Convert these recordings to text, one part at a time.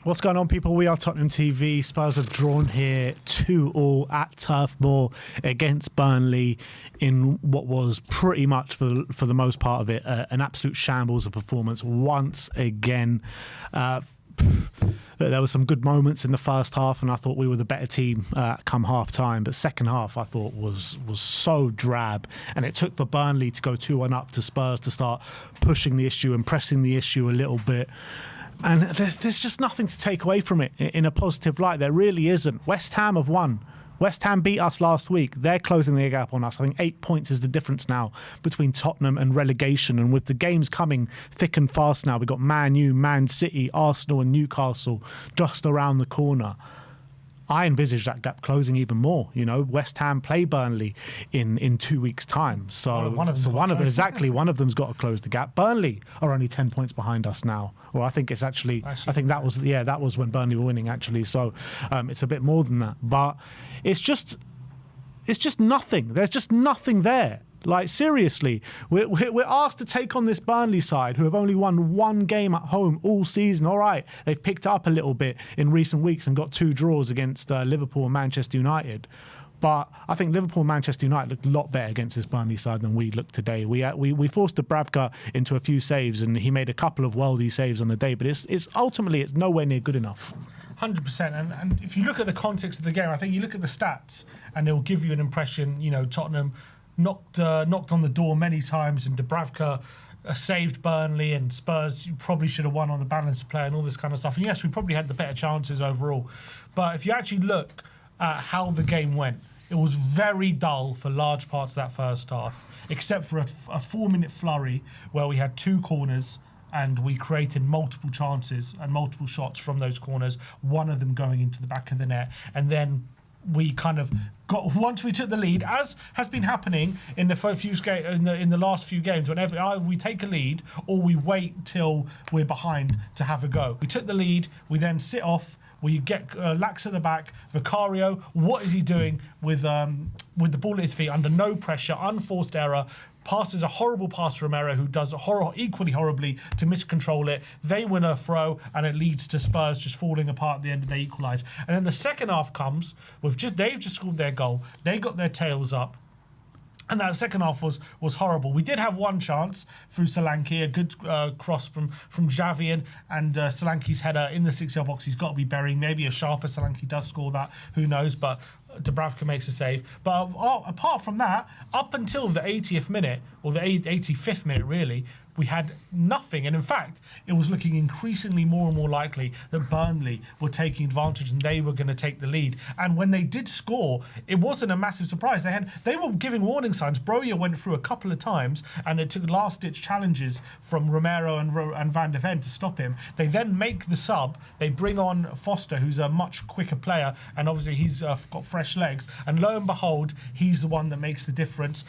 What's going on, people? We are Tottenham TV. Spurs have drawn here 2-2 at Turf Moor against Burnley in what was pretty much, for the most part of it, an absolute shambles of performance once again. There were some good moments in the first half, and I thought we were the better team come half time. But second half, I thought was so drab, and it took for Burnley to go 2-1 up to Spurs to start pushing the issue and pressing the issue a little bit. And there's just nothing to take away from it in a positive light. There really isn't. West Ham have won. West Ham beat us last week. They're closing the gap on us. I think 8 points is the difference now between Tottenham and relegation. And with the games coming thick and fast now, we've got Man U, Man City, Arsenal and Newcastle just around the corner. I envisage that gap closing even more. You know, West Ham play Burnley in 2 weeks' time. So one of them's got to close the gap. Burnley are only 10 points behind us now. Well, I think it's actually I think that was when Burnley were winning actually. So it's a bit more than that. But it's just nothing. There's just nothing there. Like, seriously, we're asked to take on this Burnley side who have only won one game at home all season. All right, they've picked up a little bit in recent weeks and got 2 draws against Liverpool and Manchester United. But I think Liverpool and Manchester United looked a lot better against this Burnley side than we looked today. We forced Dubravka into a few saves, and he made a couple of worldy saves on the day. But it's ultimately nowhere near good enough. 100%. And if you look at the context of the game, I think you look at the stats, and it will give you an impression. You know, Tottenham knocked on the door many times, and Dubravka saved Burnley, and Spurs probably should have won on the balance of play and all this kind of stuff. And yes, we probably had the better chances overall. But if you actually look at how the game went, it was very dull for large parts of that first half, except for a 4-minute flurry where we had 2 corners and we created multiple chances and multiple shots from those corners, one of them going into the back of the net. And then we kind of got, once we took the lead, as has been happening in the last few games, whenever either we take a lead or we wait till we're behind to have a go. We took the lead, we then sit off, we get lax at the back. Vicario, what is he doing with the ball at his feet under no pressure, unforced error? Passes a horrible pass to Romero, who does equally horribly to miscontrol it. They win a throw, and it leads to Spurs just falling apart at the end, and they equalise. And then the second half comes with they've just scored their goal. They got their tails up. And that second half was horrible. We did have one chance through Solanke, a good cross from Xavi, and Solanke's header in the 6-yard box. He's got to be burying. Maybe a sharper Solanke does score that. Who knows? But Dubravka makes a save. But apart from that, up until the 80th minute, or the 85th minute really, we had nothing. And in fact, it was looking increasingly more and more likely that Burnley were taking advantage and they were going to take the lead. And when they did score, it wasn't a massive surprise. They were giving warning signs. Broja went through a couple of times, and it took last-ditch challenges from Romero and Van de Ven to stop him. They then make the sub. They bring on Foster, who's a much quicker player, and obviously he's got fresh legs. And lo and behold, he's the one that makes the difference.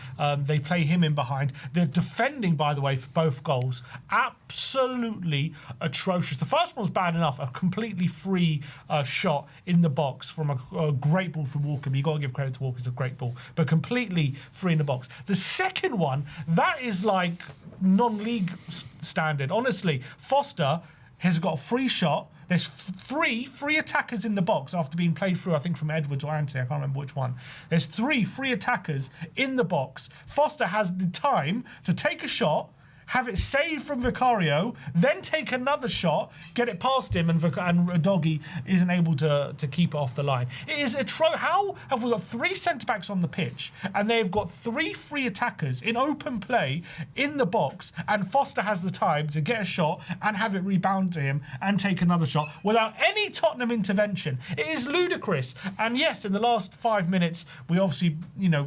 They play him in behind. They're defending, by the way, for both goals, absolutely atrocious. The first one was bad enough, a completely free shot in the box from a great ball from Walker. You've got to give credit to Walker, it's a great ball, but completely free in the box. The second one, that is like non-league standard. Honestly, Foster has got a free shot. There's three free attackers in the box after being played through, I think, from Edwards or Ante. I can't remember which one. There's 3 free attackers in the box. Foster has the time to take a shot, have it saved from Vicario, then take another shot, get it past him, and Doggy isn't able to keep it off the line. It is how have we got 3 centre-backs on the pitch, and they've got 3 free attackers in open play in the box, and Foster has the time to get a shot and have it rebound to him and take another shot without any Tottenham intervention? It is ludicrous. And yes, in the last 5 minutes, we obviously,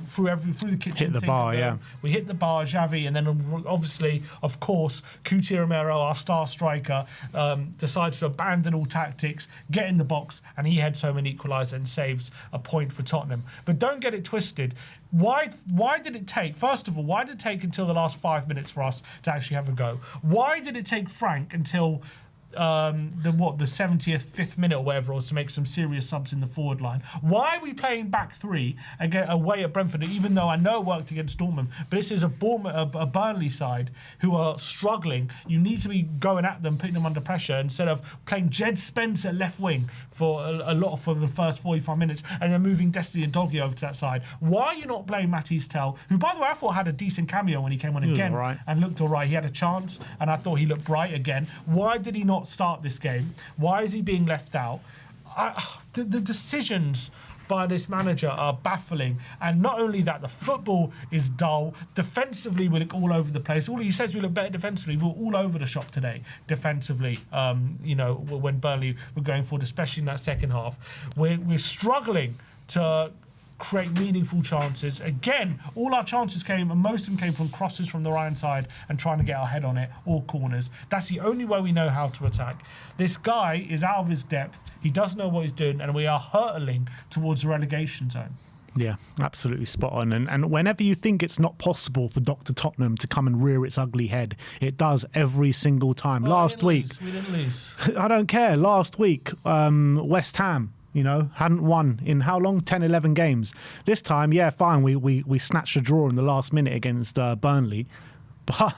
through the kitchen hit the bar, yeah. We hit the bar, Xavi, and then obviously, of course, Coutinho Romero, our star striker, decides to abandon all tactics, get in the box, and he heads home an equaliser and saves a point for Tottenham. But don't get it twisted. Why did it take, first of all, why did it take until the last 5 minutes for us to actually have a go? Why did it take Frank until the 75th minute or whatever it was to make some serious subs in the forward line. Why are we playing back three again away at Brentford? Even though I know it worked against Dortmund, but this is a Burnley side who are struggling. You need to be going at them, putting them under pressure instead of playing Jed Spence at left wing for for the first 45 minutes and then moving Destiny and Doggy over to that side. Why are you not playing Matisse Tell, who by the way I thought had a decent cameo when he came on again and looked all right. He had a chance and I thought he looked bright again. Why did he not start this game? Why is he being left out? The decisions by this manager are baffling, and not only that, the football is dull. Defensively, we look all over the place. All he says we look better defensively. We're all over the shop today defensively. When Burnley were going forward, especially in that second half, we're struggling to create meaningful chances. Again, all our chances came, and most of them came from crosses from the right side and trying to get our head on it, or corners. That's the only way we know how to attack. This guy is out of his depth. He doesn't know what he's doing, and we are hurtling towards the relegation zone. Yeah, absolutely spot on. And whenever you think it's not possible for Dr. Tottenham to come and rear its ugly head, it does every single time. Last week, we didn't lose. I don't care. Last week, West Ham, hadn't won in how long? 10, 11 games. This time, yeah, fine. We snatched a draw in the last minute against Burnley. But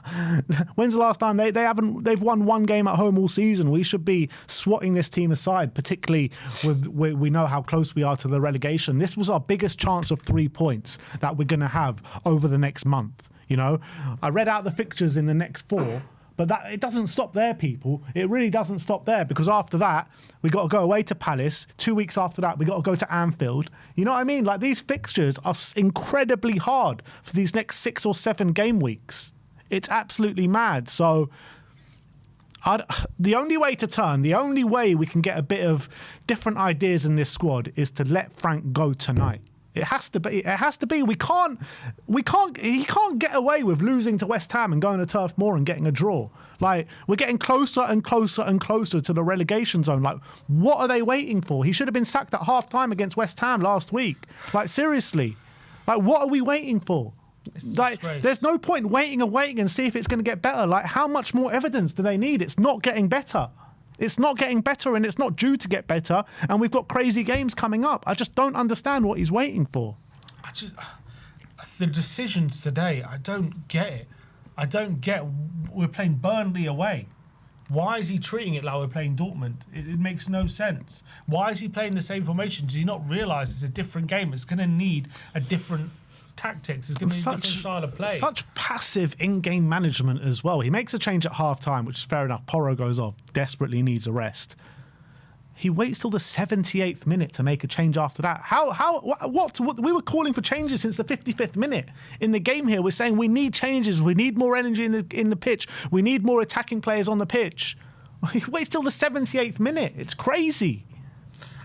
when's the last time they've won one game at home all season? We should be swatting this team aside, particularly we know how close we are to the relegation. This was our biggest chance of 3 points that we're going to have over the next month. I read out the fixtures in the next 4. But it doesn't stop there, people. It really doesn't stop there, because after that, we got to go away to Palace. 2 weeks after that, we got to go to Anfield. You know what I mean? Like, these fixtures are incredibly hard for these next 6 or 7 game weeks. It's absolutely mad. So the only way we can get a bit of different ideas in this squad is to let Frank go tonight. It has to be. He can't get away with losing to West Ham and going to Turf Moor and getting a draw. Like, we're getting closer and closer and closer to the relegation zone. Like, what are they waiting for? He should have been sacked at half time against West Ham last week. Like, seriously. Like, what are we waiting for? Like, there's no point waiting and see if it's going to get better. Like, how much more evidence do they need? It's not getting better. It's not getting better, and it's not due to get better. And we've got crazy games coming up. I just don't understand what he's waiting for. The decisions today, I don't get it. I don't get. We're playing Burnley away. Why is he treating it like we're playing Dortmund? It makes no sense. Why is he playing the same formation? Does he not realise it's a different game? It's going to need a different tactics. It's going to be a different style of play. Such passive in-game management as well. He makes a change at half-time, which is fair enough. Porro goes off, desperately needs a rest. He waits till the 78th minute to make a change after that. What? We were calling for changes since the 55th minute in the game here. We're saying we need changes. We need more energy in the pitch. We need more attacking players on the pitch. He waits till the 78th minute. It's crazy.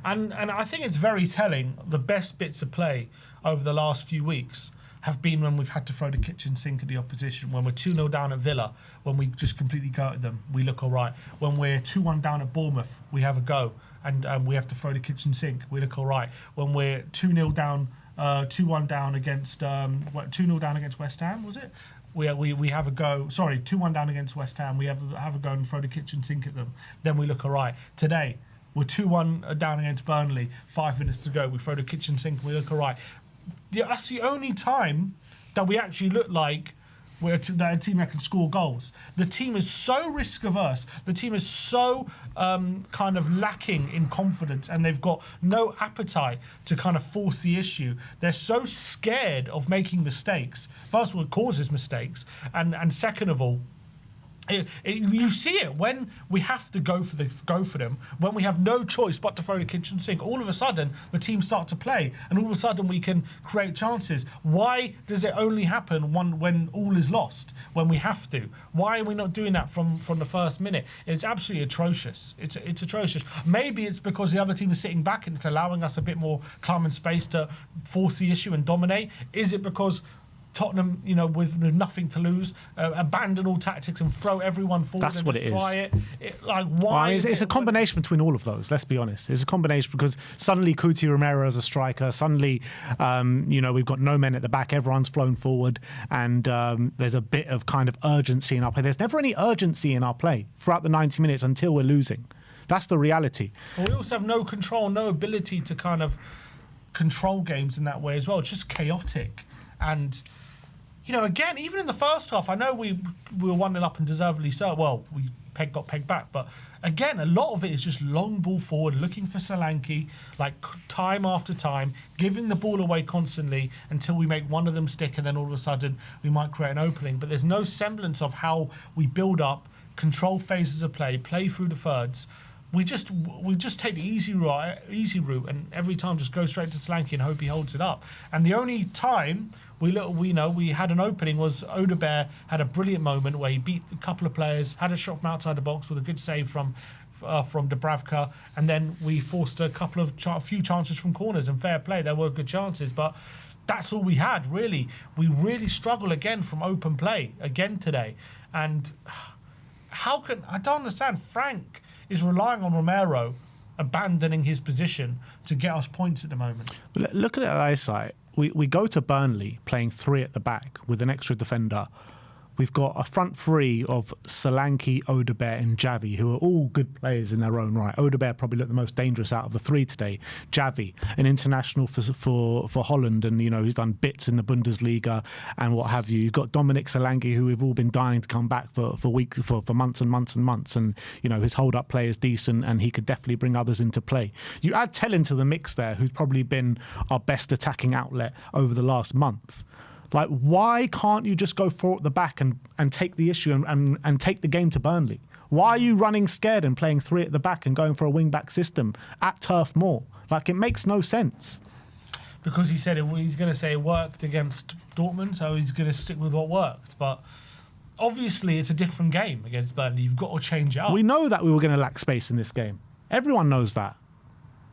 And I think it's very telling. The best bits of play over the last few weeks have been when we've had to throw the kitchen sink at the opposition. When we're 2-0 down at Villa, when we just completely go at them, we look all right. When we're 2-1 down at Bournemouth, we have a go, and we have to throw the kitchen sink, we look all right. When we're 2-0 down, 2-1 down against 2-0 down against West Ham, was it? We have a go. Sorry, 2-1 down against West Ham. We have a go and throw the kitchen sink at them. Then we look all right. Today, we're 2-1 down against Burnley. 5 minutes to go. We throw the kitchen sink and we look all right. That's the only time that we actually look like we're a team that can score goals. The team is so risk averse. The team is so kind of lacking in confidence, and they've got no appetite to kind of force the issue. They're so scared of making mistakes. First of all, it causes mistakes, and second of all, you see it when we have to go for them, when we have no choice but to throw the kitchen sink. All of a sudden, the team start to play, and all of a sudden we can create chances. Why does it only happen when all is lost, when we have to? Why are we not doing that from the first minute? It's absolutely atrocious. It's atrocious. Maybe it's because the other team is sitting back and it's allowing us a bit more time and space to force the issue and dominate. Is it because Tottenham, with nothing to lose, abandon all tactics and throw everyone forward. That's and what just it is. try it. Why? It's a combination between all of those. Let's be honest. It's a combination because suddenly Cuti Romero as a striker. Suddenly, we've got no men at the back. Everyone's flown forward, and there's a bit of kind of urgency in our play. There's never any urgency in our play throughout the 90 minutes until we're losing. That's the reality. But we also have no control, no ability to kind of control games in that way as well. It's just chaotic. And, again, even in the first half, I know we were 1-0 up and deservedly so. Well, we got pegged back. But, again, a lot of it is just long ball forward, looking for Solanke, like time after time, giving the ball away constantly until we make one of them stick, and then all of a sudden we might create an opening. But there's no semblance of how we build up, control phases of play through the thirds. We just take the easy route, and every time just go straight to Solanke and hope he holds it up. And the only time we had an opening was Odegaard had a brilliant moment where he beat a couple of players, had a shot from outside the box with a good save from Dubravka, and then we forced a few chances from corners, and fair play, there were good chances, but that's all we had really. We really struggle again from open play again today, and I don't understand. Frank is relying on Romero abandoning his position to get us points at the moment. Look at it eyesight. We go to Burnley playing 3 at the back with an extra defender. We've got a front 3 of Solanke, Odegaard and Javi, who are all good players in their own right. Odegaard probably looked the most dangerous out of the 3 today. Javi, an international for Holland, and he's done bits in the Bundesliga and what have you. You've got Dominic Solanke, who we've all been dying to come back for months and months and months, and his hold-up play is decent, and he could definitely bring others into play. You add Tell into the mix there, who's probably been our best attacking outlet over the last month. Like, why can't you just go 4 at the back and take the issue and take the game to Burnley? Why are you running scared and playing 3 at the back and going for a wing-back system at Turf Moor? Like, it makes no sense. Because he's going to say it worked against Dortmund, so he's going to stick with what worked. But obviously, it's a different game against Burnley. You've got to change it up. We know that we were going to lack space in this game. Everyone knows that.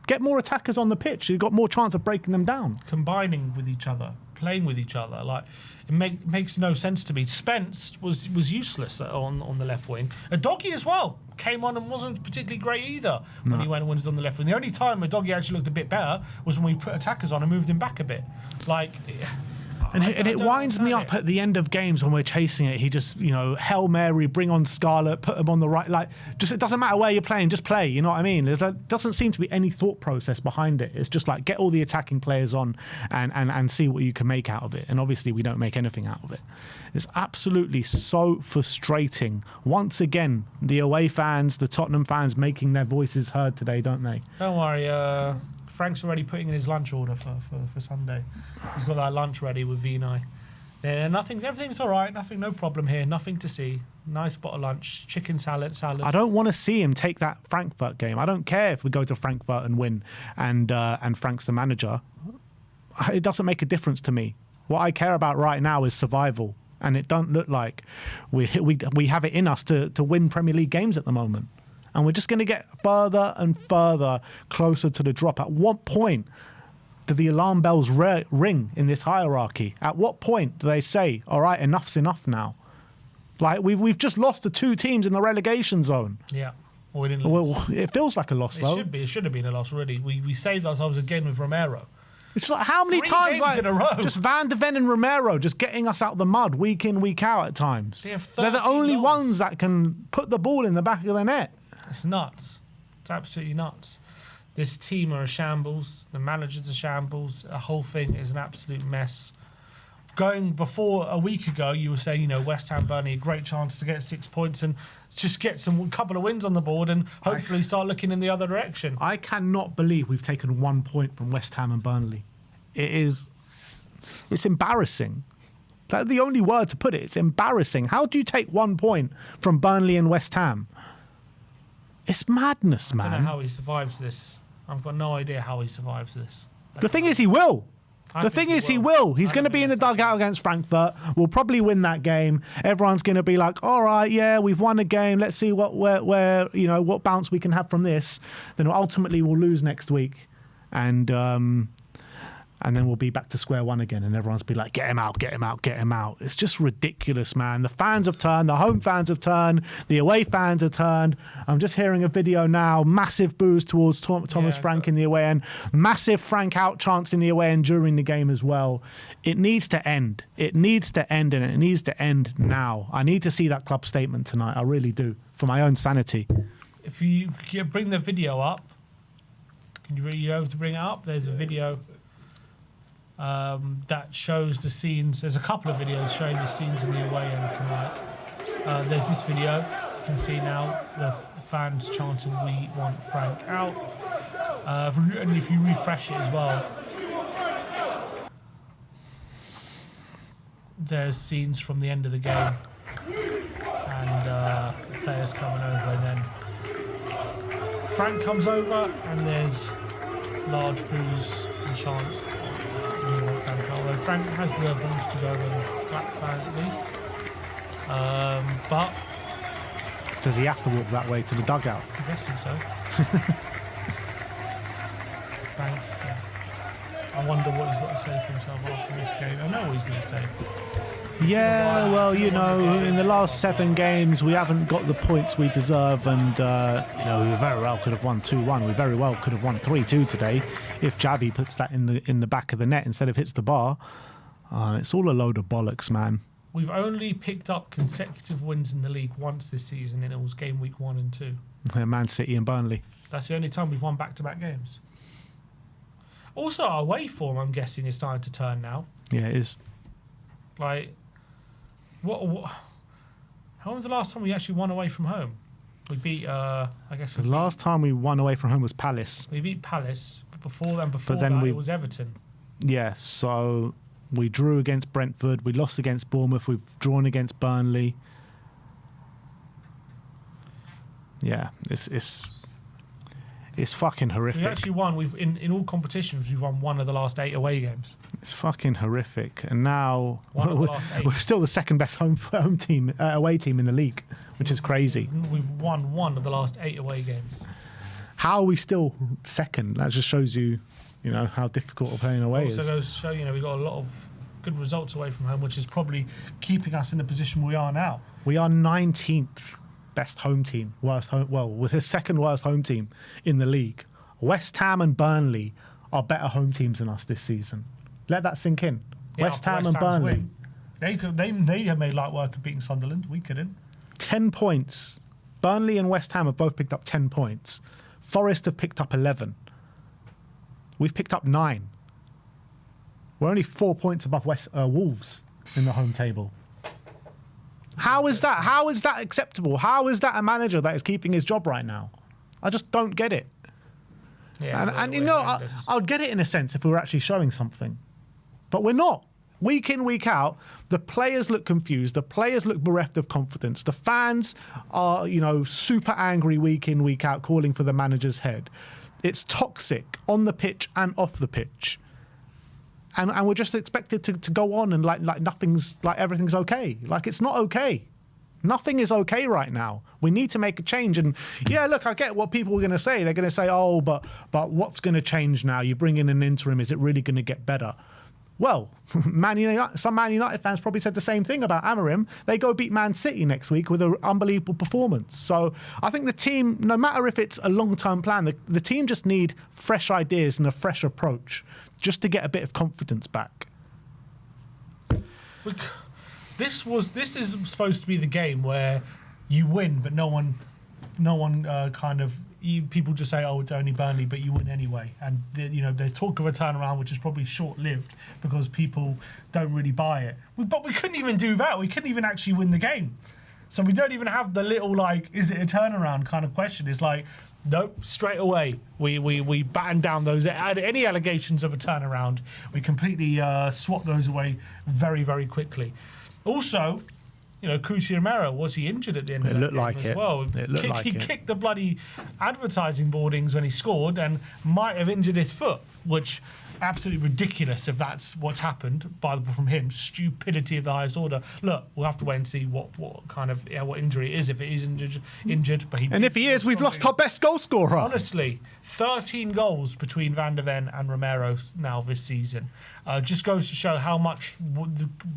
Get more attackers on the pitch. You've got more chance of breaking them down. Combining with each other. Playing with each other, like it makes no sense to me. Spence was useless on the left wing. Udogie as well came on and wasn't particularly great either when he was on the left wing. The only time Udogie actually looked a bit better was when we put attackers on and moved him back a bit. Like. And it winds me up at the end of games when we're chasing it. He just, Hail Mary, bring on Scarlett, put him on the right. Like, just it doesn't matter where you're playing, just play. You know what I mean? There doesn't seem to be any thought process behind it. It's just like get all the attacking players on and see what you can make out of it. And obviously, we don't make anything out of it. It's absolutely so frustrating. Once again, the away fans, the Tottenham fans, making their voices heard today, don't they? Don't worry. Frank's already putting in his lunch order for Sunday. He's got that lunch ready with Vinay. Yeah, everything's all right. No problem here. Nothing to see. Nice spot of lunch. Chicken salad. I don't want to see him take that Frankfurt game. I don't care if we go to Frankfurt and win and Frank's the manager. It doesn't make a difference to me. What I care about right now is survival. And it don't look like we have it in us to win Premier League games at the moment. And we're just going to get further and further closer to the drop. At what point do the alarm bells ring in this hierarchy? At what point do they say, all right, enough's enough now? Like, we've just lost the 2 teams in the relegation zone. Yeah. Well, we didn't lose. Well, it feels like a loss, though. It should have been a loss, really. We saved ourselves again with Romero. It's like how many 3 times, games in a row. Just Van de Ven and Romero just getting us out of the mud week in, week out at times. They're the only ones that can put the ball in the back of the net. It's nuts. It's absolutely nuts. This team are a shambles. The manager's a shambles. The whole thing is an absolute mess. Going before a week ago, you were saying, West Ham, Burnley, a great chance to get 6 points and just get a couple of wins on the board and hopefully start looking in the other direction. I cannot believe we've taken 1 point from West Ham and Burnley. It's embarrassing. That's the only word to put it. It's embarrassing. How do you take 1 point from Burnley and West Ham? It's madness, man. I don't know how he survives this. I've got no idea how he survives this. The thing is, he will. The thing is, he will. He's going to be in the dugout against Frankfurt. We'll probably win that game. Everyone's going to be like, all right, yeah, we've won a game. Let's see what bounce we can have from this. Then ultimately we'll lose next week. And And then we'll be back to square one again, and everyone's be like, get him out, get him out, get him out. It's just ridiculous, man. The fans have turned, the home fans have turned, the away fans have turned. I'm just hearing a video now, massive boos towards Thomas Frank in the away end, massive Frank out chance in the away end during the game as well. It needs to end. It needs to end, and it needs to end now. I need to see that club statement tonight. I really do, for my own sanity. If you bring the video up, can you able to bring it up? There's a video that shows the scenes. There's a couple of videos showing the scenes in the away end tonight. There's this video. You can see now the fans chanting, "We want Frank out." And if you refresh it as well, there's scenes from the end of the game and the players coming over, and then Frank comes over, and there's large boos and chants. Although Frank has the balls to go and black fans at least. But does he have to walk that way to the dugout? I'm guessing so. Frank, yeah. I wonder what he's got to say for himself after this game. I know what he's going to say. Yeah, well, you know, in the last 7 games, we haven't got the points we deserve, and you know, we very well could have won 2-1. We very well could have won 3-2 today if Javi puts that in the back of the net instead of hits the bar. It's all a load of bollocks, man. We've only picked up consecutive wins in the league once this season, and it was game week 1 and 2. Man City and Burnley. That's the only time we've won back-to-back games. Also, our away form, I'm guessing, is starting to turn now. Yeah, it is. Like, what? How was the last time we actually won away from home? We beat, I guess. The last time we won away from home was Palace. We beat Palace, but before that, it was Everton. Yeah, so we drew against Brentford, we lost against Bournemouth, we've drawn against Burnley. Yeah, it's fucking horrific. We actually won. We've in all competitions we've won 1 of the last 8 away games. It's fucking horrific, and now we're still the second best away team in the league, which is crazy. We've won 1 of the last 8 away games. How are we still second? That just shows you know, how difficult playing away is. Also goes to show, you know, we got a lot of good results away from home, which is probably keeping us in the position we are now. We are 19th. Best home team, with his second worst home team in the league. West Ham and Burnley are better home teams than us this season. Let that sink in. Yeah, West Ham and Burnley. They have made light work of beating Sunderland. We couldn't. 10 points. Burnley and West Ham have both picked up 10 points. Forest have picked up 11. We've picked up 9. We're only 4 points above Wolves in the home table. How is that? How is that acceptable? How is that a manager that is keeping his job right now? I just don't get it. Yeah, and you know, I would get it in a sense if we were actually showing something. But we're not. Week in, week out, the players look confused. The players look bereft of confidence. The fans are, you know, super angry week in, week out, calling for the manager's head. It's toxic on the pitch and off the pitch. And we're just expected to go on and like everything's okay. Like, it's not okay. Nothing is okay right now. We need to make a change. And yeah, look, I get what people are going to say. They're going to say, oh, but what's going to change now? You bring in an interim. Is it really going to get better? Well, some Man United fans probably said the same thing about Amorim. They go beat Man City next week with an unbelievable performance. So I think the team, no matter if it's a long-term plan, the team just need fresh ideas and a fresh approach just to get a bit of confidence back. This is supposed to be the game where you win, but no one people just say, oh, it's only Burnley, but you win anyway. And you know, there's talk of a turnaround, which is probably short-lived because people don't really buy it. But we couldn't even do that. We couldn't even actually win the game. So we don't even have the little, like, is it a turnaround kind of question. It's like, nope, straight away we batten down those any allegations of a turnaround. We completely swap those away very, very quickly. Also, you know, Cuti Romero, was he injured at the end of that game as well? He kicked the bloody advertising boardings when he scored and might have injured his foot, which absolutely ridiculous if that's what's happened from him. Stupidity of the highest order. Look, we'll have to wait and see what kind of what injury it is, if it is injured. But if he is, we've lost our best goal scorer. Honestly, 13 goals between Van der Ven and Romero now this season. Just goes to show how much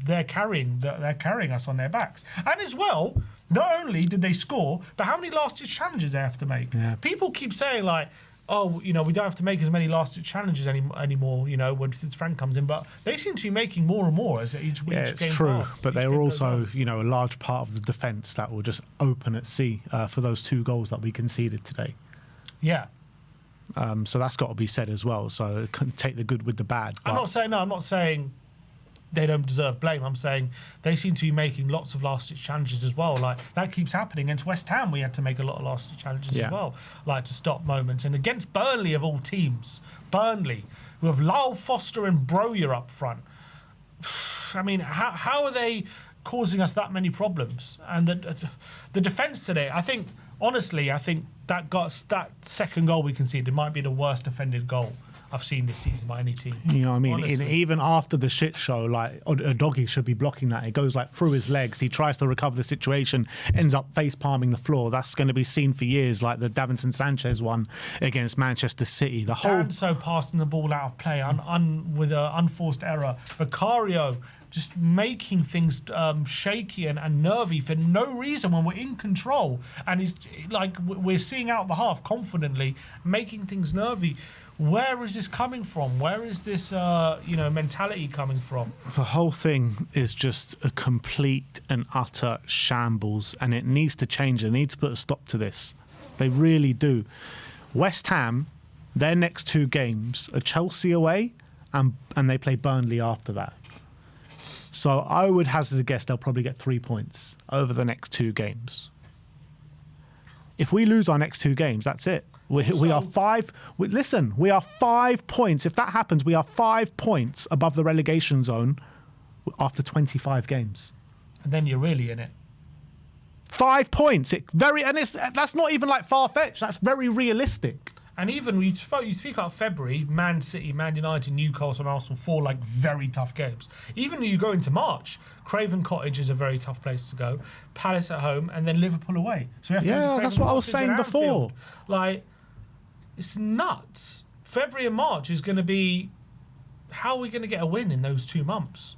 they're carrying us on their backs. And as well, not only did they score, but how many last-ditch challenges they have to make. Yeah. People keep saying like, oh, we don't have to make as many last-ditch challenges anymore, when Frank comes in. But they seem to be making more and more as each game it's true. But they're also, a large part of the defence that will just open at sea for those 2 goals that we conceded today. Yeah. So that's got to be said as well. So take the good with the bad. But I'm not saying they don't deserve blame. I'm saying they seem to be making lots of last-ditch challenges as well. Like, that keeps happening. Against West Ham, we had to make a lot of last-ditch challenges as well, like to stop moments. And against Burnley, of all teams, Burnley, with Lyle Foster and Broyer up front, I mean, how are they causing us that many problems? And the defence today, honestly, I think that second goal we conceded might be the worst defended goal I've seen this season by any team. You know what I mean? Even after the shit show, like, a doggy should be blocking that. It goes like through his legs. He tries to recover the situation, ends up face palming the floor. That's going to be seen for years, like the Davinson Sanchez one against Manchester City. Danso passing the ball out of play with an unforced error. Vicario just making things shaky and nervy for no reason when we're in control. And he's like, we're seeing out the half confidently, making things nervy. Where is this coming from? Where is this, mentality coming from? The whole thing is just a complete and utter shambles, and it needs to change. They need to put a stop to this. They really do. West Ham, their next 2 games are Chelsea away, and they play Burnley after that. So I would hazard a guess they'll probably get 3 points over the next 2 games. If we lose our next 2 games, that's it. We are 5. We are 5 points. If that happens, we are 5 points above the relegation zone after 25 games. And then you're really in it. 5 points. That's not even like far-fetched. That's very realistic. And even you speak about February, Man City, Man United, Newcastle and Arsenal, 4 like very tough games. Even when you go into March, Craven Cottage is a very tough place to go. Palace at home and then Liverpool away. So we have to go to that's what I was saying before. Like, it's nuts. February and March is going to be, how are we going to get a win in those 2 months?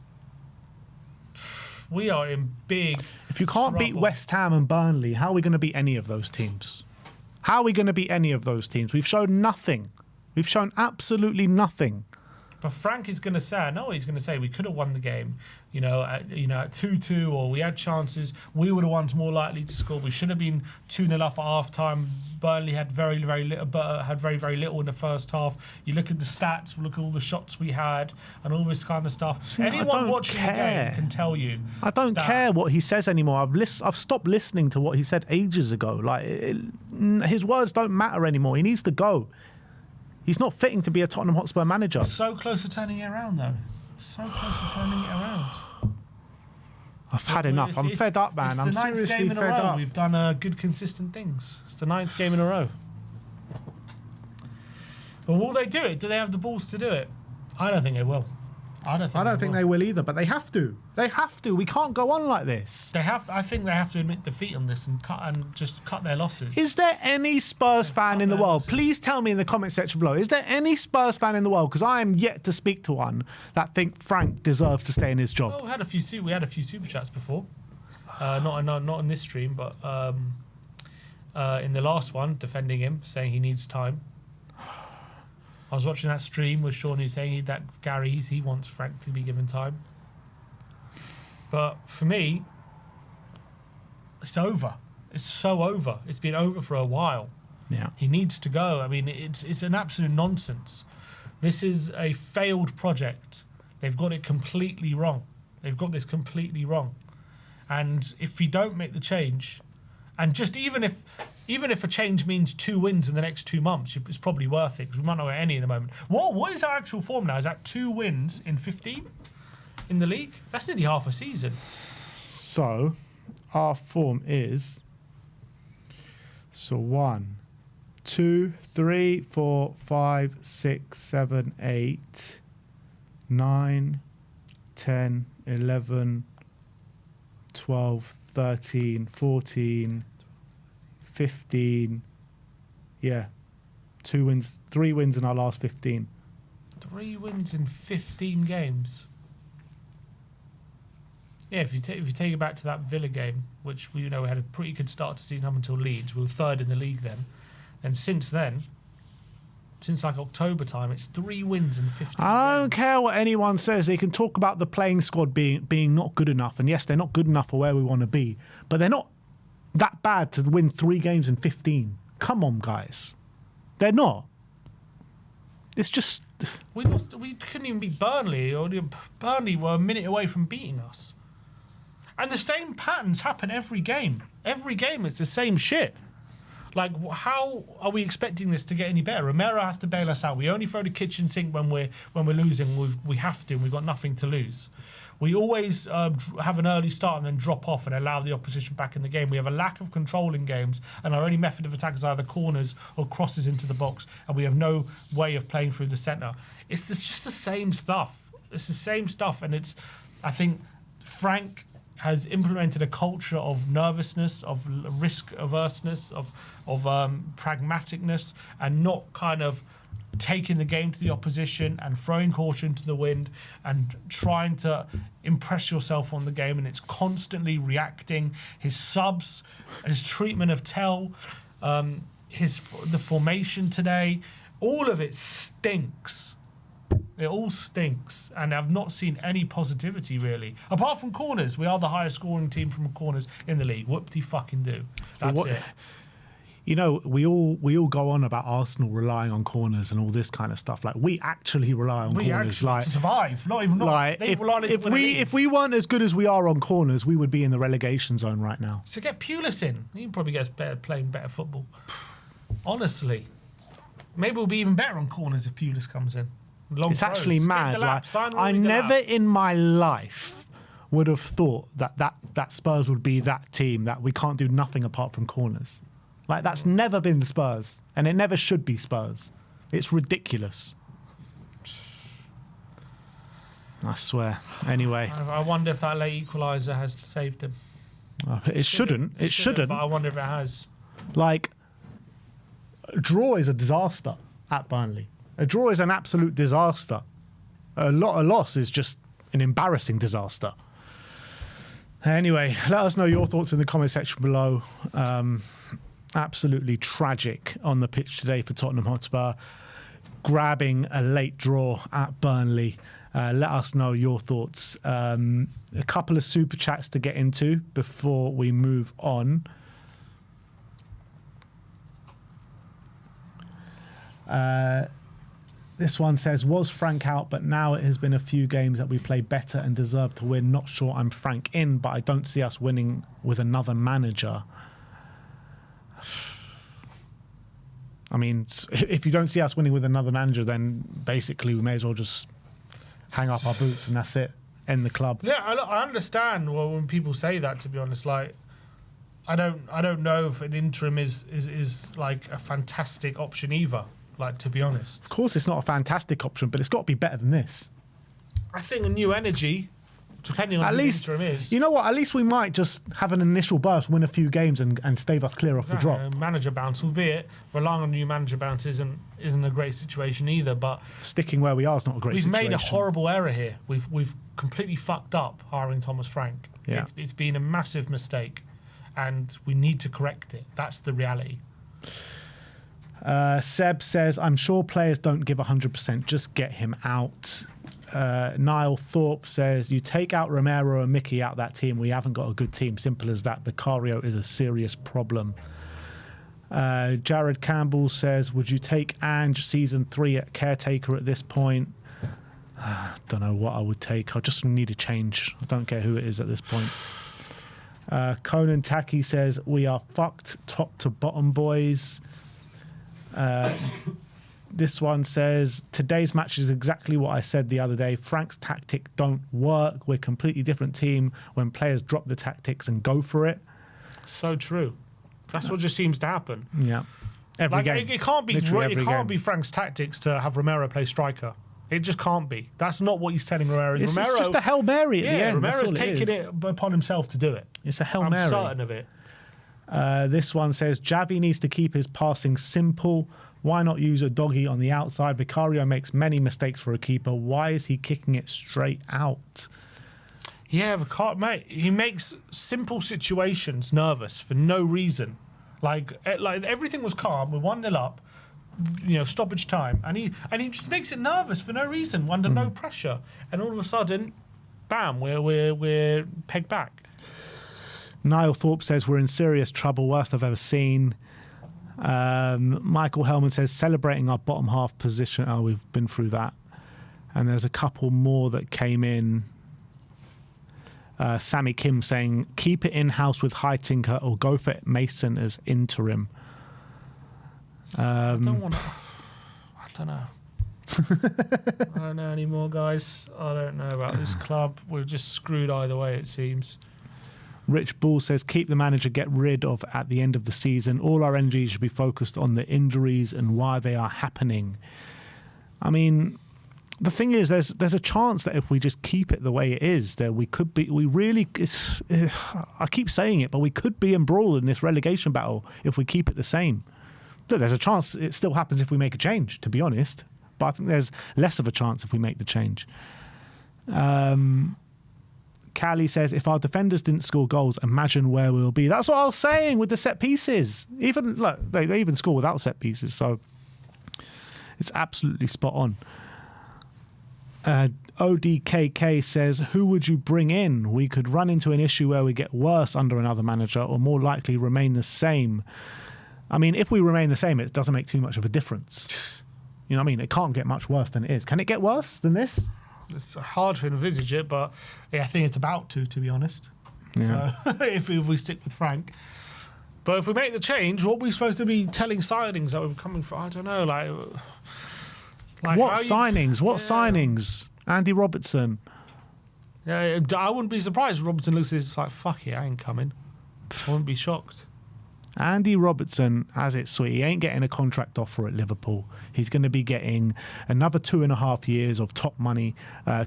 We are in big If you can't beat West Ham and Burnley, how are we going to beat any of those teams? How are we going to beat any of those teams? We've shown nothing. We've shown absolutely nothing. But Frank is going to say, I know he's going to say, we could have won the game, at 2-2, or we had chances. We were the ones more likely to score. We should have been 2-0 up at half time. Burnley had very, very little in the first half. You look at the stats, look at all the shots we had, and all this kind of stuff. See, anyone watching the game can tell you. I don't care what he says anymore. I've stopped listening to what he said ages ago. Like, his words don't matter anymore. He needs to go. He's not fitting to be a Tottenham Hotspur manager. So close to turning it around, though. So close to turning it around. I've had enough. I'm fed up, man. I'm seriously fed up. We've done good, consistent things. It's the 9th game in a row. But will they do it? Do they have the balls to do it? I don't think they will. I don't think they will either, but they have to. They have to. We can't go on like this. I think they have to admit defeat on this and just cut their losses. Is there any Spurs fan in the world? Please tell me in the comment section below. Is there any Spurs fan in the world? Because I am yet to speak to one that think Frank deserves to stay in his job. Well, we had a few super chats before. Not in this stream, but in the last one, defending him, saying he needs time. I was watching that stream with Sean, who's saying that he wants Frank to be given time. But for me, it's over. It's so over. It's been over for a while. Yeah. He needs to go. I mean, it's an absolute nonsense. This is a failed project. They've got it completely wrong. They've got this completely wrong. And if you don't make the change, and just even if a change means 2 wins in the next 2 months, it's probably worth it because we might not get any in the moment. What is our actual form now? Is that 2 wins in 15 in the league? That's nearly half a season. So our form is 1, 2, 3, 4, 5, 6, 7, 8, 9, 10, 11, 12, 13, 14, 15. Yeah. 3 wins in our last 15. 3 wins in 15 games. Yeah, if you take it back to that Villa game, which we had a pretty good start to season up until Leeds. We were third in the league then. And since then, since like October time, it's 3 wins in 15 I don't games. care what anyone says. They can talk about the playing squad being not good enough. And yes, they're not good enough for where we want to be. But they're not that bad to win 3 games in 15. Come on, guys. They're not. It's just... We couldn't even beat Burnley. Burnley were a minute away from beating us. And the same patterns happen every game. Every game, it's the same shit. Like, how are we expecting this to get any better? Romero has to bail us out. We only throw the kitchen sink when we're losing. We have to. We've got nothing to lose. We always have an early start and then drop off and allow the opposition back in the game. We have a lack of control in games, and our only method of attack is either corners or crosses into the box, and we have no way of playing through the centre. It's just the same stuff. It's the same stuff, and I think Frank has implemented a culture of nervousness, of risk averseness, of pragmaticness, and not kind of taking the game to the opposition and throwing caution to the wind and trying to impress yourself on the game. And it's constantly reacting. His subs, his treatment of Tell, the formation today, all of it stinks. It all stinks, and I've not seen any positivity really. Apart from corners, we are the highest scoring team from corners in the league. Whoop-de-fucking-do. That's it. You know, we all go on about Arsenal relying on corners and all this kind of stuff. Like, we actually rely on corners. Like, to survive, not even like if we weren't as good as we are on corners, we would be in the relegation zone right now. So get Pulis in. He probably gets playing better football. Honestly, maybe we'll be even better on corners if Pulis comes in. It's actually mad. Like, I never in my life would have thought that Spurs would be that team that we can't do nothing apart from corners. Like, that's never been the Spurs, and it never should be Spurs. It's ridiculous. I swear. Anyway. I wonder if that late equaliser has saved him. It shouldn't. It shouldn't. But I wonder if it has. Like, a draw is a disaster at Burnley. A draw is an absolute disaster. A loss is just an embarrassing disaster. Anyway, let us know your thoughts in the comment section below. Absolutely tragic on the pitch today for Tottenham Hotspur, grabbing a late draw at Burnley. Let us know your thoughts. A couple of super chats to get into before we move on. This one says, was Frank out, but now it has been a few games that we play better and deserve to win. Not sure I'm Frank in, but I don't see us winning with another manager. I mean, if you don't see us winning with another manager, then basically we may as well just hang up our boots and that's it. End the club. Yeah, I understand when people say that, to be honest. Like, I don't know if an interim is like a fantastic option either. Like, to be honest, of course it's not a fantastic option, but it's got to be better than this. I think a new energy, depending on who the interim is. You know what? At least we might just have an initial burst, win a few games, and stave us clear off the drop. Manager bounce, albeit relying on a new manager bounce isn't a great situation either. But sticking where we are is not a great situation. We've made a horrible error here. We've completely fucked up hiring Thomas Frank. Yeah. It's been a massive mistake, and we need to correct it. That's the reality. Seb says, I'm sure players don't give 100%. Just get him out. Niall Thorpe says, you take out Romero and Mickey out that team, we haven't got a good team. Simple as that. Vicario is a serious problem. Jared Campbell says, would you take Ange season 3 at caretaker at this point? Don't know what I would take. I just need a change. I don't care who it is at this point. Conan Taki says, we are fucked top to bottom, boys. This one says, today's match is exactly what I said the other day. Frank's tactic don't work. We're a completely different team when players drop the tactics and go for it. So true. That's what just seems to happen. Yeah. Every game. It can't be. Literally It every can't game. be Frank's tactics to have Romero play striker. It just can't be. That's not what he's telling Romero. It's just a Hail Mary at the end. Romero's That's all taking it upon himself to do it. It's a Hail I'm Mary. certain of it. This one says, Javi needs to keep his passing simple. Why not use a doggy on the outside? Vicario makes many mistakes for a keeper. Why is he kicking it straight out? Yeah, mate, he makes simple situations nervous for no reason. Like everything was calm. We're 1-0 up, stoppage time, and he just makes it nervous for no reason, under no pressure, and all of a sudden, bam, we're pegged back. Niall Thorpe says we're in serious trouble, worst I've ever seen. Michael Hellman says celebrating our bottom half position. Oh, we've been through that. And there's a couple more that came in. Sammy Kim saying keep it in-house with Heitinker or go for Mason as interim. I don't know. I don't know anymore, guys. I don't know about this club. We're just screwed either way, it seems. Rich Bull says keep the manager, get rid of at the end of the season. All our energy should be focused on the injuries and why they are happening. I mean, the thing is, there's a chance that if we just keep it the way it is, that we could be. I keep saying it, but we could be embroiled in this relegation battle if we keep it the same. Look, there's a chance it still happens if we make a change, to be honest. But I think there's less of a chance if we make the change. Callie says, if our defenders didn't score goals, imagine where we'll be. That's what I was saying with the set pieces. Even look, they even score without set pieces, so it's absolutely spot on. ODKK says, who would you bring in? We could run into an issue where we get worse under another manager or more likely remain the same. I mean, if we remain the same, it doesn't make too much of a difference. You know what I mean? It can't get much worse than it is. Can it get worse than this? It's hard to envisage it, but I think it's about to be honest. Yeah. So if we stick with Frank. But if we make the change, what are we supposed to be telling signings that we're coming from? I don't know, what signings? What signings? Andy Robertson. Yeah, I wouldn't be surprised if Robertson looks at this like, fuck it, I ain't coming. I wouldn't be shocked. Andy Robertson has it sweet. He ain't getting a contract offer at Liverpool. He's going to be getting another 2.5 years of top money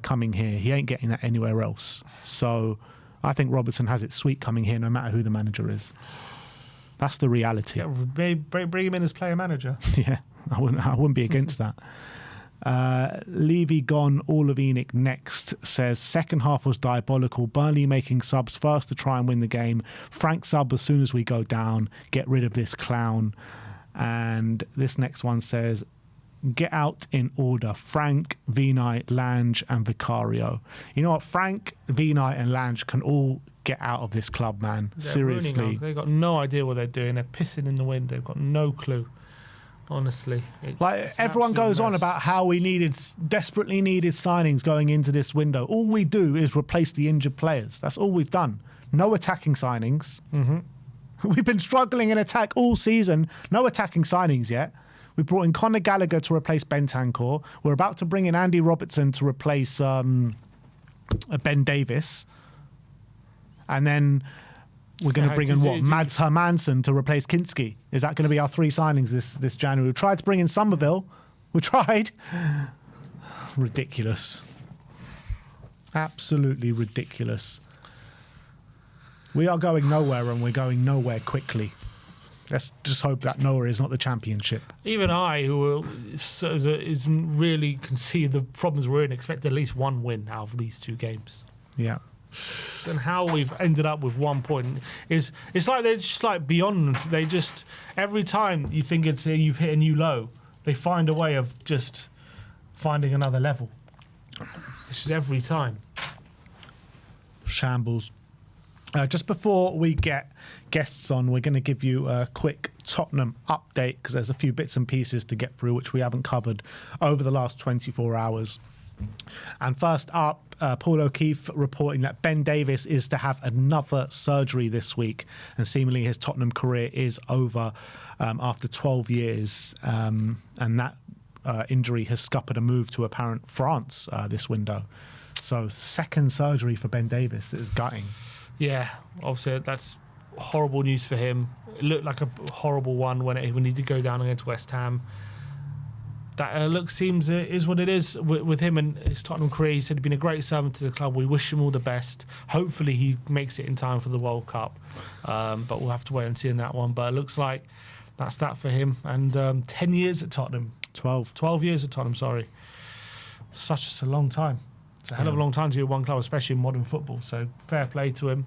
coming here. He ain't getting that anywhere else. So I think Robertson has it sweet coming here no matter who the manager is. That's the reality. Yeah, bring him in as player manager. Yeah, I wouldn't be against that. Levy gone, all of Enoch next says second half was diabolical. Burnley making subs first to try and win the game. Frank sub as soon as we go down. Get rid of this clown. And this next one says get out in order. Frank, V-Knight, Lange and Vicario. You know what? Frank, V-Knight and Lange can all get out of this club, man. Seriously. They've got no idea what they're doing. They're pissing in the wind. They've got no clue. Honestly, it's everyone goes on about how we desperately needed signings going into this window. All we do is replace the injured players. That's all we've done. No attacking signings. Mm-hmm. We've been struggling in attack all season. No attacking signings yet. We brought in Conor Gallagher to replace Bentancur. We're about to bring in Andy Robertson to replace Ben Davis, and then we're going to bring in Mads Hermansen to replace Kinski. Is that going to be our 3 signings this January? We tried to bring in Somerville. We tried. Ridiculous. Absolutely ridiculous. We are going nowhere, and we're going nowhere quickly. Let's just hope that nowhere is not the Championship. Even I, who isn't really can see the problems we're in, expect at least 1 win out of these 2 games. Yeah. And how we've ended up with 1 point is it's like they're just like beyond. They just every time you think you've hit a new low, they find a way of just finding another level. It's just every time. Shambles. Just before we get guests on, we're going to give you a quick Tottenham update because there's a few bits and pieces to get through which we haven't covered over the last 24 hours. And first up, Paul O'Keefe reporting that Ben Davis is to have another surgery this week, and seemingly his Tottenham career is over after 12 years. And that injury has scuppered a move to apparent France this window. So second surgery for Ben Davis is gutting. Yeah, obviously that's horrible news for him. It looked like a horrible one when he did go down against West Ham. That seems it is what it is with him and his Tottenham career. He said he'd been a great servant to the club. We wish him all the best. Hopefully he makes it in time for the World Cup. But we'll have to wait and see in that one. But it looks like that's that for him. And 10 years at Tottenham. 12 years at Tottenham, sorry. Such a long time. It's a hell of a long time to be at one club, especially in modern football. So fair play to him.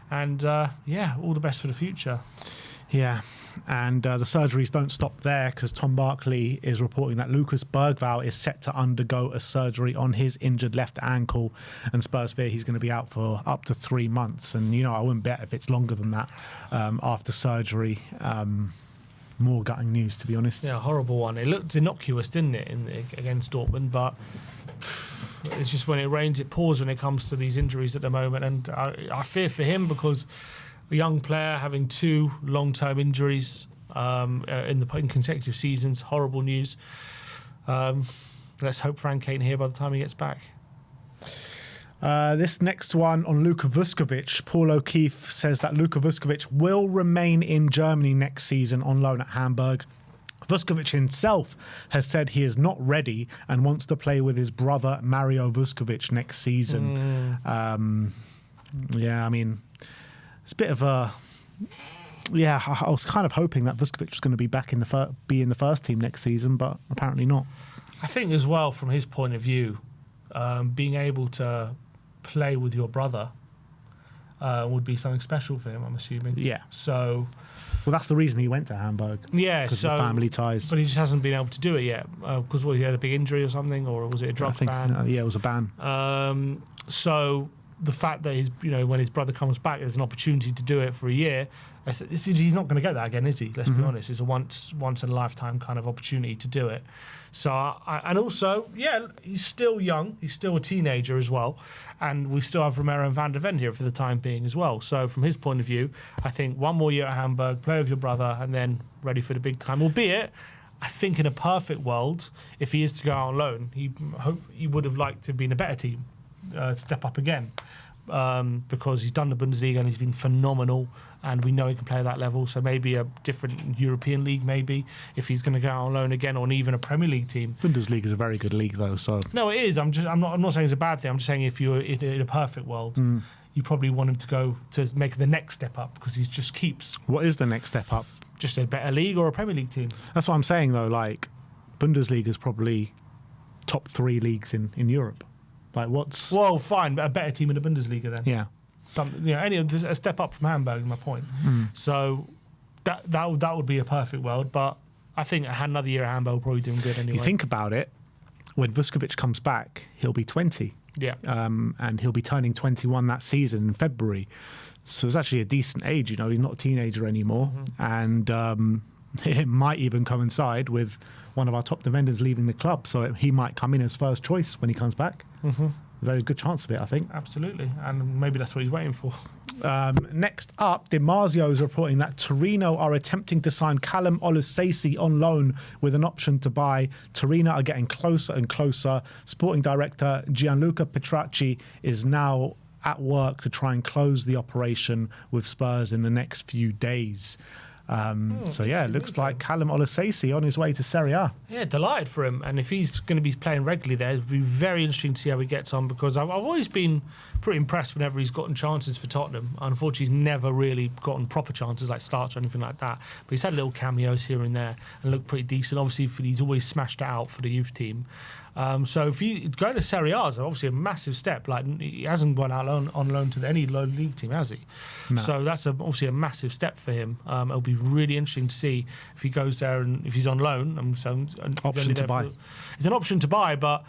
And all the best for the future. Yeah, and the surgeries don't stop there because Tom Barkley is reporting that Lucas Bergvall is set to undergo a surgery on his injured left ankle, and Spurs fear he's going to be out for up to 3 months. And, I wouldn't bet if it's longer than that after surgery. More gutting news, to be honest. Yeah, horrible one. It looked innocuous, didn't it, against Dortmund, but it's just when it rains, it pours when it comes to these injuries at the moment. And I fear for him because a young player having 2 long-term injuries in consecutive seasons, horrible news. Let's hope Frank ain't here by the time he gets back. This next one on Luka Vuskovic. Paul O'Keefe says that Luka Vuskovic will remain in Germany next season on loan at Hamburg. Vuskovic himself has said he is not ready and wants to play with his brother Mario Vuskovic next season. It's a bit of a... Yeah, I was kind of hoping that Vuskovic was going to be back in the first team next season, but apparently not. I think as well, from his point of view, being able to play with your brother would be something special for him, I'm assuming. Yeah. So... Well, that's the reason he went to Hamburg. Yeah, because of family ties. But he just hasn't been able to do it yet because he had a big injury or something, or was it a drugs ban? Yeah, it was a ban. So the fact that when his brother comes back, there's an opportunity to do it for a year. He's not going to get that again, is he? Let's be honest. It's a once in a lifetime kind of opportunity to do it. So he's still young. He's still a teenager as well, and we still have Romero and Van der Ven here for the time being as well. So from his point of view, I think 1 more year at Hamburg, play with your brother, and then ready for the big time. Albeit, I think in a perfect world, if he is to go out on loan, he would have liked to be in a better team, step up again. Because he's done the Bundesliga and he's been phenomenal, and we know he can play at that level. So maybe a different European league, maybe if he's going to go out on loan again, or even a Premier League team. Bundesliga is a very good league, though. So no, it is. I'm not saying it's a bad thing. I'm just saying if you're in a perfect world, you probably want him to go to make the next step up because he just keeps. What is the next step up? Just a better league or a Premier League team. That's what I'm saying, though. Like Bundesliga is probably top 3 leagues in Europe. Well, fine, a better team in the Bundesliga then. Yeah. A step up from Hamburg is my point. So that would be a perfect world, but I think another year at Hamburg will probably doing good anyway. You think about it, when Vuskovic comes back, he'll be 20. Yeah. And he'll be turning 21 that season in February. So it's actually a decent age, he's not a teenager anymore. And it might even coincide with one of our top defenders leaving the club, so he might come in as first choice when he comes back. Very good chance of it, I think. Absolutely, and maybe that's what he's waiting for. Next up, DiMarzio is reporting that Torino are attempting to sign Callum Olusesi on loan with an option to buy. Torino are getting closer and closer. Sporting director Gianluca Petracci is now at work to try and close the operation with Spurs in the next few days. It looks like Callum Olusesi on his way to Serie A. Yeah, delighted for him. And if he's going to be playing regularly there, it'll be very interesting to see how he gets on, because I've always been pretty impressed whenever he's gotten chances for Tottenham. Unfortunately, he's never really gotten proper chances like starts or anything like that. But he's had little cameos here and there and looked pretty decent. Obviously, he's always smashed it out for the youth team. So if you go to Serie A is obviously a massive step. Like, he hasn't gone out on loan to any low league team, has he? No. So that's obviously a massive step for him. It'll be really interesting to see if he goes there and if he's on loan. Option to buy. It's an option to buy, but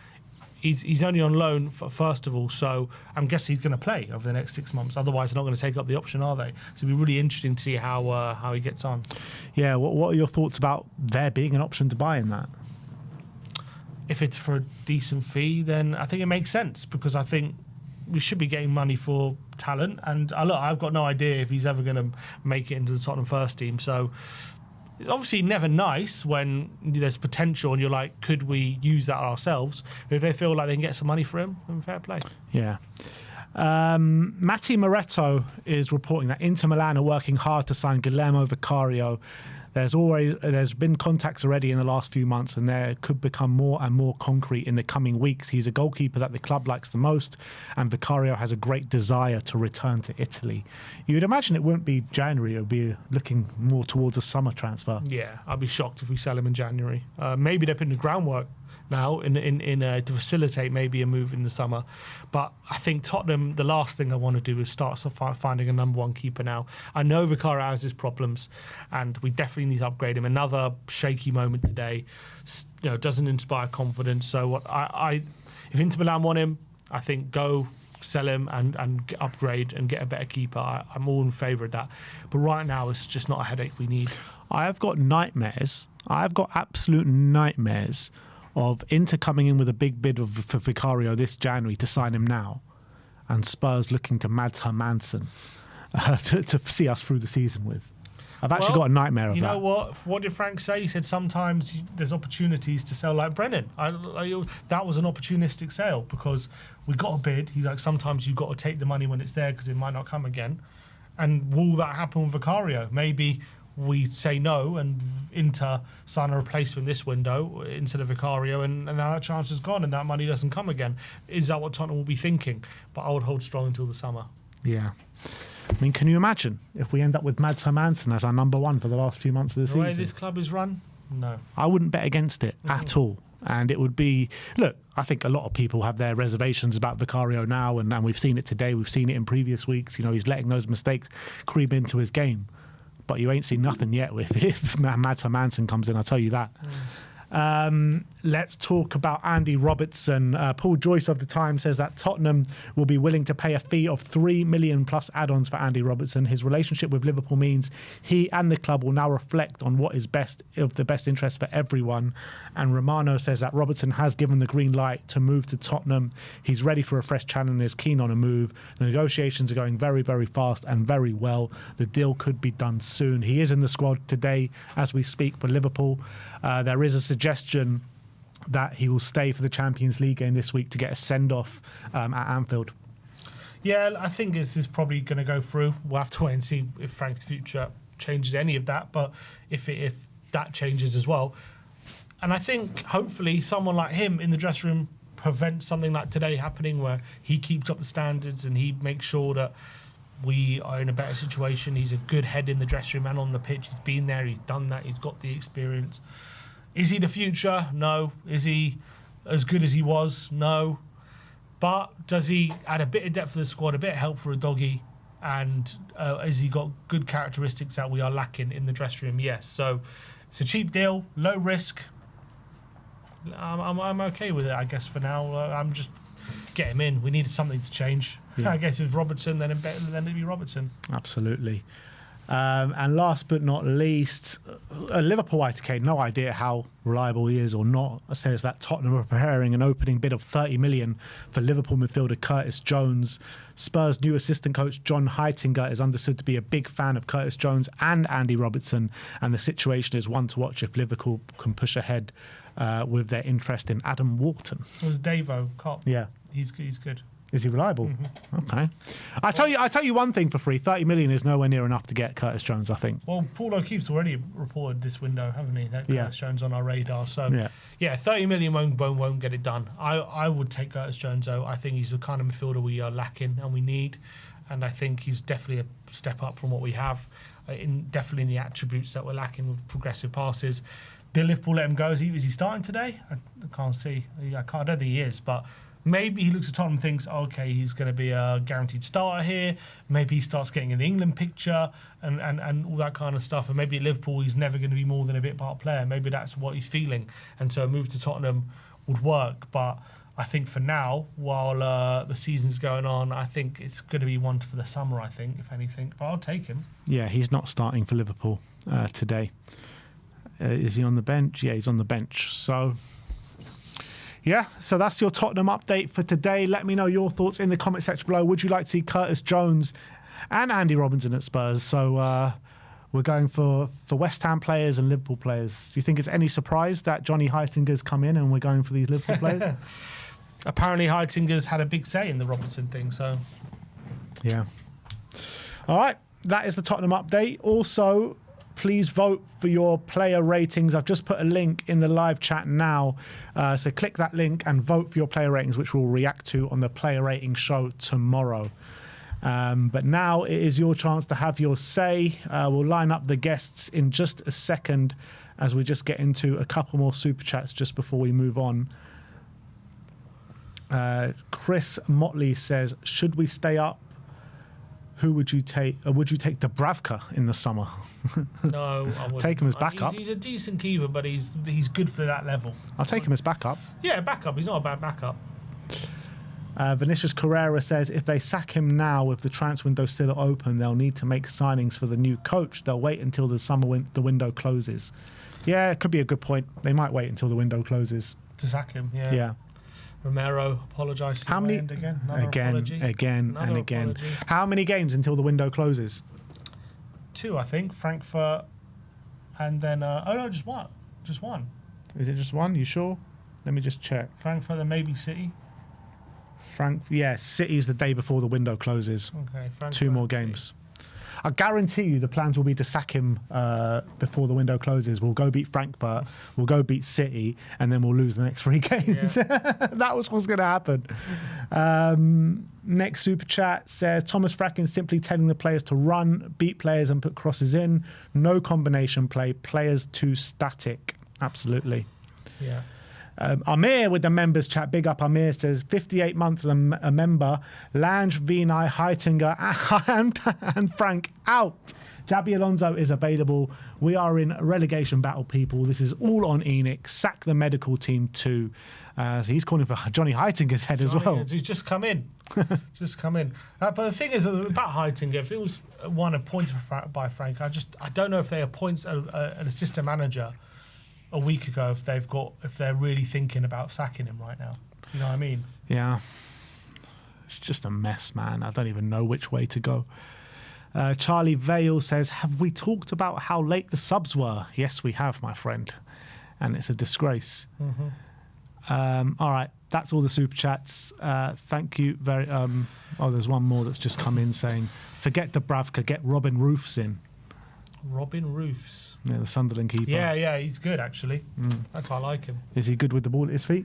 he's only on loan first of all. So I'm guessing he's going to play over the next 6 months. Otherwise, they're not going to take up the option, are they? So it'll be really interesting to see how he gets on. Yeah. What are your thoughts about there being an option to buy in that? If it's for a decent fee, then I think it makes sense, because I think we should be getting money for talent. And look, I've got no idea if he's ever going to make it into the Tottenham first team. So it's obviously never nice when there's potential and you're like, could we use that ourselves? But if they feel like they can get some money for him, then fair play. Yeah. Matti Moretto is reporting that Inter Milan are working hard to sign Guillermo Vicario. There's been contacts already in the last few months, and there could become more and more concrete in the coming weeks. He's a goalkeeper that the club likes the most, and Vicario has a great desire to return to Italy. You would imagine it wouldn't be January; it would be looking more towards a summer transfer. Yeah, I'd be shocked if we sell him in January. Maybe they're putting the groundwork now to facilitate maybe a move in the summer. But I think Tottenham, the last thing I want to do is start finding a number one keeper now. I know Vicario has his problems, and we definitely need to upgrade him. Another shaky moment today, doesn't inspire confidence. So if Inter Milan want him, I think go sell him and upgrade and get a better keeper. I'm all in favour of that. But right now, it's just not a headache we need. I've got nightmares. I've got absolute nightmares of Inter coming in with a big bid for Vicario this January to sign him now, and Spurs looking to Mads Hermansen to see us through the season with. I've actually got a nightmare of that. You know what? What did Frank say? He said sometimes there's opportunities to sell like Brennan. That was an opportunistic sale because we got a bid. He's like, sometimes you've got to take the money when it's there because it might not come again. And will that happen with Vicario? Maybe we say no and Inter sign a replacement this window instead of Vicario, and now that chance is gone and that money doesn't come again. Is that what Tottenham will be thinking? But I would hold strong until the summer. Yeah. I mean, can you imagine if we end up with Mads Hermansen as our number one for the last few months of the season? The way this club is run? No. I wouldn't bet against it at all. And it would be, look, I think a lot of people have their reservations about Vicario now, and we've seen it today. We've seen it in previous weeks. He's letting those mistakes creep into his game. But you ain't seen nothing yet if Mads Hermansen comes in, I'll tell you that. Let's talk about Andy Robertson. Paul Joyce of The Times says that Tottenham will be willing to pay a fee of $3 million plus add-ons for Andy Robertson. His relationship with Liverpool means he and the club will now reflect on what is best of the best interest for everyone. And Romano says that Robertson has given the green light to move to Tottenham. He's ready for a fresh challenge and is keen on a move. The negotiations are going very, very fast and very well. The deal could be done soon. He is in the squad today as we speak for Liverpool. There is a suggestion that he will stay for the Champions League game this week to get a send-off at Anfield. Yeah, I think this is probably going to go through. We'll have to wait and see if Frank's future changes any of that, but if that changes as well. And I think hopefully someone like him in the dressing room prevents something like today happening, where he keeps up the standards and he makes sure that we are in a better situation. He's a good head in the dressing room and on the pitch. He's been there, he's done that, he's got the experience. Is he the future? No. Is he as good as he was? No. But does he add a bit of depth to the squad, a bit of help for a doggy? And has he got good characteristics that we are lacking in the dressing room? Yes. So it's a cheap deal, low risk. I'm okay with it, I guess, for now. I'm just get him in. We needed something to change. Yeah. I guess if it was Robertson, then it'd be Robertson. Absolutely. And last but not least, Liverpool ITK, no idea how reliable he is or not, says that Tottenham are preparing an opening bid of $30 million for Liverpool midfielder Curtis Jones. Spurs' new assistant coach John Heitinger is understood to be a big fan of Curtis Jones and Andy Robertson, and the situation is one to watch if Liverpool can push ahead with their interest in Adam Wharton. It was Davo Cop. Yeah. He's good. Is he reliable? Mm-hmm. Okay. I tell you one thing for free. $30 million is nowhere near enough to get Curtis Jones, I think. Well, Paul O'Keefe's already reported this window, haven't he? That Curtis Jones on our radar. So yeah, $30 million won't get it done. I would take Curtis Jones though. I think he's the kind of midfielder we are lacking and we need, and I think he's definitely a step up from what we have. Definitely in the attributes that we're lacking with progressive passes. Did Liverpool let him go? Is he starting today? I can't see. I don't think he is, but maybe he looks at Tottenham and thinks, okay, he's going to be a guaranteed starter here. Maybe he starts getting in the England picture and all that kind of stuff. And maybe at Liverpool, he's never going to be more than a bit part player. Maybe that's what he's feeling. And so a move to Tottenham would work. But I think for now, while the season's going on, I think it's going to be one for the summer, I think, if anything. But I'll take him. Yeah, he's not starting for Liverpool today. Is he on the bench? Yeah, he's on the bench. So that's your Tottenham update for today. Let me know your thoughts in the comment section below. Would you like to see Curtis Jones and Andy Robertson at Spurs? So we're going for West Ham players and Liverpool players. Do you think it's any surprise that Johnny Heitinger's come in and we're going for these Liverpool players? Apparently, Heitinger's had a big say in the Robertson thing. So, yeah. All right, that is the Tottenham update. Also, please vote for your player ratings. I've just put a link in the live chat now. So click that link and vote for your player ratings, which we'll react to on the player rating show tomorrow. But now it is your chance to have your say. We'll line up the guests in just a second as we just get into a couple more super chats just before we move on. Chris Motley says, should we stay up? Who would you take? Would you take Dubravka in the summer? No, I wouldn't. Take him as backup. He's a decent keeper, but he's good for that level. I'll take him as backup. Yeah, backup. He's not a bad backup. Vinicius Carrera says, if they sack him now with the transfer window still open, they'll need to make signings for the new coach. They'll wait until the window closes. Yeah, it could be a good point. They might wait until the window closes. To sack him, yeah. Yeah. Romero apologised. How many? Again. Again. How many games until the window closes? 2, I think. Frankfurt, and then just one. Just one. Is it just one? You sure? Let me just check. Frankfurt, then maybe City. City's the day before the window closes. Okay. Frankfurt, 2 more games. I guarantee you the plans will be to sack him before the window closes. We'll go beat Frankfurt, we'll go beat City, and then we'll lose the next 3 games. Yeah. That was what's going to happen. Next super chat says, Thomas Frackin simply telling the players to run, beat players and put crosses in. No combination play. Players too static. Absolutely. Yeah. Amir with the members chat, big up Amir, says 58 months a member, Lange, Vinay, Heitinger and Frank out. Jabi Alonso is available. We are in relegation battle, people. This is all on Enoch. Sack the medical team too. So he's calling for Johnny Heitinger's head as well. He's just come in. Just come in. But the thing is about Heitinger, if it was one appointed by Frank, I don't know if they appoint an assistant manager a week ago if they're really thinking about sacking him right now. You know what I mean? Yeah. It's just a mess, man. I don't even know which way to go. Charlie Vale says, have we talked about how late the subs were? Yes, we have, my friend. And it's a disgrace. Mm-hmm. All right. That's all the super chats. Thank you very... there's one more that's just come in saying, forget Dubravka, get Robin Roofs in. Robin Roofs. Yeah, the Sunderland keeper. Yeah, he's good, actually. I quite like him. Is he good with the ball at his feet?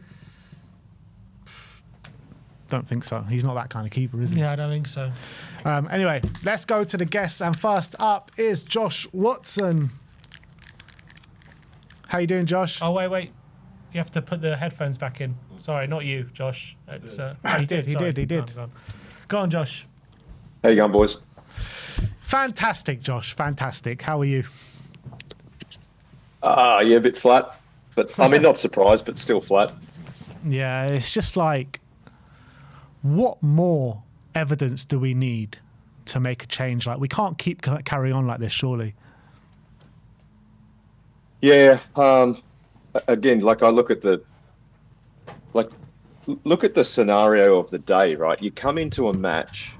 Don't think so. He's not that kind of keeper, is he? Yeah, I don't think so. Anyway, let's go to the guests. And first up is Josh Watson. How you doing, Josh? Oh, wait. You have to put the headphones back in. Sorry, not you, Josh. It's, he did. Go on, Josh. How you going, boys? Fantastic, Josh. Fantastic. How are you? Yeah, a bit flat. But I mean, not surprised, but still flat. Yeah, it's just like, what more evidence do we need to make a change? Like, we can't keep carrying on like this, surely. Yeah. Again, like I look at the scenario of the day, right? You come into a match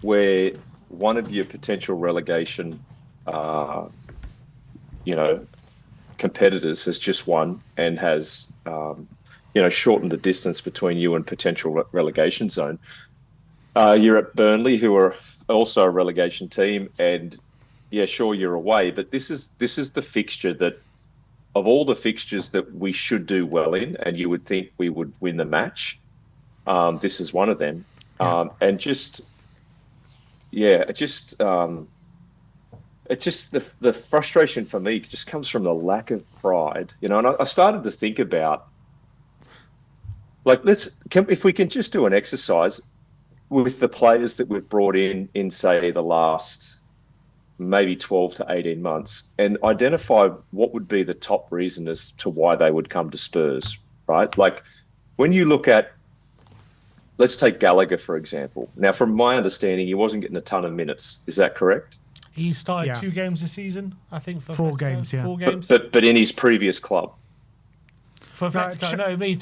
where one of your potential relegation, competitors has just won and has, shortened the distance between you and potential relegation zone. You're at Burnley, who are also a relegation team, and yeah, sure, you're away, but this is the fixture that, of all the fixtures that we should do well in, and you would think we would win the match, this is one of them. Yeah. It's just the frustration for me just comes from the lack of pride, and I started to think about, like, if we can just do an exercise with the players that we've brought in say the last maybe 12 to 18 months, and identify what would be the top reason as to why they would come to Spurs, right? Like, when you look at, let's take Gallagher, for example. Now, from my understanding, he wasn't getting a ton of minutes. Is that correct? He started 2 games this season, I think. For 4 Atletico. games, yeah. 4 games. But in his previous club. For Atletico,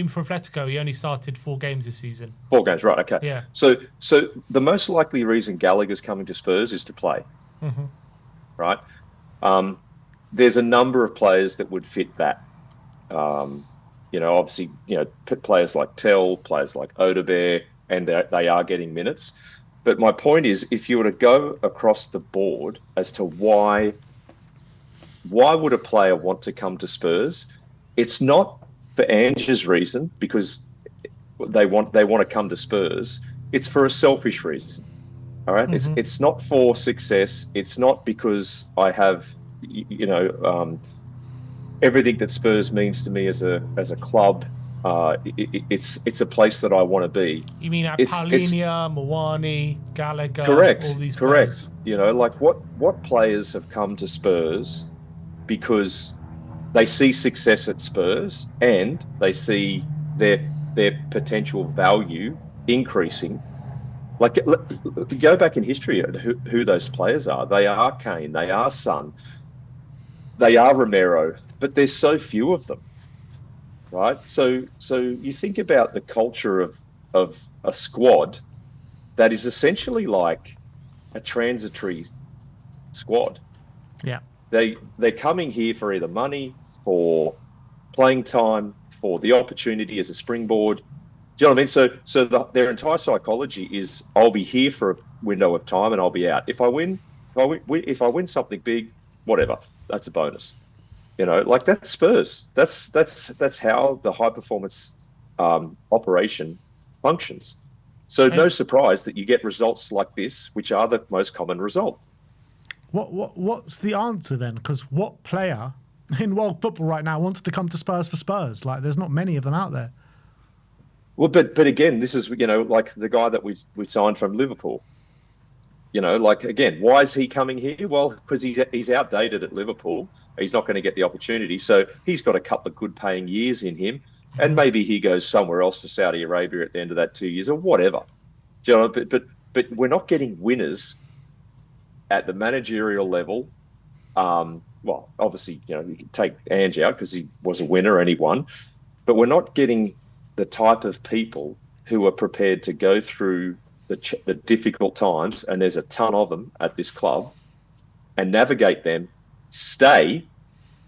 for Atletico, he only started 4 games this season. 4 games, right? Okay. Yeah. So the most likely reason Gallagher's coming to Spurs is to play, right? There's a number of players that would fit that. obviously, players like Tell, players like Odebear, and they are getting minutes. But my point is, if you were to go across the board as to why would a player want to come to Spurs? It's not for Ange's reason because they want to come to Spurs. It's for a selfish reason. All right. It's not for success. It's not because I have, everything that Spurs means to me as a club. It's a place that I want to be. You mean Paulinia, Mawani, Gallagher, correct, all these correct. players? Like what players have come to Spurs because they see success at Spurs and they see their potential value increasing. Like, go back in history at who those players are. They are Kane, they are Son, they are Romero, but there's so few of them, right? So you think about the culture of a squad that is essentially like a transitory squad. Yeah. They're coming here for either money, for playing time, for the opportunity as a springboard. Do you know what I mean? So their entire psychology is, I'll be here for a window of time and I'll be out. If I win something big, whatever, that's a bonus. Like that's Spurs. That's how the high performance operation functions. So no surprise that you get results like this, which are the most common result. What's the answer then? Because what player in world football right now wants to come to Spurs for Spurs? Like, there's not many of them out there. Well, but again, this is like the guy that we signed from Liverpool. Like, again, why is he coming here? Well, because he's outdated at Liverpool. He's not going to get the opportunity. So he's got a couple of good paying years in him, and maybe he goes somewhere else to Saudi Arabia at the end of that 2 years or whatever. Do you know? But we're not getting winners at the managerial level. Well, obviously, you can take Ange out because he was a winner and he won, but we're not getting the type of people who are prepared to go through the difficult times, and there's a ton of them at this club, and navigate them, stay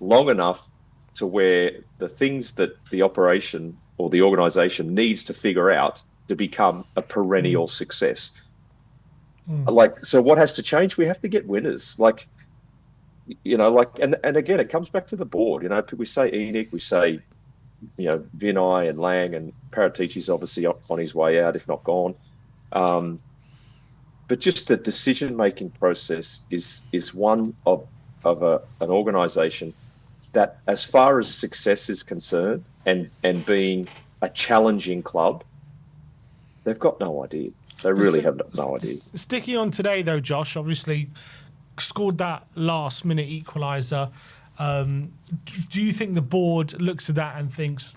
long enough to where the things that the operation or the organisation needs to figure out to become a perennial success. Like, so what has to change? We have to get winners. Like, and again, it comes back to the board. We say ENIC, we say, Vinay and Lang, and Paratici's obviously on his way out, if not gone. But just the decision-making process is one of an organisation that, as far as success is concerned, and being a challenging club, they've got no idea. They really have no idea. Sticking on today, though, Josh, obviously scored that last-minute equaliser. Do you think the board looks at that and thinks,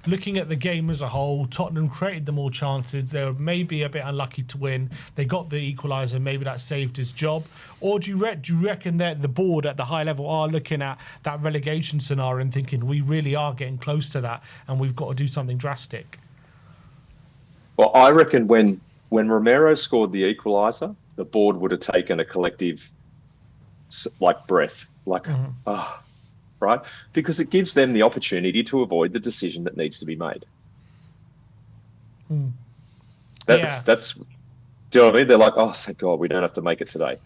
looking at the game as a whole, Tottenham created the more chances, they were maybe a bit unlucky to win, they got the equaliser, maybe that saved his job? Or do you reckon that the board at the high level are looking at that relegation scenario and thinking we really are getting close to that and we've got to do something drastic? Well, I reckon when Romero scored the equaliser, the board would have taken a collective breath, right? Because it gives them the opportunity to avoid the decision that needs to be made. That's do you know what I mean? They're like, oh, thank God, we don't have to make it today.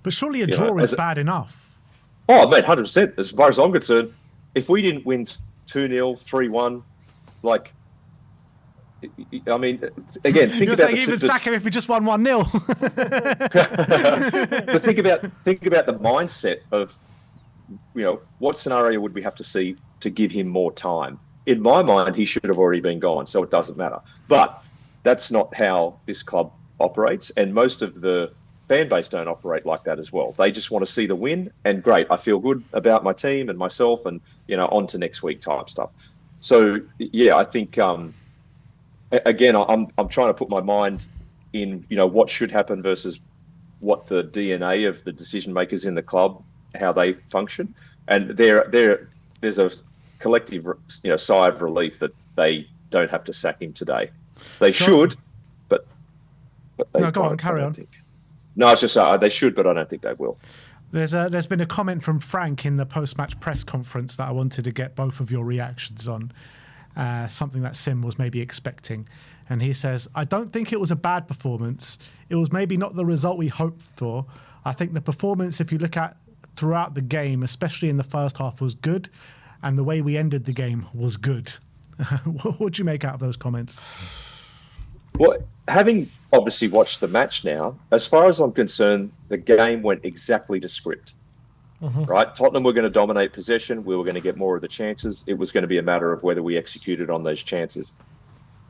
But surely a draw is bad enough. Oh, mate, 100%. As far as I'm concerned, if we didn't win 2-0, 3-1, I mean, again, think You're about saying even sack him if we just won 1-0. But think about the mindset of, what scenario would we have to see to give him more time? In my mind, he should have already been gone, so it doesn't matter. But that's not how this club operates, and most of the fan base don't operate like that as well. They just want to see the win, and great, I feel good about my team and myself, and on to next week type stuff. So yeah, I think again, I'm trying to put my mind in what should happen versus what the DNA of the decision makers in the club, how they function, and there's a collective sigh of relief that they don't have to sack him today. They should, but they no, go on, carry on. No, it's just they should, but I don't think they will. There's been a comment from Frank in the post-match press conference that I wanted to get both of your reactions on. Something that Sim was maybe expecting. And he says, I don't think it was a bad performance. It was maybe not the result we hoped for. I think the performance, if you look at throughout the game, especially in the first half, was good. And the way we ended the game was good. What do you make out of those comments? Well, having obviously watched the match now, as far as I'm concerned, the game went exactly to script. Right? Tottenham were going to dominate possession. We were going to get more of the chances. It was going to be a matter of whether we executed on those chances.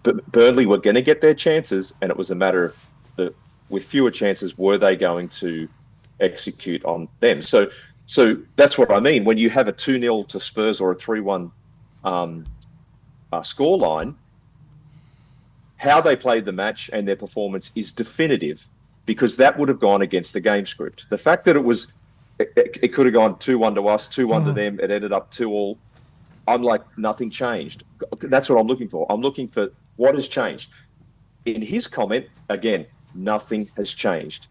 But Burnley were going to get their chances, and it was a matter of, with fewer chances, were they going to execute on them? So that's what I mean. When you have a 2-0 to Spurs or a 3-1 scoreline, how they played the match and their performance is definitive, because that would have gone against the game script. The fact that it could have gone 2-1 to us, 2-1 to them, it ended up 2-2. I'm like, nothing changed. That's what I'm looking for. I'm looking for what has changed. In his comment, again, nothing has changed.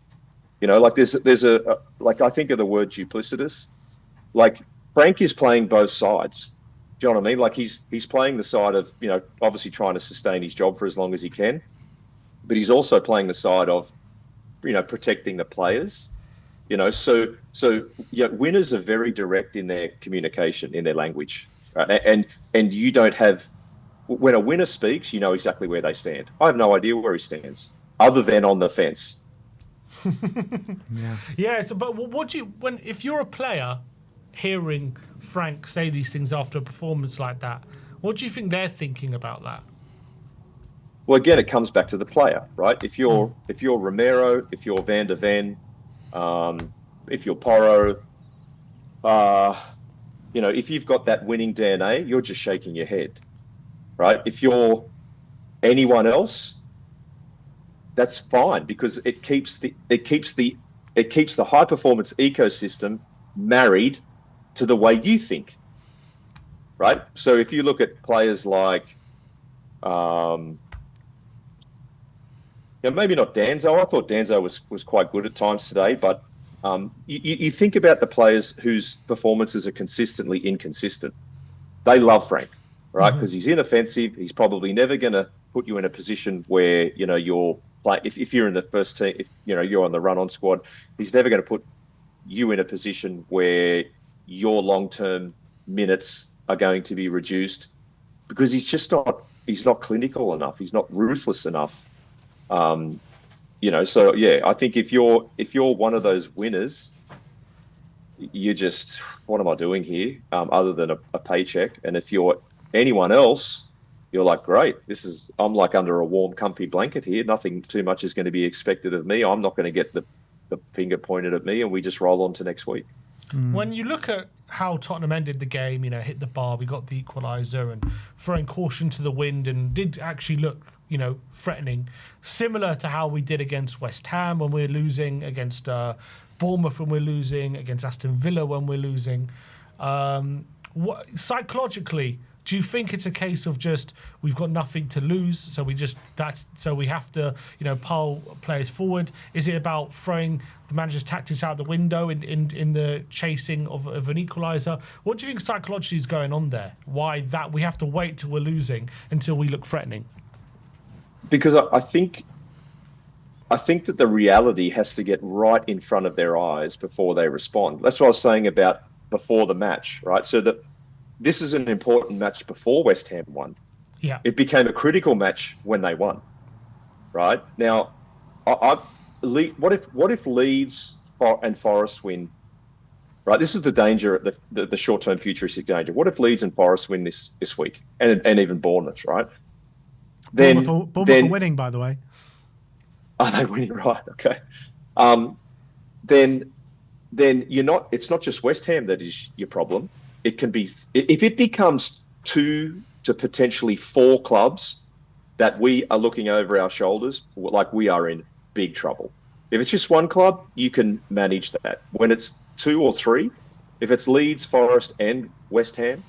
You know, like there's like, I think of the word duplicitous. Like, Frank is playing both sides. Do you know what I mean? Like, he's playing the side of, you know, obviously trying to sustain his job for as long as he can, but he's also playing the side of, you know, protecting the players. You know, so yeah, winners are very direct in their communication, in their language, right? And you don't have, when a winner speaks, you know exactly where they stand. I have no idea where he stands, other than on the fence. Yeah. So, but what do you, if you're a player, hearing Frank say these things after a performance like that, what do you think they're thinking about that? Well, again, it comes back to the player, right? If you're Romero, if you're Van der Ven, if you're Porro, you know, if you've got that winning DNA, you're just shaking your head, right? If you're anyone else, that's fine, because it keeps the high performance ecosystem married to the way you think, right? So if you look at players like, you know, maybe not Danzo. I thought Danzo was quite good at times today, but you think about the players whose performances are consistently inconsistent. They love Frank, right? Because he's inoffensive. He's probably never going to put you in a position where, you know, you're like, if you're in the first team, if, you know, you're on the run-on squad, he's never going to put you in a position where your long-term minutes are going to be reduced, because he's not clinical enough. He's not ruthless enough. You know, so yeah, I think if you're one of those winners, you just, what am I doing here? Other than a paycheck. And if you're anyone else, you're like, great, I'm like under a warm, comfy blanket here. Nothing too much is going to be expected of me. I'm not going to get the finger pointed at me, and we just roll on to next week. When you look at how Tottenham ended the game, you know, hit the bar, we got the equaliser, and throwing caution to the wind, and did actually look, you know, threatening, similar to how we did against West Ham when we're losing, against Bournemouth when we're losing, against Aston Villa when we're losing. Psychologically, do you think it's a case of just we've got nothing to lose, so we have to, you know, pile players forward? Is it about throwing the manager's tactics out the window in the chasing of an equaliser? What do you think psychologically is going on there? Why that we have to wait till we're losing until we look threatening? Because I think that the reality has to get right in front of their eyes before they respond. That's what I was saying about before the match, right? So that this is an important match before West Ham won. Yeah. It became a critical match when they won, right? Now, what if Leeds and Forest win, right? This is the danger, the short-term futuristic danger. What if Leeds and Forest win this week, and even Bournemouth, right? Bournemouth are winning, by the way. Are they winning? Right. Okay. Then you're not. It's not just West Ham that is your problem. It can be, if it becomes 2 to potentially 4 clubs that we are looking over our shoulders, like, we are in big trouble. If it's just one club, you can manage that. When it's 2 or 3, if it's Leeds, Forest, and West Ham,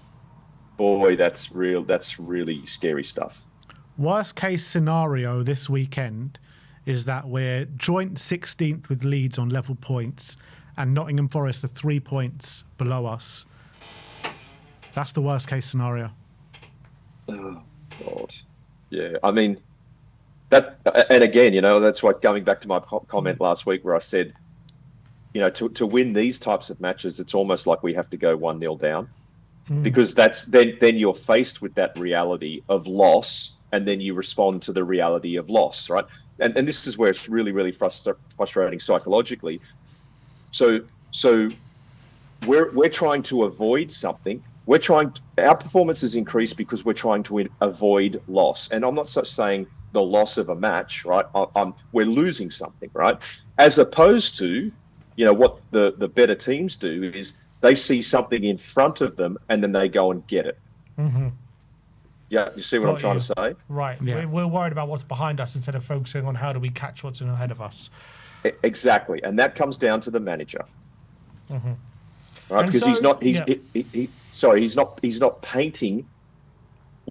boy, that's really scary stuff. Worst case scenario this weekend is that we're joint 16th with Leeds on level points, and Nottingham Forest are 3 points below us. That's the worst case scenario. Oh, God. Yeah, I mean, that, and again, that's what, going back to my comment last week where I said, to win these types of matches, it's almost like we have to go 1-0 down, because that's then you're faced with that reality of loss, and then you respond to the reality of loss, right? And this is where it's really, really frustrating psychologically. So we're trying to avoid something. Our performance is increased because we're trying to avoid loss. And I'm not saying the loss of a match, right? We're losing something, right? As opposed to, what the better teams do is they see something in front of them and then they go and get it. Mm-hmm. Yeah, you see what I'm trying to say? Right. Yeah. We're worried about what's behind us instead of focusing on how do we catch what's ahead of us. Exactly. And that comes down to the manager. Mm-hmm. Right? Because he's not painting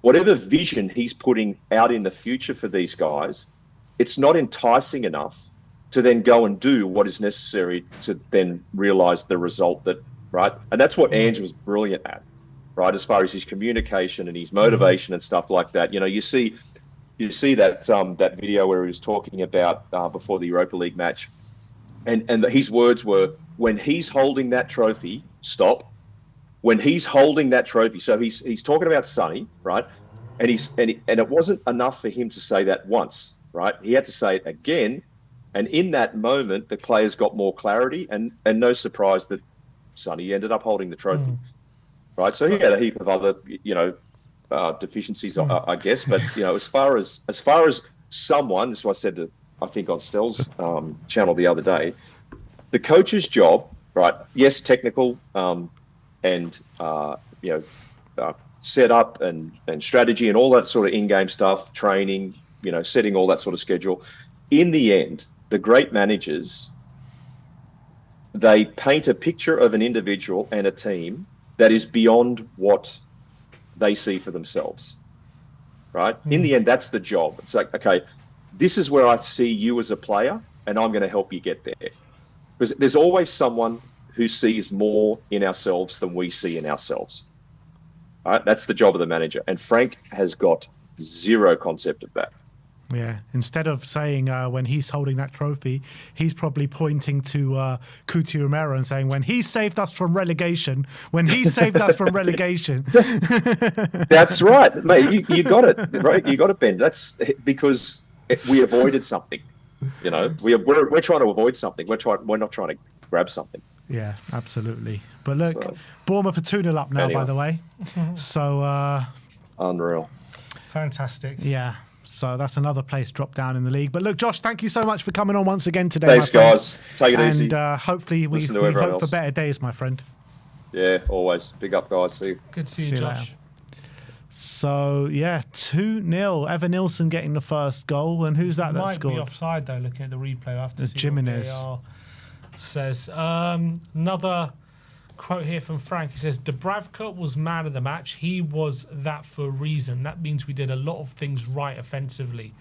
whatever vision he's putting out in the future for these guys. It's not enticing enough to then go and do what is necessary to then realize the result right? And that's what Ange was brilliant at, right? As far as his communication and his motivation and stuff like that. You see that video where he was talking about before the Europa League match, and his words were, when he's holding that trophy, stop. When he's holding that trophy, so he's talking about Sonny, right? And it wasn't enough for him to say that once, right? He had to say it again. And in that moment, the players got more clarity, and no surprise that Sonny ended up holding the trophy, right? So he had a heap of other, deficiencies, I guess. But as far as someone, this is what I said to, I think, on Stell's channel the other day, the coach's job, right? Yes, technical, and setup and strategy and all that sort of in-game stuff, training, setting all that sort of schedule. In the end, the great managers, they paint a picture of an individual and a team that is beyond what they see for themselves, right? In the end, that's the job. It's like, okay, this is where I see you as a player, and I'm going to help you get there. Because there's always someone who sees more in ourselves than we see in ourselves. All right? That's the job of the manager. And Frank has got zero concept of that. Yeah. Instead of saying when he's holding that trophy, he's probably pointing to Cuti Romero and saying, when he saved us from relegation, That's right, mate. You got it, right? You got it, Ben. That's because we avoided something. We're trying to avoid something. We're not trying to grab something. Yeah, absolutely. But look, Bournemouth are 2-0 up now, by the way. So unreal. Fantastic. Yeah. So that's another place dropped down in the league. But look, Josh, thank you so much for coming on once again today. Thanks, guys. Take it easy. And hopefully we hope for better days, my friend. Yeah, always. Big up, guys. See you. Good to see you, Josh. Later. So, 2-0. Evan Nilsson getting the first goal. And who's that Might scored? be offside, though, looking at the replay. I have to see Jimenez what VAR says. Another quote here from Frank. He says, Dubravka was man of the match. He was that for a reason. That means we did a lot of things right offensively.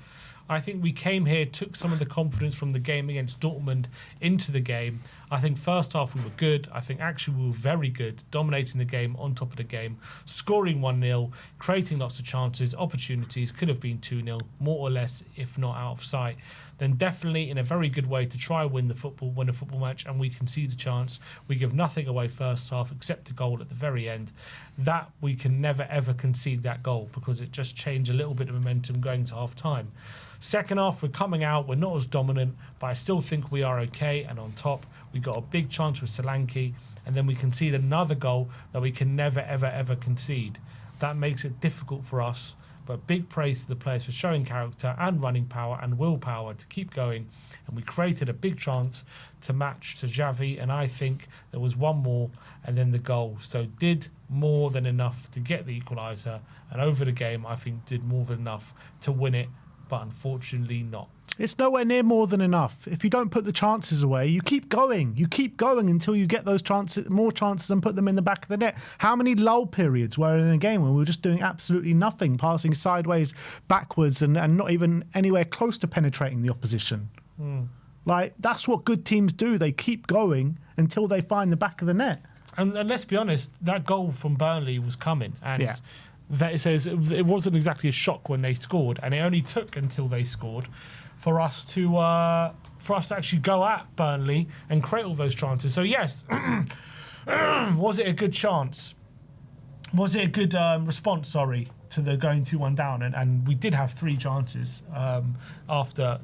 I think we came here, took some of the confidence from the game against Dortmund into the game. I think first half we were good. I think actually we were very good, dominating the game, on top of the game, scoring 1-0, creating lots of chances, opportunities, could have been 2-0, more or less, if not out of sight. Then definitely in a very good way to try win a football match, and we concede a chance. We give nothing away first half except a goal at the very end. That we can never ever concede that goal because it just changed a little bit of momentum going to half time. Second half, we're coming out, we're not as dominant, but I still think we are okay and on top. We got a big chance with Solanke, and then we concede another goal that we can never, ever, ever concede. That makes it difficult for us, but big praise to the players for showing character and running power and willpower to keep going. And we created a big chance to match to Xavi, and I think there was one more and then the goal. So did more than enough to get the equaliser, and over the game I think did more than enough to win it, but unfortunately not. It's nowhere near more than enough. If you don't put the chances away, you keep going. You keep going until you get those chances, more chances, and put them in the back of the net. How many lull periods were in a game when we were just doing absolutely nothing, passing sideways, backwards, and not even anywhere close to penetrating the opposition? Like, that's what good teams do. They keep going until they find the back of the net. And let's be honest, that goal from Burnley was coming. And Yeah. that it says it wasn't exactly a shock when they scored. And it only took until they scored for us to actually go at Burnley and create all those chances. So, yes, was it a good chance? Was it a good response, to the going 2-1 down? And we did have 3 chances after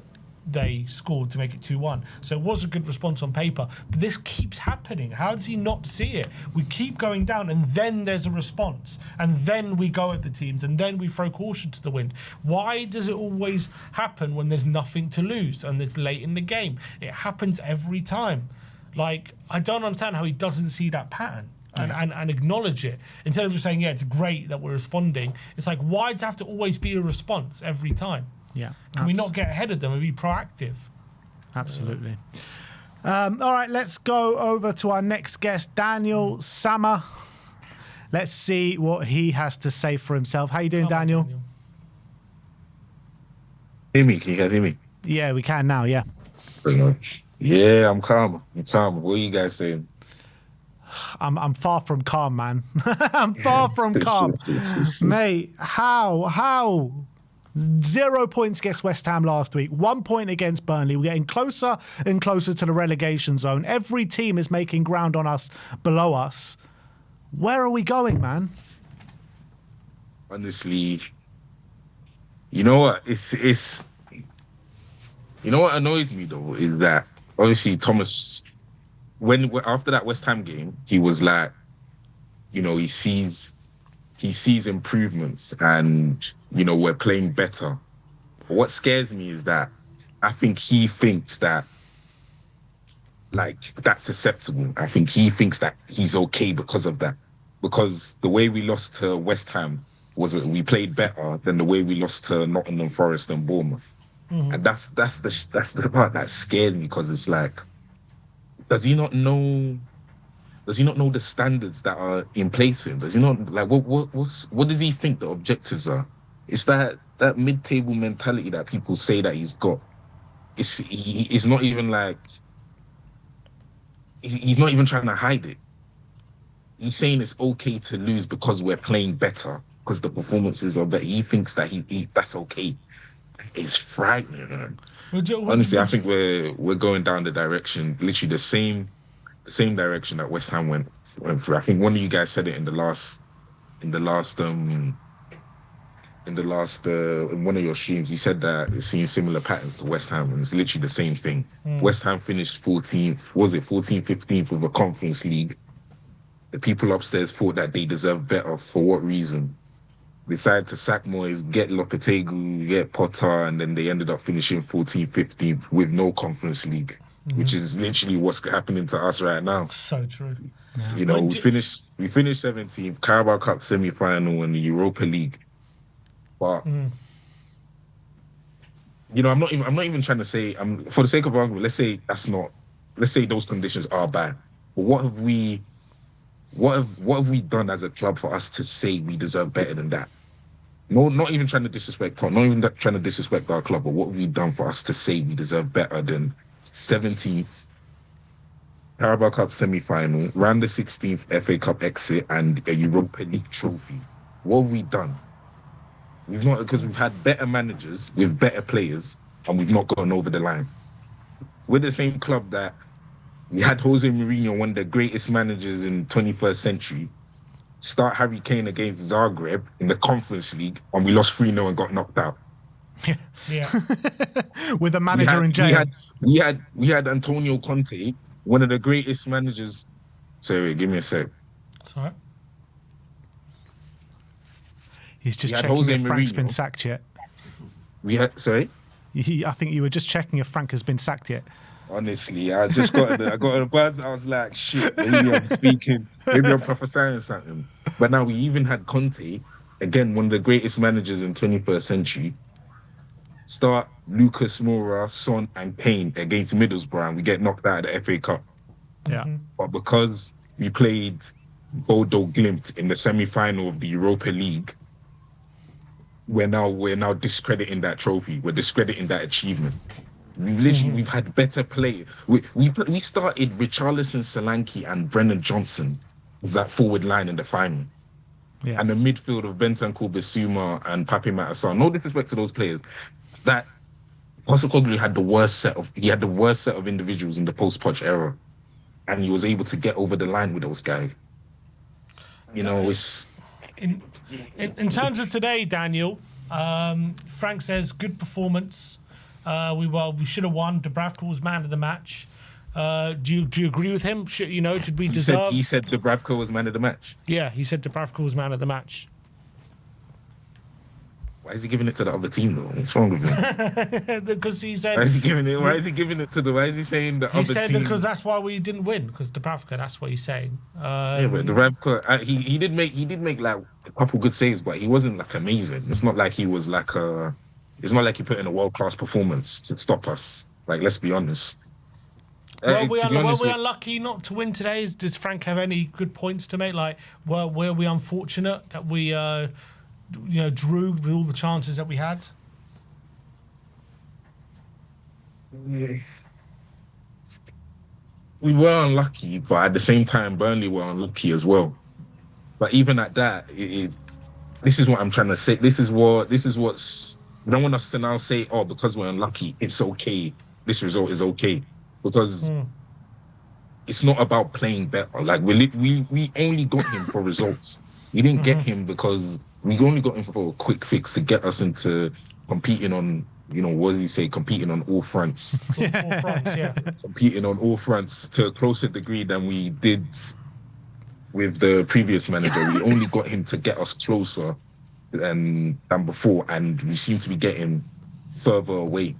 they scored to make it 2-1. So it was a good response on paper. But this keeps happening. How does he not see it? We keep going down, and then there's a response. And then we go at the teams, and then we throw caution to the wind. Why does it always happen when there's nothing to lose and it's late in the game? It happens every time. Like, I don't understand how he doesn't see that pattern. And acknowledge it instead of just saying, yeah, it's great that we're responding. It's like, why does it have to always be a response every time? Yeah. Can we not get ahead of them and be proactive? Absolutely. All right, let's go over to our next guest, Daniel Sammer. Let's see what he has to say for himself. How you doing, Daniel? Hear me? Can you guys hear me? Yeah, we can now, yeah. Yeah, I'm calm. What are you guys saying? I'm far from calm, man. I'm far from calm. Mate, how? 0 points against West Ham last week, 1 point against Burnley. We're getting closer and closer to the relegation zone. Every team is making ground on us, below us. Where are we going, man? Honestly, you know what? It's you know what annoys me though is that obviously Thomas, when after that West Ham game, he was like, you know, he sees improvements and, you know, we're playing better. But what scares me is that I think he thinks that, like, that's acceptable. I think he thinks that he's okay because of that. Because the way we lost to West Ham was that we played better than the way we lost to Nottingham Forest and Bournemouth. Mm-hmm. And that's the part that scared me, because it's like, does he not know the standards that are in place for him? Does he not, like, what does he think the objectives are? It's that mid-table mentality that people say that he's got. It's not even like, he's not even trying to hide it. He's saying it's okay to lose because we're playing better, because the performances are better. He thinks that that's okay. It's frightening, man. Honestly, I think we're going down the direction, literally the same direction that West Ham went through. I think one of you guys said it in one of your streams. You said that you're seeing similar patterns to West Ham, and it's literally the same thing. West Ham finished 14th, 15th of a Conference League. The people upstairs thought that they deserved better. For what reason? Decided to sack Moyes, get Lopetegui, get Potter, and then they ended up finishing 14th, 15th with no Conference League, which is literally what's happening to us right now. So true. Yeah. You know, we finished 17th, Carabao Cup semi-final and the Europa League. But you know, I'm not even trying to say, for the sake of argument, let's say those conditions are bad. But what have we done as a club for us to say we deserve better than that? No, not even trying to disrespect Tom, not even trying to disrespect our club, but what have we done for us to say we deserve better than 17th, Carabao Cup semi-final, round the 16th FA Cup exit, and a Europa League trophy? What have we done? We've not, because we've had better managers with better players, and we've not gone over the line. We're the same club that we had Jose Mourinho, one of the greatest managers in 21st century, start Harry Kane against Zagreb in the Conference League, and we lost 3-0 and got knocked out. Yeah. With a manager in jail. We had Antonio Conte, one of the greatest managers. Sorry, give me a sec. It's all right. He's just checking if Frank's been sacked yet. Sorry? I think you were just checking if Frank has been sacked yet. Honestly, I got a buzz. I was like, shit, maybe I'm speaking, maybe I'm prophesying something. But now we even had Conte, again, one of the greatest managers in 21st century, start Lucas Moura, Son and Kane against Middlesbrough, and we get knocked out of the FA Cup. Yeah. But because we played Bodo Glimt in the semi-final of the Europa League, we're now discrediting that trophy. We're discrediting that achievement. We've had better play. We started Richarlison, Solanke, and Brennan Johnson as that forward line in the final. Yeah. And the midfield of Bentancur, Bissouma, and Pape Matar. No disrespect to those players. That Postecoglou had the worst set of individuals in the post-Poch era, and he was able to get over the line with those guys. You know, it's in terms of today, Daniel. Frank says good performance. We should have won. Dubravka was man of the match. Do you agree with him? Did we deserve? He said Dubravka was man of the match. Yeah, he said Dubravka was man of the match. Why is he giving it to the other team though? What's wrong with him? Because he said. Why is he giving it? Why is he giving it to the? Why is he saying the other team? He said because that's why we didn't win. Because Dubravka, that's what he's saying. Yeah, but Dubravka, he did make like a couple good saves, but he wasn't like amazing. It's not like he was like It's not like he put in a world-class performance to stop us. Like, let's be honest. Were we unlucky not to win today? Does Frank have any good points to make? Like, were we unfortunate that we, drew with all the chances that we had? We were unlucky, but at the same time, Burnley were unlucky as well. But even at that, this is what I'm trying to say. This is what's. I don't want us to now say, oh, because we're unlucky, it's okay. This result is okay. Because it's not about playing better. Like, we only got him for results. We didn't get him because we only got him for a quick fix to get us into competing on, what did he say? Competing on all fronts. All fronts, yeah. Competing on all fronts to a closer degree than we did with the previous manager. We only got him to get us closer than before, and we seem to be getting further away.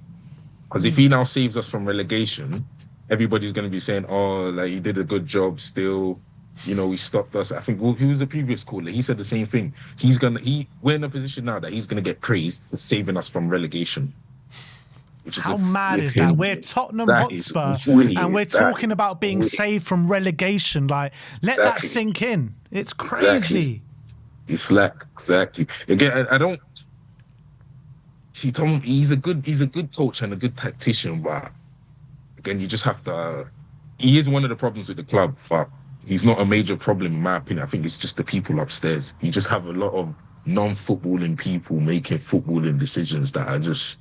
Because if he now saves us from relegation, everybody's going to be saying, oh, like, he did a good job still. He stopped us. I think, well, he was the previous caller. He said the same thing. We're in a position now that he's going to get praised for saving us from relegation. How mad is that? We're Tottenham Hotspur, and we're talking about being saved from relegation. Like, let that sink in. It's crazy. It's like, exactly. Again, I don't see Tom. He's a good coach and a good tactician, but again, you just have to. He is one of the problems with the club, but he's not a major problem in my opinion. I think it's just the people upstairs. You just have a lot of non-footballing people making footballing decisions that are just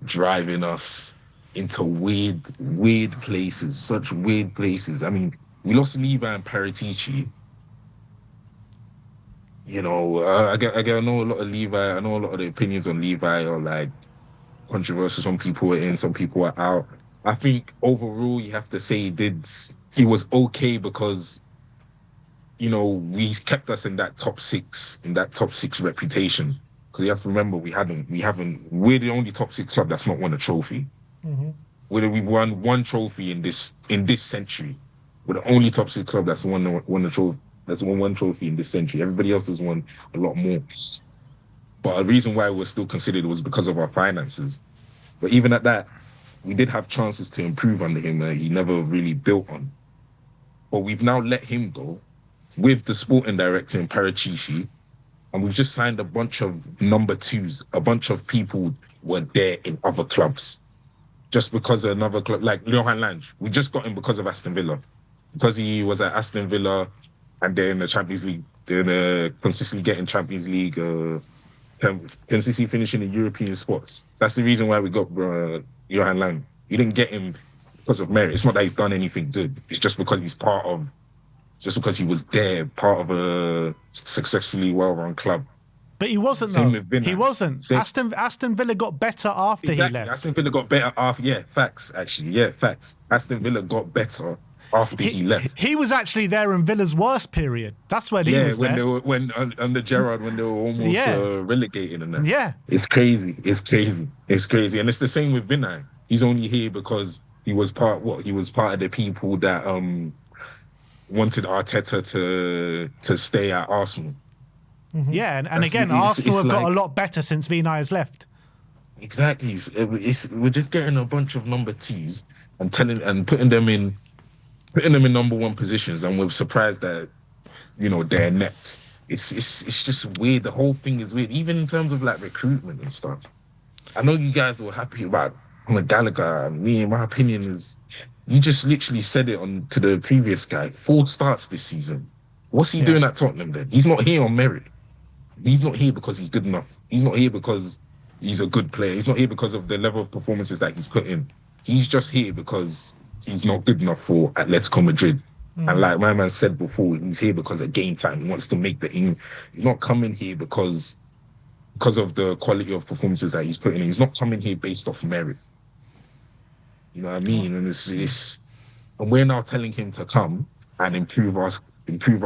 driving us into weird places, such weird places. I mean, we lost Levi and Paratici. I know a lot of Levi. I know a lot of the opinions on Levi are like controversial. Some people are in, some people are out. I think overall, you have to say he was okay because, he's kept us in that top six reputation. Because you have to remember, we're the only top six club that's not won a trophy. Mm-hmm. We've won one trophy in this century. We're the only top six club that's won a trophy. That's won one trophy in this century. Everybody else has won a lot more. But a reason why we're still considered was because of our finances. But even at that, we did have chances to improve under him that he never really built on. But we've now let him go with the sporting director in Paratici, and we've just signed a bunch of number twos. A bunch of people were there in other clubs. Just because of another club, like Johan Lange. We just got him because of Aston Villa. Because he was at Aston Villa, and they're in the Champions League. They're consistently getting Champions League, consistently finishing in European spots. That's the reason why we got Johan Lange. You didn't get him because of merit. It's not that he's done anything good. It's just because he was there, part of a successfully well-run club. But he wasn't, though. He wasn't. Aston Villa got better after he left. Aston Villa got better after, facts, actually. Yeah, facts. Aston Villa got better after he left. He was actually there in Villa's worst period. That's when he was there. When under Gerrard, when they were almost relegated and that. Yeah. It's crazy. And it's the same with Vinay. He's only here because he was part of the people that wanted Arteta to stay at Arsenal. Mm-hmm. Yeah, and again, Arsenal have got a lot better since Vinay has left. Exactly. We're just getting a bunch of number twos and putting them in number one positions, and we're surprised that they're inept. It's just weird. The whole thing is weird, even in terms of like recruitment and stuff. I know you guys were happy about Conor Gallagher, me, my opinion is, you just literally said it on to the previous guy. 4 starts this season. What's he doing at Tottenham then? He's not here on merit. He's not here because he's good enough. He's not here because he's a good player. He's not here because of the level of performances that he's put in. He's just here because he's not good enough for Atletico Madrid. And like my man said before, he's here because of game time. He wants to make the England. He's not coming here because of the quality of performances that he's putting in. He's not coming here based off merit. You know what I mean? And and we're now telling him to come and improve our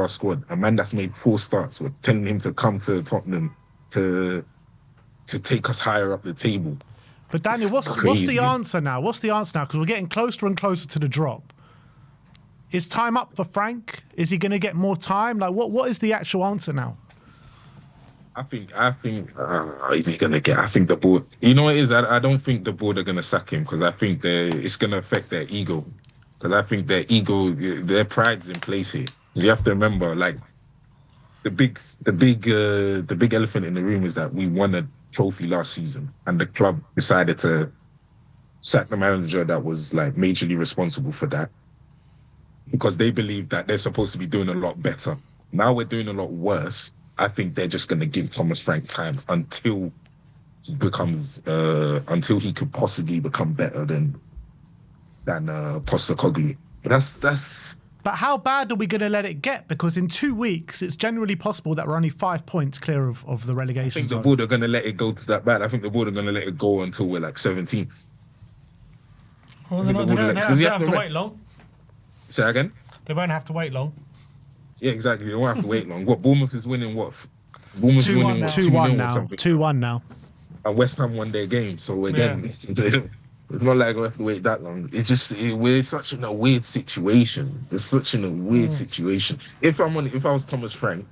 squad. A man that's made 4 starts, we're telling him to come to Tottenham to take us higher up the table. But Daniel, what's the answer now? What's the answer now? Because we're getting closer and closer to the drop. Is time up for Frank? Is he going to get more time? Like, what is the actual answer now? I think is he gonna get? I think the board. You know what it is? I don't think the board are gonna sack him because I think it's gonna affect their ego. Because I think their pride's in place here. Because you have to remember, like the big elephant in the room is that we won a trophy last season, and the club decided to sack the manager that was like majorly responsible for that because they believe that they're supposed to be doing a lot better. Now we're doing a lot worse. I think they're just going to give Thomas Frank time until he could possibly become better than Postecoglou. But that's. But how bad are we going to let it get? Because in 2 weeks, it's generally possible that we're only 5 points clear of the relegation I think zone. the board are going to let it go to that bad. I think the board are going to let it go until we're like 17th. Well, they don't have to wait long. Say that again? They won't have to wait long. Yeah, exactly. They won't have to wait long. What, Bournemouth is winning what? Bournemouth's winning 2-1 now. 2-1 now. And West Ham won their game. So again, it's not like we have to wait that long. It's just we're such in a weird situation. It's such in a weird situation. If I was Thomas Frank,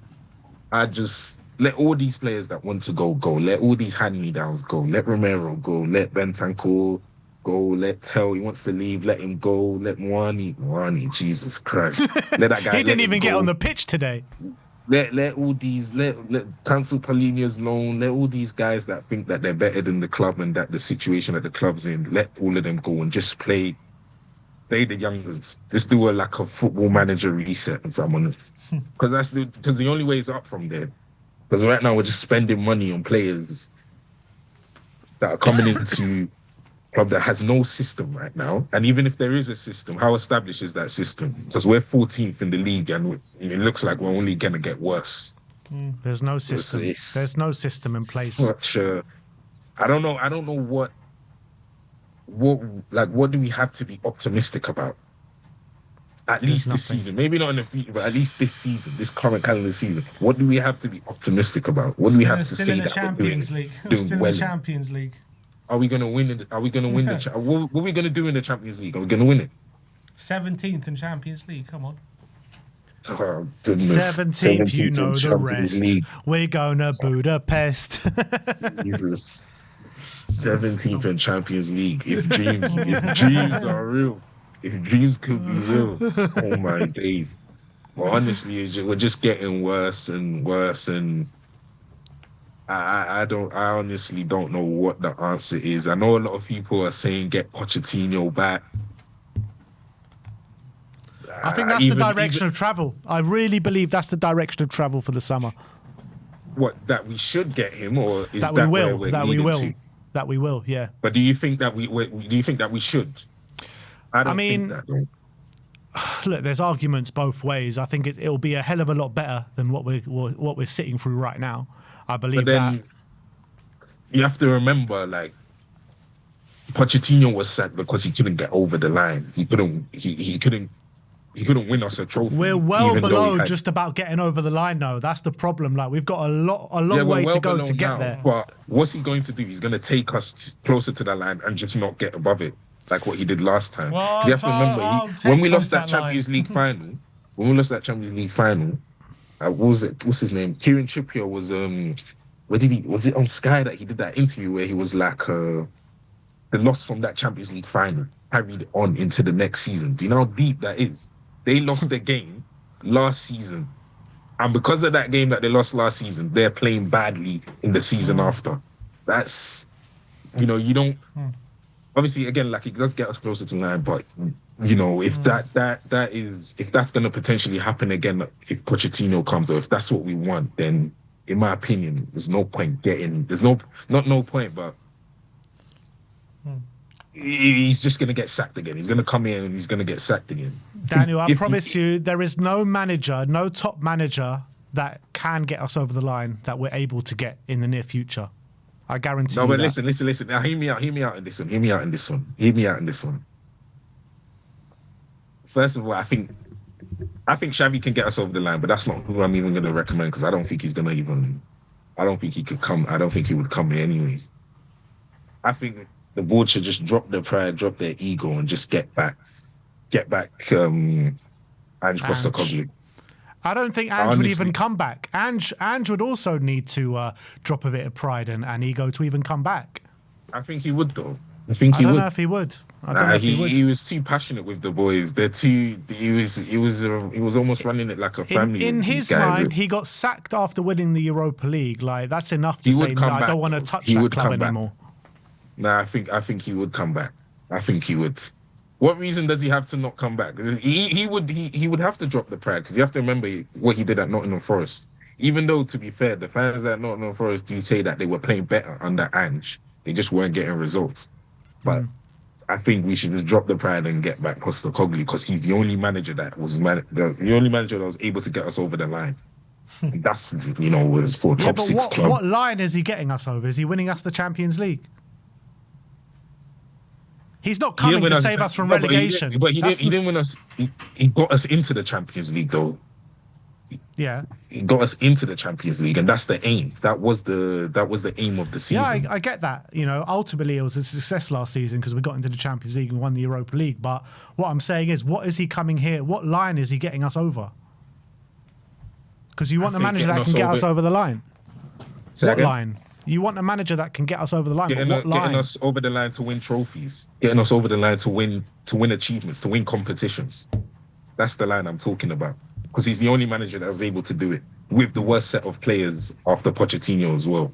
I'd just let all these players that want to go. Let all these hand-me-downs go. Let Romero go. Let Bentancur go. Let Tell, he wants to leave. Let him go. Let Mwani, Jesus Christ. Let that guy. He didn't even get on the pitch today. Let all these let cancel Palhinha's loan. Let all these guys that think that they're better than the club and that the situation that the club's in. Let all of them go and just play the youngers. Just do a football manager reset. If I'm honest, because the only way is up from there. Because right now we're just spending money on players that are coming into club that has no system right now. And even if there is a system, how established is that system? Because we're 14th in the league and it looks like we're only going to get worse. There's no system. There's no system in place. I don't know what do we have to be optimistic about? At least this season. Maybe not in the future, but at least this season, this current calendar season. What do we have to be optimistic about? What do we have to say that Champions League. We're doing well? Champions League. Are we going to win it? Are we going to win what are we going to do in the Champions League? Are we going to win it? 17th in Champions League. Come on. Oh, goodness. 17th, you know the rest. League. We're going to Budapest. Jesus. 17th in Champions League. If dreams are real. If dreams could be real. Oh my days. Well, honestly, we're just getting worse and worse, and I honestly don't know what the answer is. I know a lot of people are saying get Pochettino back. I think that's the direction of travel. I really believe that's the direction of travel for the summer. What, that we should get him, or is that we will? Where we're that we will. To? That we will. Yeah. But do you think that we should? I mean, think that, look, there's arguments both ways. I think it'll be a hell of a lot better than what we're sitting through right now. I believe that. You have to remember, Pochettino was sacked because he couldn't get over the line. He couldn't win us a trophy. We're well below just about getting over the line, though. That's the problem. We've got a long way to go to get there. But what's he going to do? He's going to take us closer to that line and just not get above it, like what he did last time. Well, you have to remember, when we lost that Champions League final, what was it? What's his name? Kieran Trippier was was it on Sky that he did that interview where he was like the loss from that Champions League final carried on into the next season. Do you know how deep that is? They lost their game last season, and because of that game that they lost last season, they're playing badly in the season after. That's, you don't. obviously, again, like it does get us closer to 9, but you know, if if that's going to potentially happen again, if Pochettino comes, or if that's what we want, then in my opinion, there's no point not no point, but he's just going to get sacked again. He's going to come in and he's going to get sacked again. Daniel, I promise you, there is no manager, no top manager that can get us over the line that we're able to get in the near future. I guarantee you. No, but that. listen. Now, hear me out in this one. First of all, I think Xavi can get us over the line, but that's not who I'm even going to recommend because I don't think he's going to even. I don't think he could come. I don't think he would come here anyways. I think the board should just drop their pride, drop their ego, and just get back. Ange Postecoglou. I don't think Ange would even come back. Ange would also need to drop a bit of pride and ego to even come back. I think he would, though. I don't know if he would. He was too passionate with the boys. He was almost running it like a family. In his mind, he got sacked after winning the Europa League. Like that's enough to say, no, I don't want to touch that club anymore. Nah, I think he would come back. I think he would. What reason does he have to not come back? He would have to drop the pride because you have to remember what he did at Nottingham Forest. Even though, to be fair, the fans at Nottingham Forest do say that they were playing better under Ange, they just weren't getting results. But I think we should just drop the pride and get back Postecoglou because he's the only manager that was able to get us over the line. And that's was for top 6 club. What line is he getting us over? Is he winning us the Champions League? He's not coming to save us from relegation. But he didn't win us. He got us into the Champions League, though. Yeah, he got us into the Champions League, and that's the aim. That was the aim of the season. Yeah, I get that. Ultimately, it was a success last season because we got into the Champions League and won the Europa League. But what I'm saying is, what is he coming here? What line is he getting us over? Because you want a manager that can get us over the line. What line? You want a manager that can get us over the line. Getting us over the line to win trophies. Getting us over the line to win achievements, to win competitions. That's the line I'm talking about. Because he's the only manager that was able to do it with the worst set of players after Pochettino as well.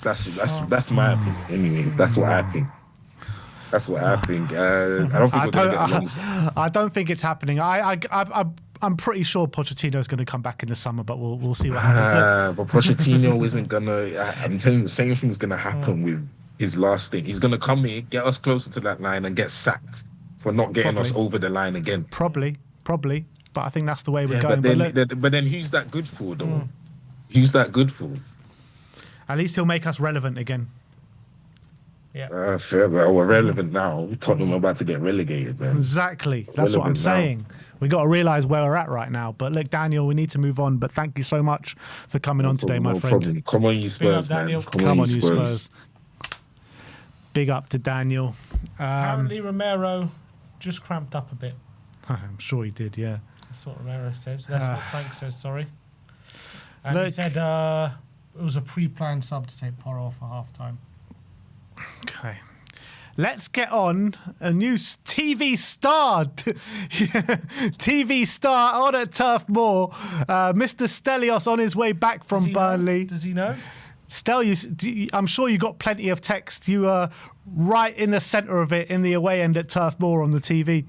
That's my opinion. Anyways, that's what I think. That's what I think. I don't think we're going to get along. I don't think it's happening. I'm pretty sure Pochettino is going to come back in the summer, but we'll see what happens. But Pochettino isn't going to... I'm telling you, the same thing's going to happen with his last thing. He's going to come here, get us closer to that line and get sacked for not getting us over the line again. Probably. But I think that's the way we're going. But then who's that good for, though? Who's that good for? At least he'll make us relevant again. Yeah. Fair, but we're relevant now. Tottenham are about to get relegated, man. Exactly. That's what I'm saying. We got to realise where we're at right now. But look, Daniel, we need to move on. But thank you so much for coming on today, my friend. Problem. Come on, you Spurs, man. Come on, you Spurs. Big up to Daniel. Apparently, Romero just cramped up a bit. I'm sure he did, yeah. That's what Romero says. That's what Frank says, sorry. And he said it was a pre-planned sub to take Porro for half-time. Okay. Let's get on a new TV star. TV star on at Turf Moor. Mr. Stelios on his way back from Burnley. Does he know? Stelios, I'm sure you got plenty of text. You were right in the centre of it in the away end at Turf Moor on the TV.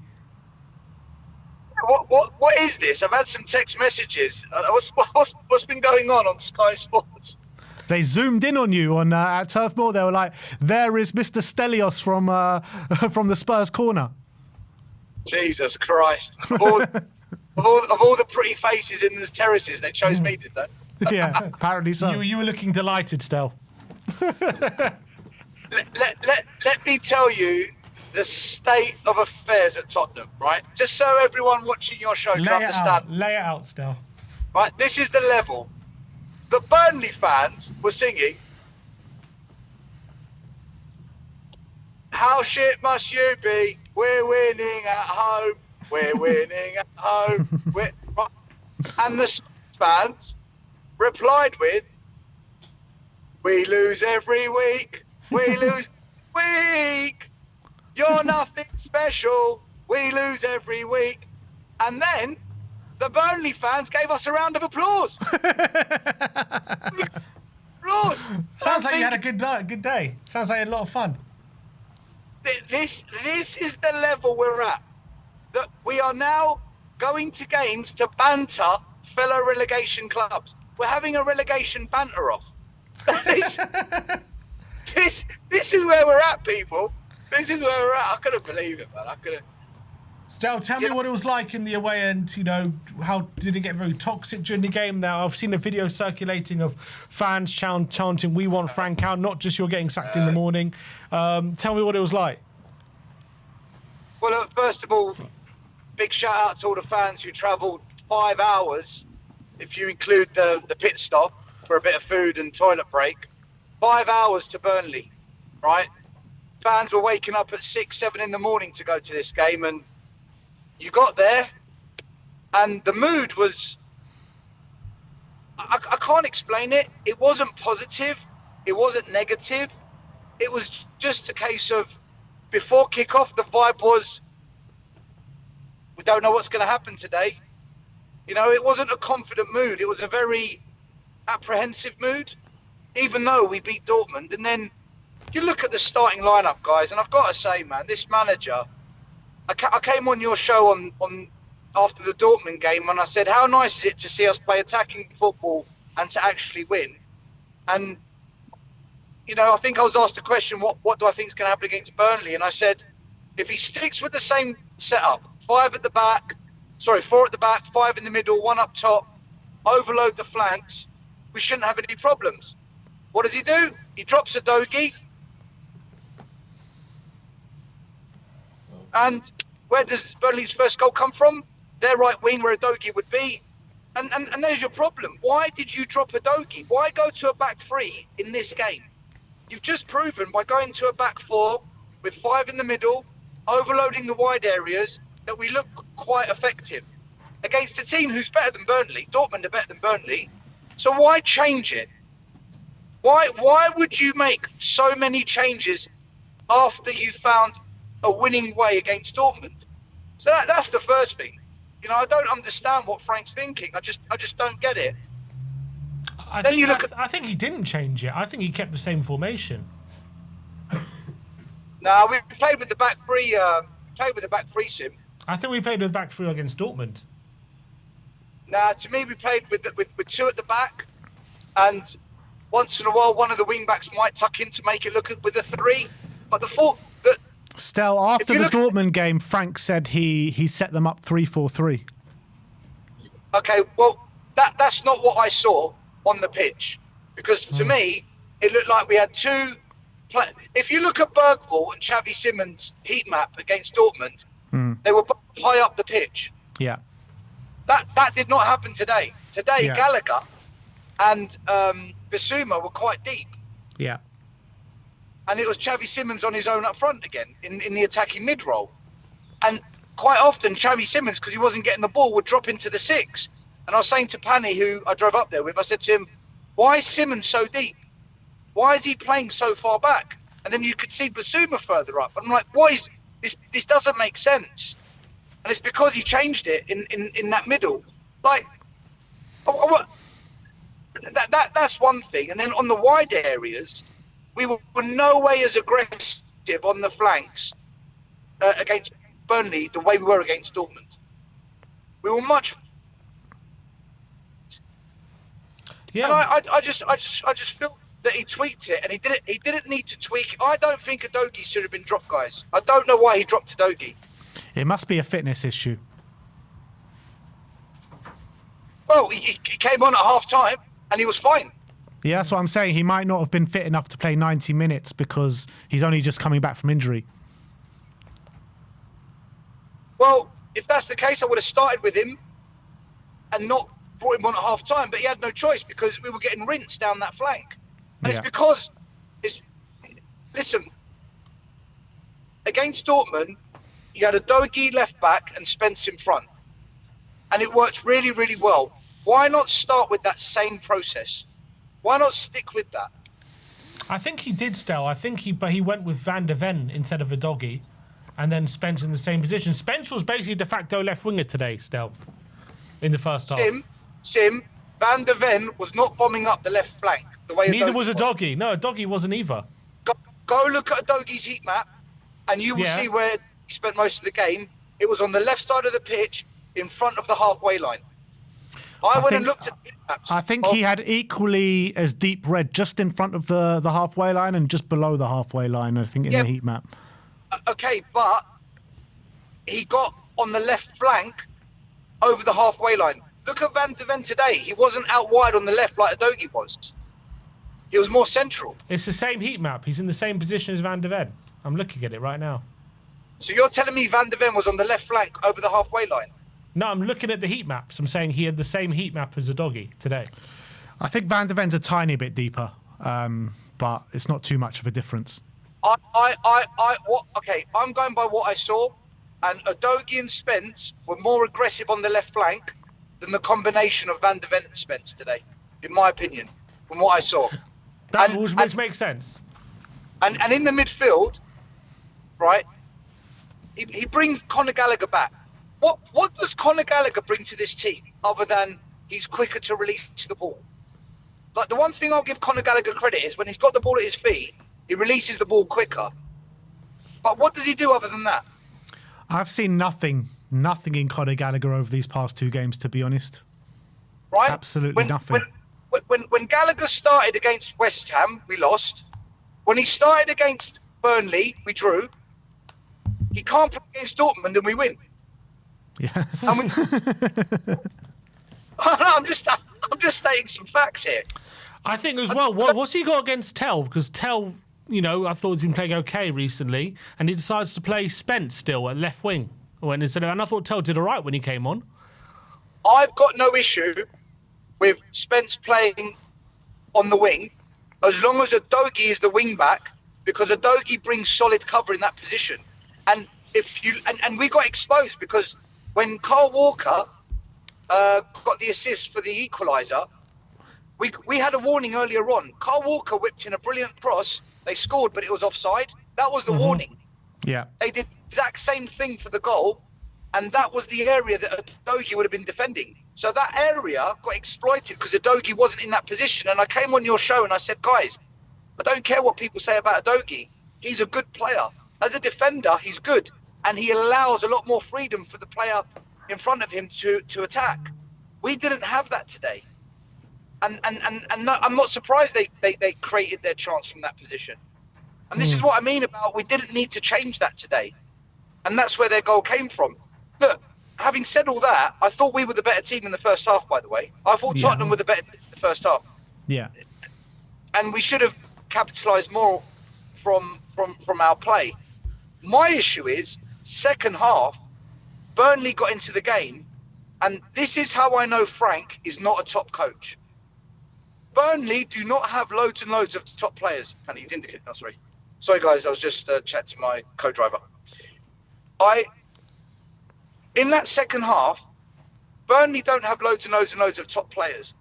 What is this? I've had some text messages. What's been going on Sky Sports? They zoomed in on you at Turf Moor. They were like, "There is Mr. Stelios from the Spurs corner." Jesus Christ! Of all the pretty faces in the terraces, they chose me, did they? Yeah, apparently so. You were looking delighted, Stel. Let me tell you the state of affairs at Tottenham, right? Just so everyone watching your show can understand. Lay it out, Stel. Right, this is the level. The Burnley fans were singing, "How shit must you be? We're winning at home. We're winning at home." And the fans replied with, "We lose every week. We lose every week. You're nothing special. We lose every week." And then the Burnley fans gave us a round of applause. Sounds like you had a good day. Sounds like a lot of fun. This is the level we're at. That we are now going to games to banter fellow relegation clubs. We're having a relegation banter off. this is where we're at, people. This is where we're at. I couldn't believe it, man. I couldn't. Stel, tell me what it was like in the away end. You know, how did it get very toxic during the game? Now, I've seen a video circulating of fans chanting, "We want Frank out," not just you're getting sacked in the morning. Tell me what it was like. Well, first of all, big shout out to all the fans who travelled 5 hours, if you include the pit stop for a bit of food and toilet break. 5 hours to Burnley, right? Fans were waking up at 6, 7 in the morning to go to this game, and you got there, and the mood was, I can't explain it. It wasn't positive. It wasn't negative. It was just a case of, before kickoff, the vibe was, we don't know what's going to happen today. You know, it wasn't a confident mood. It was a very apprehensive mood, even though we beat Dortmund. And then you look at the starting lineup, guys, and I've got to say, man, this manager, I came on your show on after the Dortmund game, and I said, how nice is it to see us play attacking football and to actually win? And, you know, I think I was asked a question, what do I think is going to happen against Burnley? And I said, if he sticks with the same setup, 4 at the back, 5 in the middle, 1 up top, overload the flanks, we shouldn't have any problems. What does he do? He drops a Dogi. And where does Burnley's first goal come from? Their right wing, where a Dogi would be. And there's your problem. Why did you drop a Dogi? Why go to a back 3 in this game? You've just proven by going to a back 4 with 5 in the middle, overloading the wide areas, that we look quite effective against a team who's better than Burnley. Dortmund are better than Burnley. So why change it? Why would you make so many changes after you found a winning way against Dortmund? So that's the first thing. You know, I don't understand what Frank's thinking. I just don't get it. I think he didn't change it. I think he kept the same formation. No, we played with the back 3. Played with the back 3 sim. I think we played with back 3 against Dortmund. Nah, to me, we played with 2 at the back, and once in a while, one of the wing backs might tuck in to make it look with a 3. But the 4, Stel, after the Dortmund game, Frank said he set them up 3-4-3. Okay, well, that's not what I saw on the pitch, because to me, it looked like we had 2. If you look at Bergvall and Xavi Simons' heat map against Dortmund, they were both high up the pitch. Yeah. That did not happen today. Today, Gallagher and Bissouma were quite deep. Yeah. And it was Xavi Simons on his own up front again in the attacking mid role. And quite often, Xavi Simons, because he wasn't getting the ball, would drop into the 6. And I was saying to Pani, who I drove up there with, I said to him, why is Simons so deep? Why is he playing so far back? And then you could see Bissouma further up. And I'm like, what is this? This doesn't make sense. And it's because he changed it in that middle. Like, that's one thing. And then on the wide areas, we were no way as aggressive on the flanks against Burnley the way we were against Dortmund. We were much. Yeah. And I just feel that he tweaked it, and he didn't need to tweak it. I don't think Udogie should have been dropped, guys. I don't know why he dropped Udogie. It must be a fitness issue. Well, he came on at half time and he was fine. Yeah, that's what I'm saying. He might not have been fit enough to play 90 minutes because he's only just coming back from injury. Well, if that's the case, I would have started with him and not brought him on at half time. But he had no choice because we were getting rinsed down that flank. And it's because, listen, against Dortmund, you had Udogie left back and Spence in front. And it worked really, really well. Why not start with that same process? Why not stick with that? I think he did, Stel. I think he went with Van der Ven instead of Udogie, and then Spence in the same position. Spence was basically de facto left winger today, Stel, in the first half. Van der Ven was not bombing up the left flank the way Neither was Udogie. No, Udogie wasn't either. Go look at Udogie's heat map. and you will Yeah. see where he spent most of the game. It was on the left side of the pitch, in front of the halfway line. I went and looked at the maps. I think he had equally as deep red just in front of the halfway line and just below the halfway line, I think, in the heat map. Okay, but he got on the left flank over the halfway line. Look at Van de Ven today. He wasn't out wide on the left like Udogie was. He was more central. It's the same heat map. He's in the same position as Van de Ven. I'm looking at it right now. So you're telling me Van de Ven was on the left flank over the halfway line? No, I'm looking at the heat maps. I'm saying he had the same heat map as Udogie today. I think Van de Ven's a tiny bit deeper, but it's not too much of a difference. Okay, I'm going by what I saw, and Udogie and Spence were more aggressive on the left flank than the combination of Van de Ven and Spence today, in my opinion, from what I saw. Which makes sense. And in the midfield, right, he brings Conor Gallagher back. What does Conor Gallagher bring to this team other than he's quicker to release the ball? Like, the one thing I'll give Conor Gallagher credit is when he's got the ball at his feet, he releases the ball quicker. But what does he do other than that? I've seen nothing in Conor Gallagher over these past 2 games, to be honest. Right? Absolutely nothing. When Gallagher started against West Ham, we lost. When he started against Burnley, we drew. He can't play against Dortmund and we win. Yeah. I'm just stating some facts here. I think as well, what's he got against Tell? Because Tell, I thought he's been playing okay recently, and he decides to play Spence still at left wing. And I thought Tell did all right when he came on. I've got no issue with Spence playing on the wing, as long as Udogie is the wing back, because Udogie brings solid cover in that position. And and we got exposed because when Carl Walker got the assist for the equaliser, we had a warning earlier on. Carl Walker whipped in a brilliant cross. They scored, but it was offside. That was the warning. Yeah. They did the exact same thing for the goal, and that was the area that Udogie would have been defending. So that area got exploited because Udogie wasn't in that position. And I came on your show and I said, guys, I don't care what people say about Udogie. He's a good player. As a defender, he's good. And he allows a lot more freedom for the player in front of him to attack. We didn't have that today. And I'm not surprised they created their chance from that position. And this is what I mean about we didn't need to change that today. And that's where their goal came from. Look, having said all that, I thought we were the better team in the first half, by the way. I thought Tottenham were the better team in the first half. Yeah. And we should have capitalised more from our play. My issue is, second half, Burnley got into the game, and this is how I know Frank is not a top coach. Burnley do not have loads and loads of top players. And he's indicating, sorry guys, I was just chatting to my co-driver. In that second half, Burnley don't have loads and loads and loads of top players.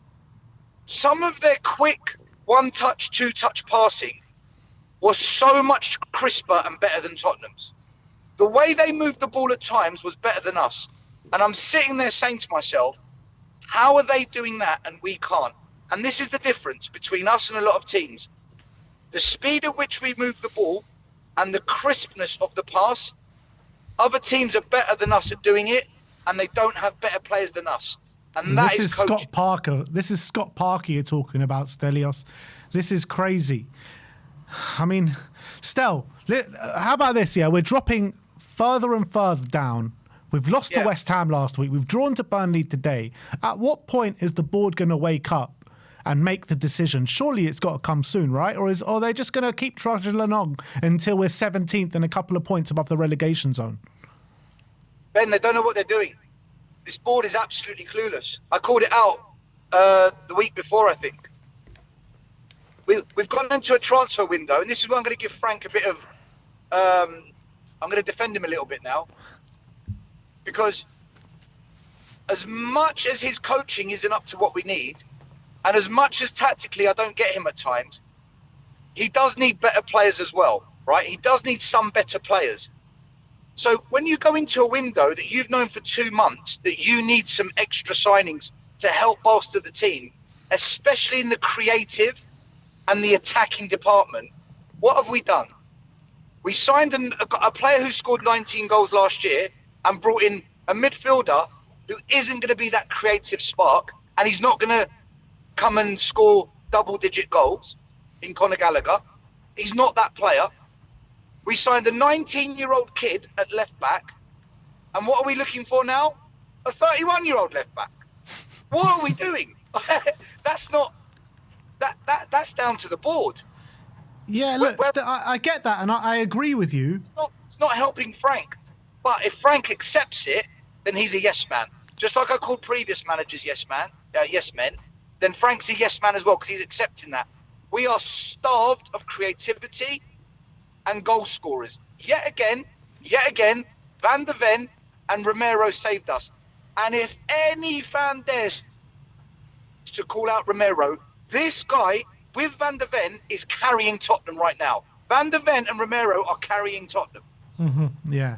Some of their quick one-touch, two-touch passing was so much crisper and better than Tottenham's. The way they moved the ball at times was better than us. And I'm sitting there saying to myself, how are they doing that and we can't? And this is the difference between us and a lot of teams. The speed at which we move the ball and the crispness of the pass. Other teams are better than us at doing it, and they don't have better players than us. And that is coaching. Scott Parker. This is Scott Parker you're talking about, Stelios. This is crazy. I mean, Stel, how about this? Yeah, we're dropping further and further down. We've lost to West Ham last week. We've drawn to Burnley today. At what point is the board going to wake up and make the decision? Surely it's got to come soon, right? Or are they just going to keep trudging along until we're 17th and a couple of points above the relegation zone? Ben, they don't know what they're doing. This board is absolutely clueless. I called it out the week before, I think. We've gone into a transfer window, and this is where I'm going to give Frank a bit of... I'm going to defend him a little bit now. Because as much as his coaching isn't up to what we need, and as much as tactically I don't get him at times, he does need better players as well, right? He does need some better players. So when you go into a window that you've known for 2 months that you need some extra signings to help bolster the team, especially in the creative and the attacking department, what have we done? We signed a player who scored 19 goals last year and brought in a midfielder who isn't going to be that creative spark, and he's not going to come and score double-digit goals in Conor Gallagher. He's not that player. We signed a 19-year-old kid at left back, and what are we looking for now? A 31-year-old left back. What are we doing? That's not that's down to the board. Yeah, look, I get that, and I agree with you. It's not helping Frank. But if Frank accepts it, then he's a yes man. Just like I called previous managers yes men, then Frank's a yes man as well because he's accepting that. We are starved of creativity and goal scorers. Yet again, Van der Ven and Romero saved us. And if any fan dares to call out Romero, this guy with Van der Ven is carrying Tottenham right now. Van der Ven and Romero are carrying Tottenham. Mm-hmm. Yeah,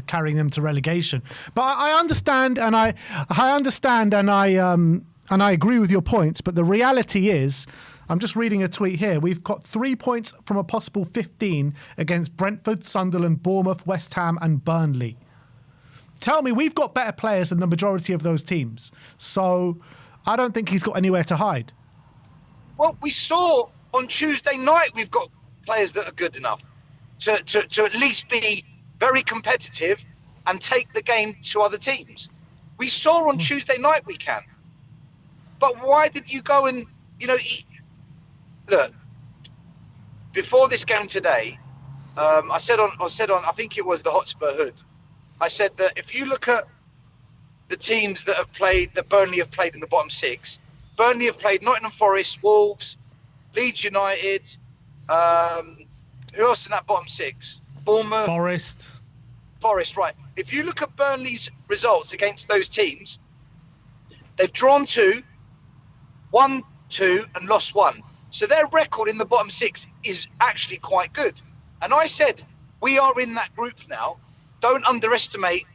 carrying them to relegation. But I understand, and I understand, and I agree with your points. But the reality is, I'm just reading a tweet here. We've got 3 points from a possible 15 against Brentford, Sunderland, Bournemouth, West Ham, and Burnley. Tell me, we've got better players than the majority of those teams. So I don't think he's got anywhere to hide. Well, we saw on Tuesday night we've got players that are good enough to at least be very competitive and take the game to other teams. We saw on Tuesday night we can. But why did you go and, look, before this game today, I said on I think it was the Hotspur Hood, I said that if you look at the teams that Burnley have played in the bottom six, Burnley have played Nottingham Forest, Wolves, Leeds United, who else in that bottom six? Bournemouth. Forest, right. If you look at Burnley's results against those teams, they've drawn 2, won 2, and lost 1. So their record in the bottom six is actually quite good. And I said, we are in that group now. Don't underestimate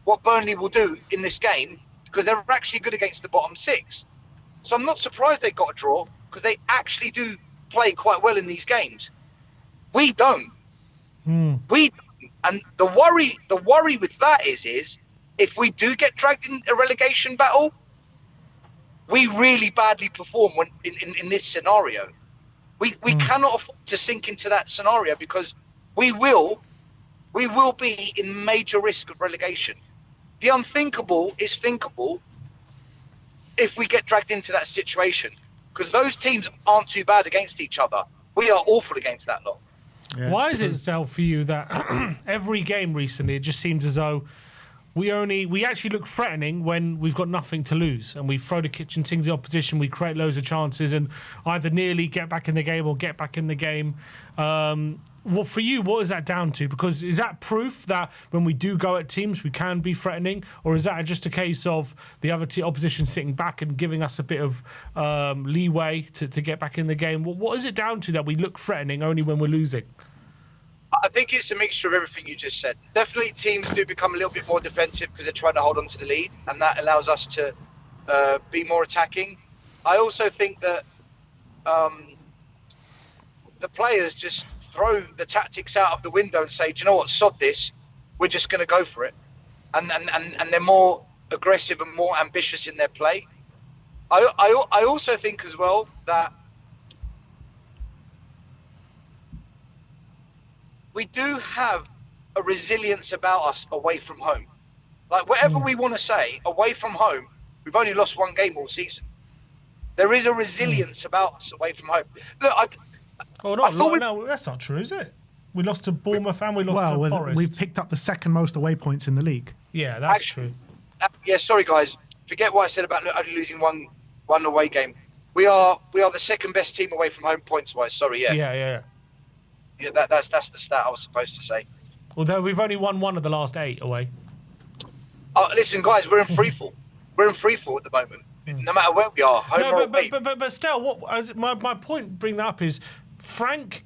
what Burnley will do in this game because they're actually good against the bottom six. So I'm not surprised they got a draw because they actually do play quite well in these games. We don't. We don't. And the worry with that is if we do get dragged in a relegation battle, we really badly perform in this scenario. We cannot afford to sink into that scenario because we will be in major risk of relegation. The unthinkable is thinkable if we get dragged into that situation because those teams aren't too bad against each other. We are awful against that lot. Yeah, why is it, Sel, for you that every game recently it just seems as though we actually look threatening when we've got nothing to lose and we throw the kitchen sink to the opposition, we create loads of chances and either nearly get back in the game or get back in the game. Well, for you, what is that down to? Because is that proof that when we do go at teams, we can be threatening? Or is that just a case of the other opposition sitting back and giving us a bit of leeway to get back in the game? What is it down to that we look threatening only when we're losing? I think it's a mixture of everything you just said. Definitely teams do become a little bit more defensive because they're trying to hold on to the lead, and that allows us to be more attacking. I also think that the players just throw the tactics out of the window and say, do you know what, sod this, we're just going to go for it. And they're more aggressive and more ambitious in their play. I also think as well that we do have a resilience about us away from home. Like, whatever we want to say, away from home, we've only lost 1 game all season. There is a resilience about us away from home. Look, no, that's not true, is it? We lost to Bournemouth and we lost to Forest. We've picked up the second most away points in the league. Yeah, that's true. Yeah, sorry guys. Forget what I said about only losing one away game. We are the second best team away from home points wise. Sorry, yeah. Yeah. Yeah, that's the stat I was supposed to say. Although we've only won 1 of the last 8 away. Listen, guys, we're in freefall. We're in freefall at the moment. No matter where we are, home or away. But still, my point bringing that up is Frank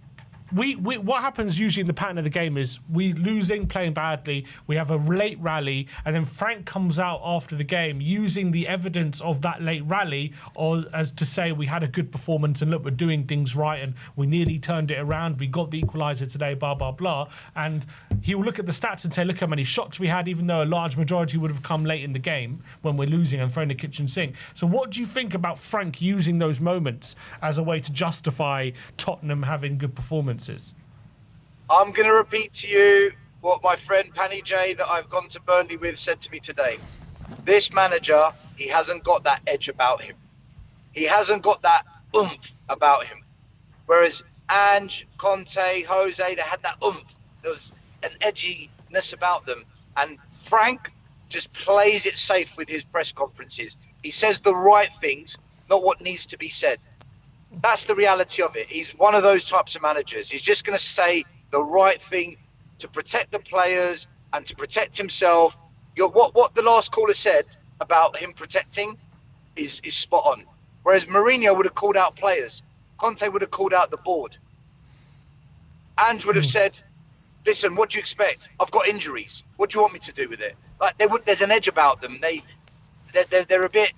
what happens usually in the pattern of the game is we losing, playing badly, we have a late rally, and then Frank comes out after the game using the evidence of that late rally or as to say we had a good performance and look, we're doing things right and we nearly turned it around, we got the equaliser today, blah, blah, blah. And he will look at the stats and say, look how many shots we had, even though a large majority would have come late in the game when we're losing and throwing the kitchen sink. So what do you think about Frank using those moments as a way to justify Tottenham having good performances? I'm going to repeat to you what my friend Panny J that I've gone to Burnley with said to me today. This manager, he hasn't got that edge about him. He hasn't got that oomph about him. Whereas Ange, Conte, Jose, they had that oomph. There was an edginess about them. And Frank just plays it safe with his press conferences. He says the right things, not what needs to be said. That's the reality of it. He's one of those types of managers. He's just going to say the right thing to protect the players and to protect himself. What the last caller said about him protecting is spot on. Whereas Mourinho would have called out players. Conte would have called out the board. Ange would have said, listen, what do you expect? I've got injuries. What do you want me to do with it? Like there's an edge about them. They're a bit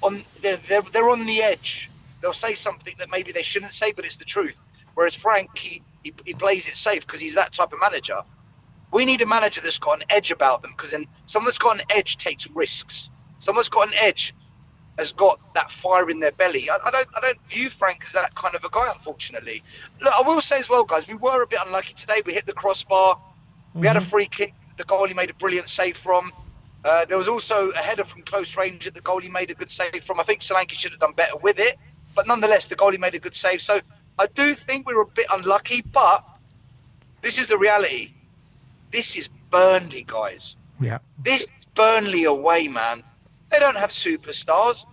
on. They're on the edge. They'll say something that maybe they shouldn't say, but it's the truth. Whereas Frank, he plays it safe because he's that type of manager. We need a manager that's got an edge about them, because then someone that's got an edge takes risks. Someone that's got an edge has got that fire in their belly. I don't view Frank as that kind of a guy, unfortunately. Look, I will say as well, guys, we were a bit unlucky today. We hit the crossbar. We had a free kick. The goalie made a brilliant save from. There was also a header from close range that the goalie made a good save from. I think Solanke should have done better with it. But nonetheless, the goalie made a good save. So I do think we were a bit unlucky, but this is the reality. This is Burnley, guys. Yeah. This is Burnley away, man. They don't have superstars.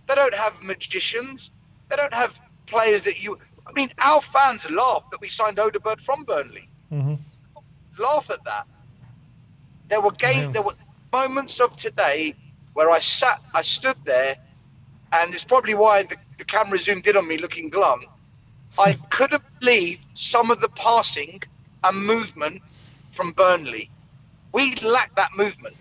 They don't have magicians. They don't have players that you... I mean, our fans laughed that we signed Odegaard from Burnley. Mm-hmm. Laugh at that. There were moments of today where I stood there, and it's probably why the camera zoomed in on me looking glum. I couldn't believe some of the passing and movement from Burnley. We lack that movement.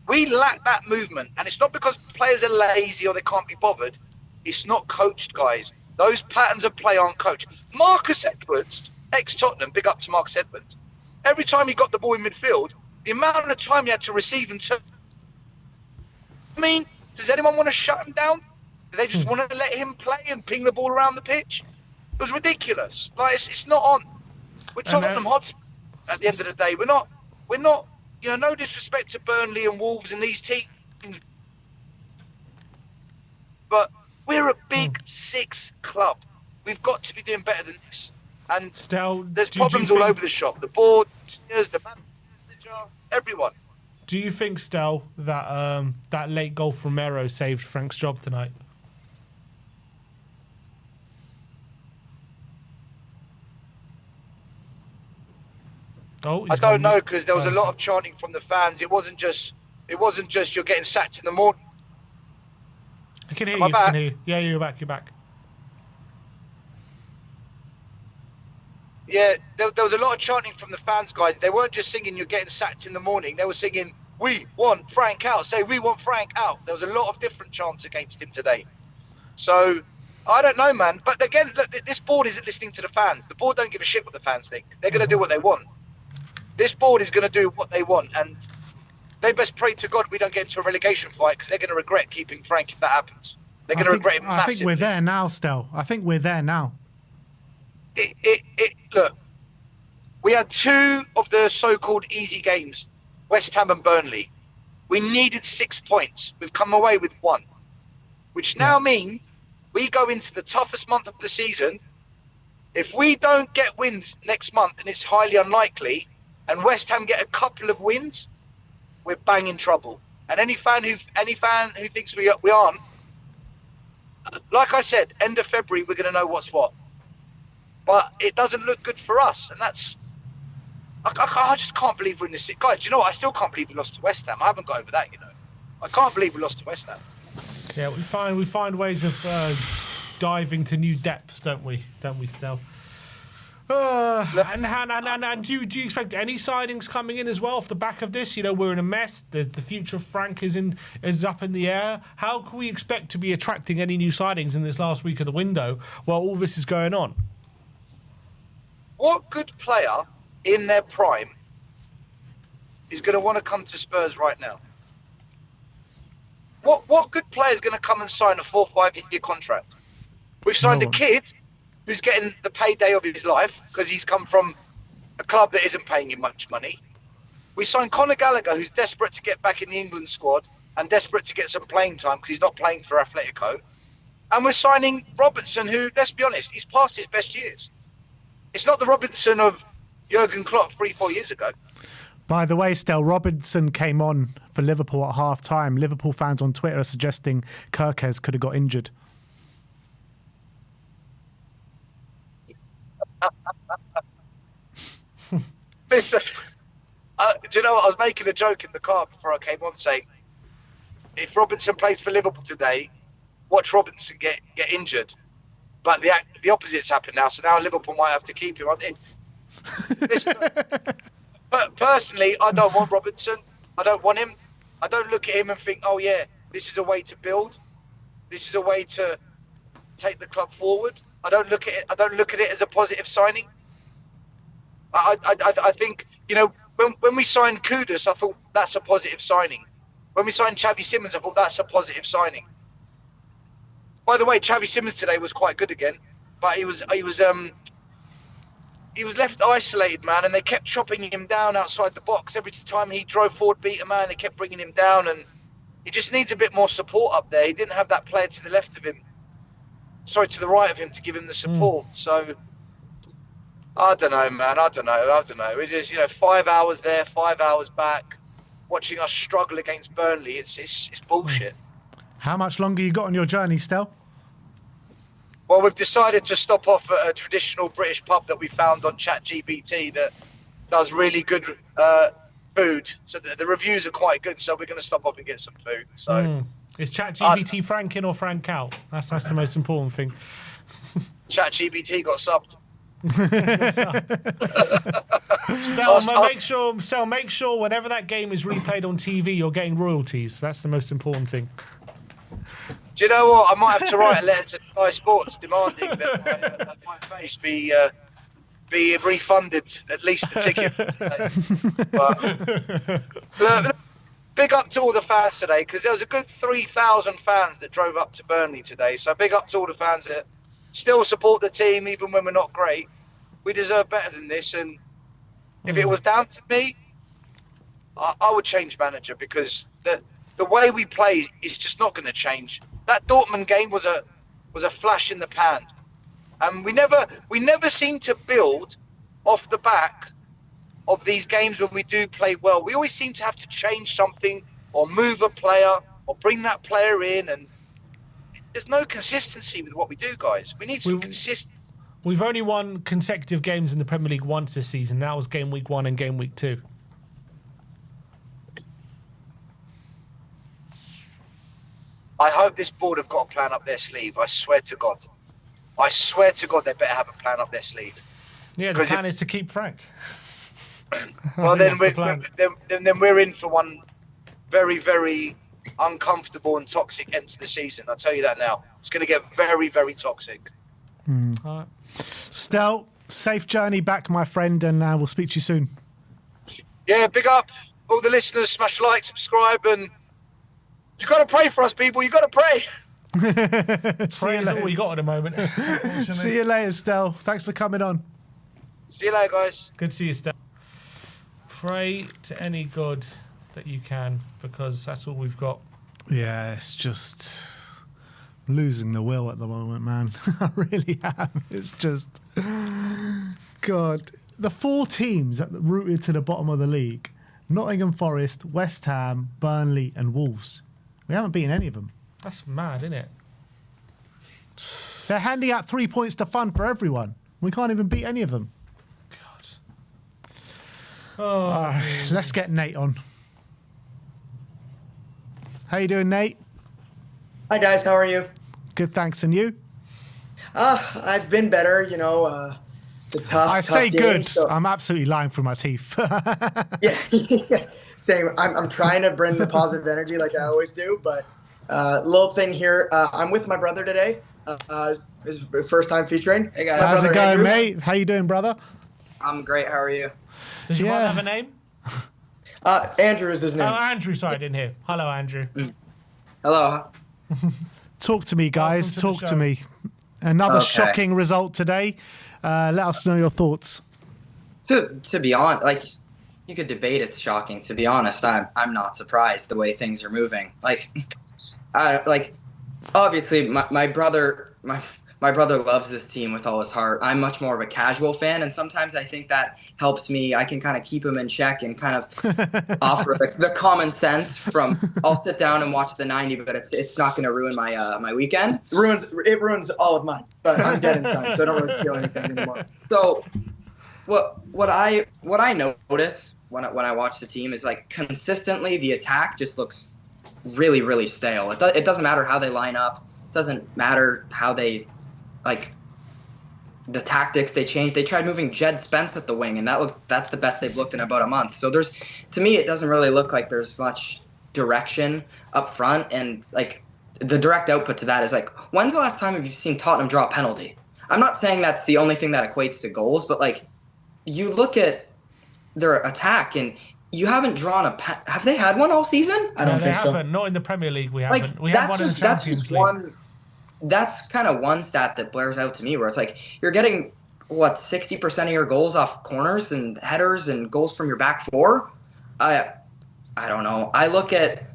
And it's not because players are lazy or they can't be bothered. It's not coached, guys. Those patterns of play aren't coached. Marcus Edwards, ex-Tottenham, big up to Marcus Edwards. Every time he got the ball in midfield, the amount of time he had to receive and turn. I mean, does anyone want to shut him down? Do they just want to let him play and ping the ball around the pitch? It was ridiculous. Like, it's not on. We're Tottenham Hotspur at the end of the day. We're not, you know, no disrespect to Burnley and Wolves and these teams, but we're a big six club. We've got to be doing better than this. And there's problems all over the shop. The board, the manager, everyone. Do you think, Stel, that that late goal from Mero saved Frank's job tonight? Oh, I don't know, because there was a lot of chanting from the fans. It wasn't just you're getting sacked in the morning. I can hear you. I can hear you. Yeah, you're back. You're back. Yeah, there was a lot of chanting from the fans, guys. They weren't just singing "You're getting sacked in the morning." They were singing "We want Frank out." Say "We want Frank out." There was a lot of different chants against him today. So I don't know, man. But again, look, this board isn't listening to the fans. The board don't give a shit what the fans think. They're going to do what they want. This board is going to do what they want, and they best pray to God we don't get into a relegation fight, because they're going to regret keeping Frank if that happens. They're going to regret it massively. I think we're there now, Stel. I think we're there now. Look, we had two of the so-called easy games, West Ham and Burnley. We needed 6 points. We've come away with 1, which now means we go into the toughest month of the season. If we don't get wins next month, and it's highly unlikely, and West Ham get a couple of wins, we're bang in trouble. And any fan who thinks we aren't, like I said, end of February we're going to know what's what. But it doesn't look good for us, and that's. I just can't believe we're in this. Guys, do you know what? I still can't believe we lost to West Ham. I haven't got over that, you know. I can't believe we lost to West Ham. Yeah, we find ways of diving to new depths, don't we? Don't we, Stel? And do you expect any signings coming in as well off the back of this? You know, we're in a mess. The future of Frank is up in the air. How can we expect to be attracting any new signings in this last week of the window while all this is going on? What good player in their prime is going to want to come to Spurs right now? What good player is going to come and sign a 4 or 5 year contract? We've signed a kid who's getting the payday of his life because he's come from a club that isn't paying him much money. We signed Conor Gallagher, who's desperate to get back in the England squad and desperate to get some playing time because he's not playing for Atletico. And we're signing Robertson, who, let's be honest, he's past his best years. It's not the Robertson of Jurgen Klopp 3-4 years ago. By the way, Stel, Robinson came on for Liverpool at half-time. Liverpool fans on Twitter are suggesting Kirkes could have got injured. Listen, do you know what? I was making a joke in the car before I came on saying, if Robinson plays for Liverpool today, watch Robinson get injured. But the opposite's happened now, so now Liverpool might have to keep him. Listen, but personally, I don't want Robinson. I don't want him. I don't look at him and think, oh yeah, this is a way to build. This is a way to take the club forward. I don't look at it as a positive signing. I think, you know, when we signed Kudus, I thought that's a positive signing. When we signed Xavi Simons, I thought that's a positive signing. By the way, Xavi Simons today was quite good again, but he was left isolated, man, and they kept chopping him down outside the box. Every time he drove forward, beat a man, they kept bringing him down, and he just needs a bit more support up there. He didn't have that player to the left of him, to the right of him to give him the support. So I don't know, man. I don't know. It is, 5 hours there, 5 hours back, watching us struggle against Burnley. It's bullshit. How much longer you got on your journey, Stel? Well, we've decided to stop off at a traditional British pub that we found on ChatGPT that does really good food. So the reviews are quite good. So we're going to stop off and get some food. So is ChatGPT Frank in or Frank out? That's the most important thing. ChatGPT got subbed. Stel, make sure whenever that game is replayed on TV, you're getting royalties. That's the most important thing. Do you know what? I might have to write a letter to Sky Sports demanding that my face be refunded at least the ticket. But, big up to all the fans today, because there was a good 3,000 fans that drove up to Burnley today. So big up to all the fans that still support the team even when we're not great. We deserve better than this, and if it was down to me, I would change manager, because the way we play is just not going to change. That Dortmund game was a flash in the pan, and we never seem to build off the back of these games when we do play well. We always seem to have to change something or move a player or bring that player in, and there's no consistency with what we do, guys. We need some consistency. We've only won consecutive games in the Premier League once this season. That was game week 1 and game week 2. I hope this board have got a plan up their sleeve. I swear to God. I swear to God they better have a plan up their sleeve. Yeah, the plan is to keep Frank. Well, then we're in for one very, very uncomfortable and toxic end to the season. I'll tell you that now. It's going to get very, very toxic. All right. Stel, safe journey back, my friend, and we'll speak to you soon. Yeah, big up all the listeners. Smash like, subscribe, and you got to pray for us, people. You got to pray. Pray is all we got at the moment. See you later, Stel. Thanks for coming on. See you later, guys. Good to see you, Stel. Pray to any God that you can, because that's all we've got. Yeah, it's just losing the will at the moment, man. I really am. It's just, God. The 4 teams that rooted to the bottom of the league, Nottingham Forest, West Ham, Burnley and Wolves. We haven't beaten any of them. That's mad, isn't it? They're handing out 3 points to fun for everyone. We can't even beat any of them. God. Oh, let's get Nate on. How you doing, Nate? Hi guys, how are you? Good, thanks. And you? I've been better, It's a tough, I tough say game, good. so- I'm absolutely lying through my teeth. Yeah, same. I'm trying to bring the positive energy like I always do, but little thing here. I'm with my brother today. His first time featuring. Hey, guys. My How's it brother, going, Andrew. mate? How you doing, brother? I'm great. How are you? Does your Yeah. brother have a name? Andrew is his Oh, name. Andrew. Sorry, I didn't hear. Hello, Andrew. Hello. Talk to me, guys. Welcome to the Talk to show. me. Another Okay. shocking result today. Let us know your thoughts. To be honest, like you could debate it's shocking. To be honest, I'm not surprised the way things are moving. Like, obviously my brother loves this team with all his heart. I'm much more of a casual fan, and sometimes I think that helps me. I can kind of keep him in check and kind of offer the common sense from. I'll sit down and watch the 90, but it's not going to ruin my my weekend. It ruins all of mine, but I'm dead inside, so I don't really feel anything anymore. So what I notice when I watch the team is like consistently the attack just looks really, really stale. It doesn't matter how they line up. It doesn't matter how they like the tactics they changed. They tried moving Jed Spence at the wing, and that's the best they've looked in about a month. So to me, it doesn't really look like there's much direction up front, and like the direct output to that is like, when's the last time have you seen Tottenham draw a penalty? I'm not saying that's the only thing that equates to goals, but like you look at their attack and you haven't drawn have they had one all season? I don't they think so. haven't. Not in the Premier League. We Like haven't. We had one in the Champions League. That's kind of one stat that blares out to me where it's like you're getting 60% of your goals off corners and headers and goals from your back four. I don't know. I look at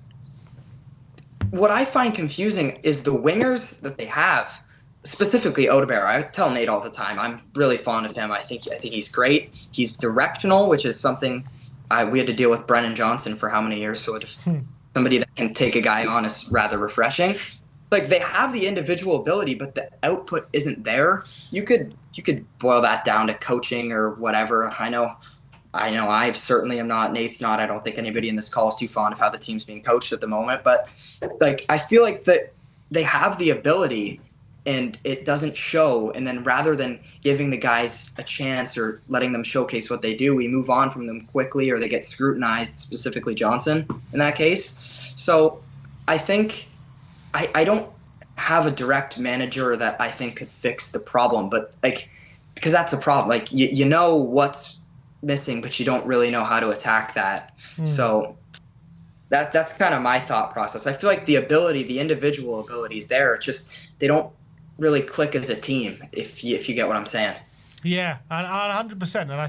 what I find confusing is the wingers that they have, specifically Odegaard. I tell Nate all the time, I'm really fond of him. I think he's great. He's directional, which is something we had to deal with Brennan Johnson for how many years. So just somebody that can take a guy on is rather refreshing. Like they have the individual ability, but the output isn't there. You could boil that down to coaching or whatever. I know I certainly am not. Nate's not. I don't think anybody in this call is too fond of how the team's being coached at the moment. But like I feel like that they have the ability and it doesn't show. And then rather than giving the guys a chance or letting them showcase what they do, we move on from them quickly or they get scrutinized, specifically Johnson in that case. So I think I don't have a direct manager that I think could fix the problem, but like, because that's the problem. Like you know what's missing, but you don't really know how to attack that. So that's kind of my thought process. I feel like the individual ability is there. It's just they don't really click as a team. If you get what I'm saying. Yeah, and 100%. And I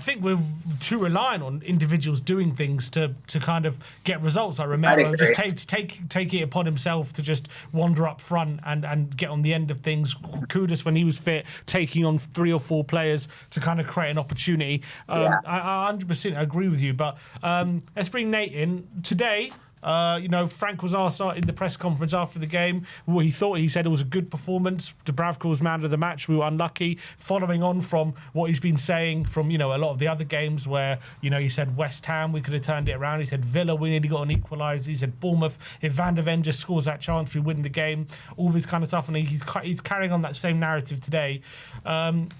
think we're too reliant on individuals doing things to kind of get results. I remember just take it upon himself to just wander up front and get on the end of things. Kudus, when he was fit, taking on 3 or 4 players to kind of create an opportunity. I 100% agree with you. But let's bring Nate in today. Frank was asked in the press conference after the game what he thought. He said it was a good performance. Dubravka was man of the match. We were unlucky. Following on from what he's been saying from, a lot of the other games where, he said West Ham, we could have turned it around. He said Villa, we nearly got an equaliser. He said Bournemouth, if Van der Ven just scores that chance, we win the game. All this kind of stuff. And he's carrying on that same narrative today.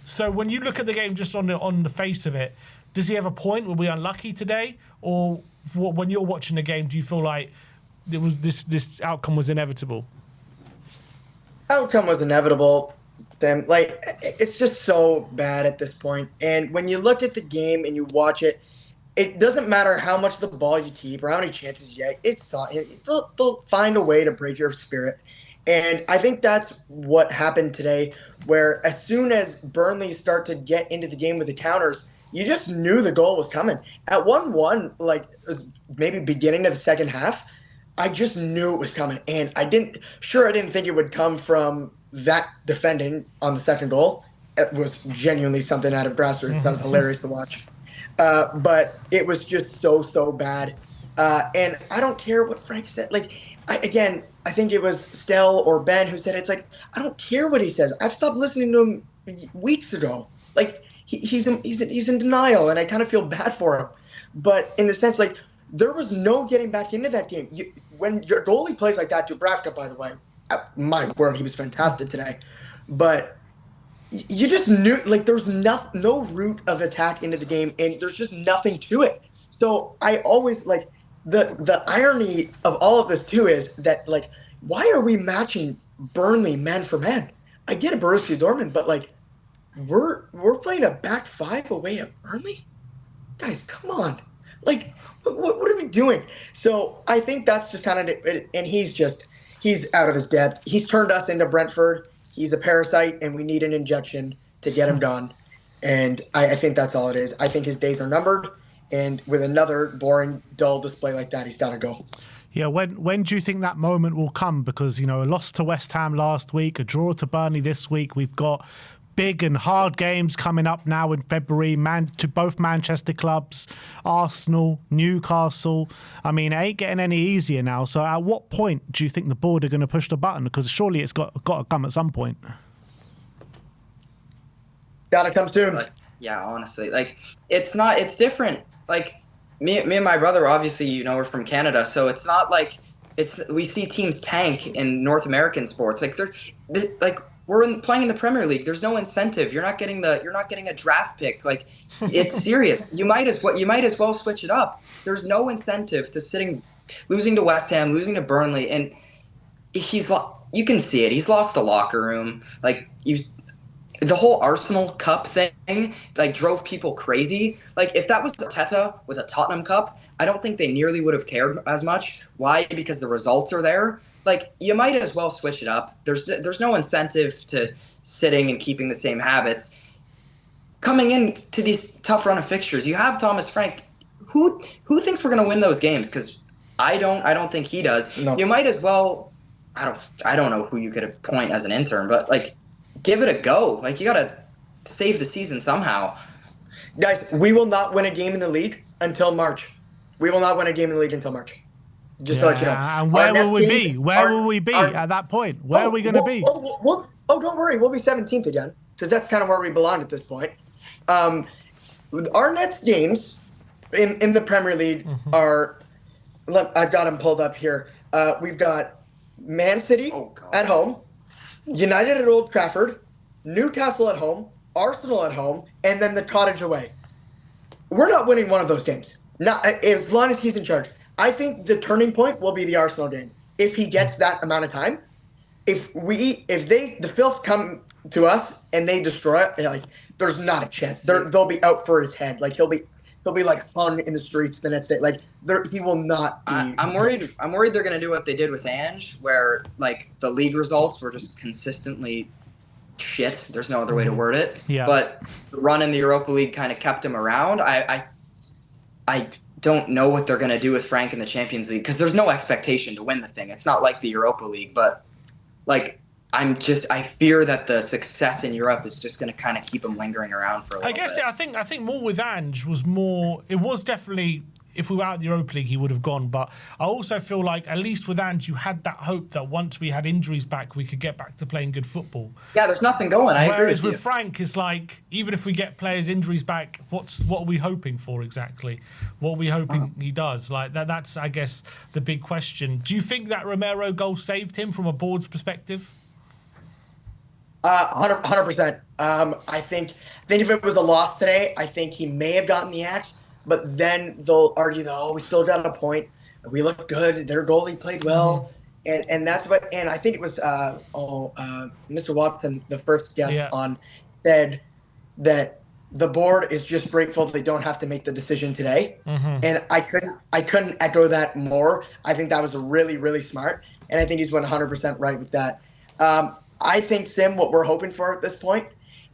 So when you look at the game just on the face of it, does he have a point? Were we unlucky today? Or when you're watching the game, do you feel like it was this outcome was inevitable? Outcome was inevitable. Then, like, it's just so bad at this point. And when you look at the game and you watch it, it doesn't matter how much of the ball you keep or how many chances you get. They'll find a way to break your spirit. And I think that's what happened today, where as soon as Burnley start to get into the game with the counters, you just knew the goal was coming. At 1-1, like it was maybe beginning of the second half, I just knew it was coming. And I didn't think it would come from that defending on the second goal. It was genuinely something out of grassroots. That was hilarious to watch. But it was just so bad. And I don't care what Frank said. Like, I think it was Stell or Ben who said it's like, I don't care what he says. I've stopped listening to him weeks ago. Like, he's in denial, and I kind of feel bad for him. But in the sense, like, there was no getting back into that game. When your goalie plays like that, Dubravka, by the way, my word, he was fantastic today. But you just knew, like, there's no route of attack into the game, and there's just nothing to it. So I always, like, the irony of all of this too is that, like, why are we matching Burnley man for man? I get a Borussia Dortmund, but, like, we're playing a back five away at Burnley? Guys, come on. Like, what are we doing? So I think that's just kind of it. And he's out of his depth. He's turned us into Brentford. He's a parasite, and we need an injection to get him gone. And I think that's all it is. I think his days are numbered. And with another boring, dull display like that, he's got to go. Yeah, when do you think that moment will come? Because, a loss to West Ham last week, a draw to Burnley this week. We've got big and hard games coming up now in February, to both Manchester clubs, Arsenal, Newcastle. I mean, it ain't getting any easier now. So at what point do you think the board are going to push the button? Because surely it's got to come at some point. Gotta come soon. Like, yeah, honestly, like, it's different. Like, me and my brother, obviously, we're from Canada, so it's not like we see teams tank in North American sports. Like, we're playing in the Premier League. There's no incentive. You're not getting a draft pick. Like, it's serious. You might as well switch it up. There's no incentive to losing to West Ham, losing to Burnley, and you can see it. He's lost the locker room. Like, the whole Arsenal Cup thing, like, drove people crazy. Like, if that was Arteta with a Tottenham Cup, I don't think they nearly would have cared as much. Why? Because the results are there. Like, you might as well switch it up. There's no incentive to sitting and keeping the same habits. Coming into these tough run of fixtures, you have Thomas Frank. Who thinks we're going to win those games? Because I don't think he does. No. You might as well. I don't know who you could appoint as an intern, but, like, give it a go. Like, you got to save the season somehow. Guys, we will not win a game in the league until March. We will not win a game in the league until March. Just to let you know. And where will we be? Where will we be at that point? Where are we going to be? Don't worry. We'll be 17th again, because that's kind of where we belong at this point. Our next games in the Premier League are, I've got them pulled up here. We've got Man City at home, United at Old Trafford, Newcastle at home, Arsenal at home, and then the Cottage away. We're not winning one of those games. Not as long as he's in charge. I think the turning point will be the Arsenal game. If he gets that amount of time, if the filth come to us and they destroy it, like, there's not a chance. They'll be out for his head. Like, he'll be like hung in the streets the next day. Like, he will not be. I'm worried they're gonna do what they did with Ange, where, like, the league results were just consistently shit. There's no other way to word it. Yeah. But the run in the Europa League kind of kept him around. I don't know what they're going to do with Frank in the Champions League, because there's no expectation to win the thing. It's not like the Europa League, but, like, I fear that the success in Europe is just going to kind of keep him lingering around for a little bit. I think more with Ange was more. It was definitely, if we were out of the Europa League, he would have gone. But I also feel like, at least with Ange, you had that hope that once we had injuries back, we could get back to playing good football. Yeah, there's nothing going. Whereas with Frank, it's like, even if we get players' injuries back, what are we hoping for exactly? What are we hoping he does? Like, that's, I guess, the big question. Do you think that Romero goal saved him from a board's perspective? 100%. I think if it was a loss today, I think he may have gotten the axe. But then they'll argue that, we still got a point. We look good. Their goalie played well. And that's what, and I think it was, Mr. Watson, the first guest on, said that the board is just grateful they don't have to make the decision today. And I couldn't echo that more. I think that was really, really smart. And I think he's 100% right with that. I think, Sim, what we're hoping for at this point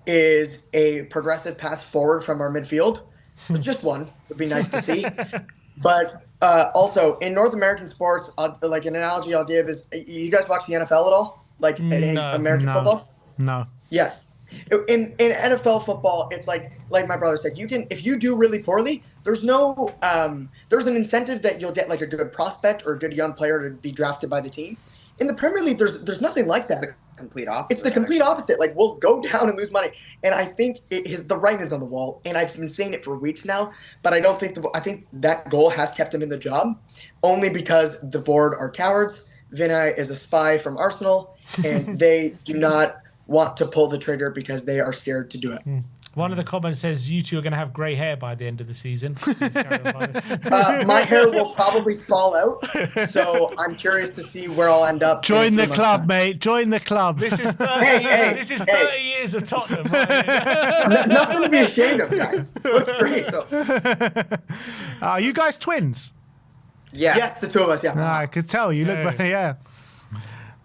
is a progressive path forward from our midfield. Just one would be nice to see. But also, in North American sports, like, an analogy I'll give is, you guys watch the NFL at all? Like, in American football? No. Yes. In NFL football, it's like my brother said, if you do really poorly, there's an incentive that you'll get, like, a good prospect or a good young player to be drafted by the team. In the Premier League, there's nothing like that. Complete opposite. It's the complete opposite. Like, we'll go down and lose money. And I think the writing is on the wall. And I've been saying it for weeks now, but I think that goal has kept him in the job, only because the board are cowards. Vinay is a spy from Arsenal, and they do not want to pull the trigger because they are scared to do it. One of the comments says you two are going to have grey hair by the end of the season. My hair will probably fall out, so I'm curious to see where I'll end up. Join the club, mate. Join the club. This is 30 years of Tottenham. Right? Nothing to be ashamed of, guys. Looks great. Are you guys twins? Yeah. Yes, the two of us, yeah. I could tell. You look, yeah.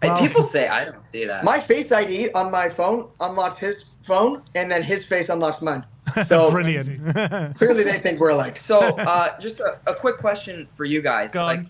Well, People say I don't see that. My Face ID on my phone unlocks his phone, and then his face unlocks mine. So brilliant. clearly they think we're alike. So, just a quick question for you guys. Go on. Like,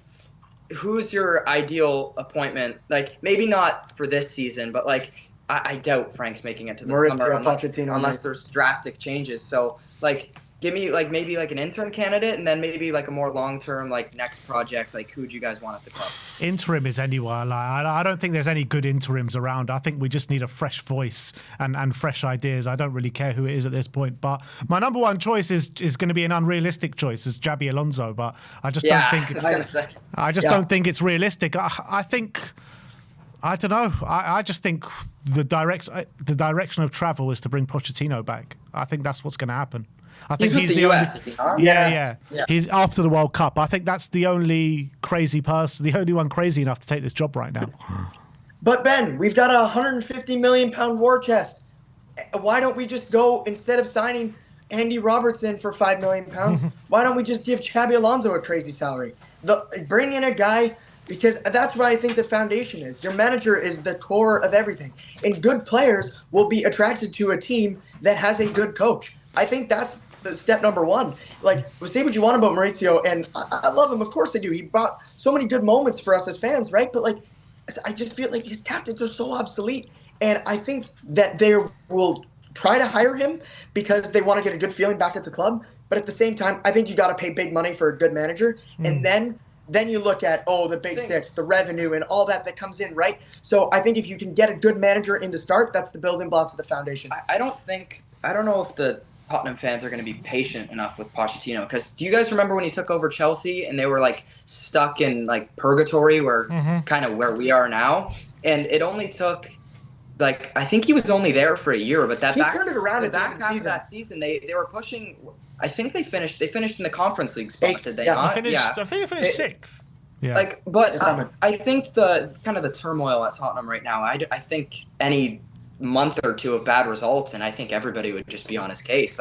who's your ideal appointment? Like, maybe not for this season, but like, I doubt Frank's making it to the summer unless there's drastic changes. So, like, give me like maybe like an intern candidate, and then maybe like a more long-term like next project. Like, who would you guys want at the club? Interim is anywhere. Like, I don't think there's any good interims around. I think we just need a fresh voice and fresh ideas. I don't really care who it is at this point. But my number one choice is going to be an unrealistic choice, is Xabi Alonso. But I just don't think don't think it's realistic. I think. I don't know. I just think the direction of travel is to bring Pochettino back. I think that's what's going to happen. I think he's the US, only. is he not? Yeah. He's after the World Cup. I think that's the only crazy person, the only one crazy enough to take this job right now. But Ben, we've got a £150 million war chest. Why don't we just go, instead of signing Andy Robertson for £5 million, why don't we just give Xabi Alonso a crazy salary? Bring in a guy, because that's what I think the foundation is. Your manager is the core of everything. And good players will be attracted to a team that has a good coach. I think that's step number one. Like, say what you want about Mauricio, and I love him. Of course I do. He brought so many good moments for us as fans, right? But, like, I just feel like his tactics are so obsolete. And I think that they will try to hire him because they want to get a good feeling back at the club. But at the same time, I think you got to pay big money for a good manager. And then you look at, the big six, the revenue, and all that comes in, right? So I think if you can get a good manager in to start, that's the building blocks of the foundation. I don't know if the Tottenham fans are going to be patient enough with Pochettino, because do you guys remember when he took over Chelsea and they were like stuck in like purgatory, where kind of where we are now? And it only took I think he was only there for a year, but that turned it around at back half of that season they were pushing. I think they finished in the Conference League spot, did they not? I think they finished sixth. Yeah. But I think the kind of the turmoil at Tottenham right now, I think any month or two of bad results, and I think everybody would just be on his case.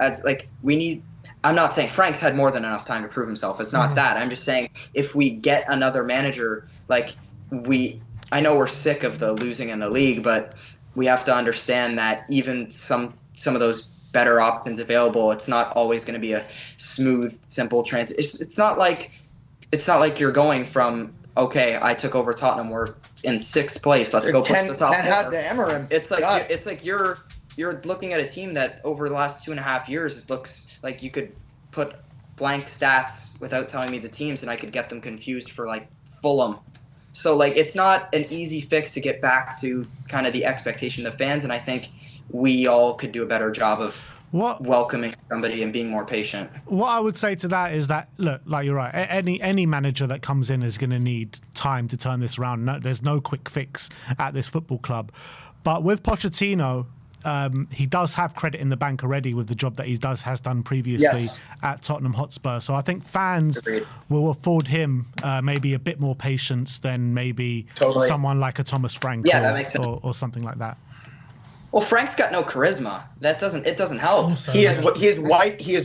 I'm not saying Frank's had more than enough time to prove himself. It's not that. I'm just saying if we get another manager, I know we're sick of the losing in the league, but we have to understand that even some of those better options available, it's not always going to be a smooth, simple transition. It's not like you're going from, okay, I took over Tottenham, we're in sixth place, let's go push the top four. It's like you're looking at a team that over the last 2.5 years, it looks like you could put blank stats without telling me the teams, and I could get them confused for like Fulham. So it's not an easy fix to get back to kind of the expectation of fans, and I think we all could do a better job of welcoming somebody and being more patient. What I would say to that is that, look, like you're right, any manager that comes in is going to need time to turn this around. There's no quick fix at this football club. But with Pochettino, he does have credit in the bank already with the job that he has done previously at Tottenham Hotspur. So I think fans will afford him maybe a bit more patience than maybe someone like a Thomas Frank that makes sense. Or something like that. Well, Frank's got no charisma. It doesn't help. Also, He is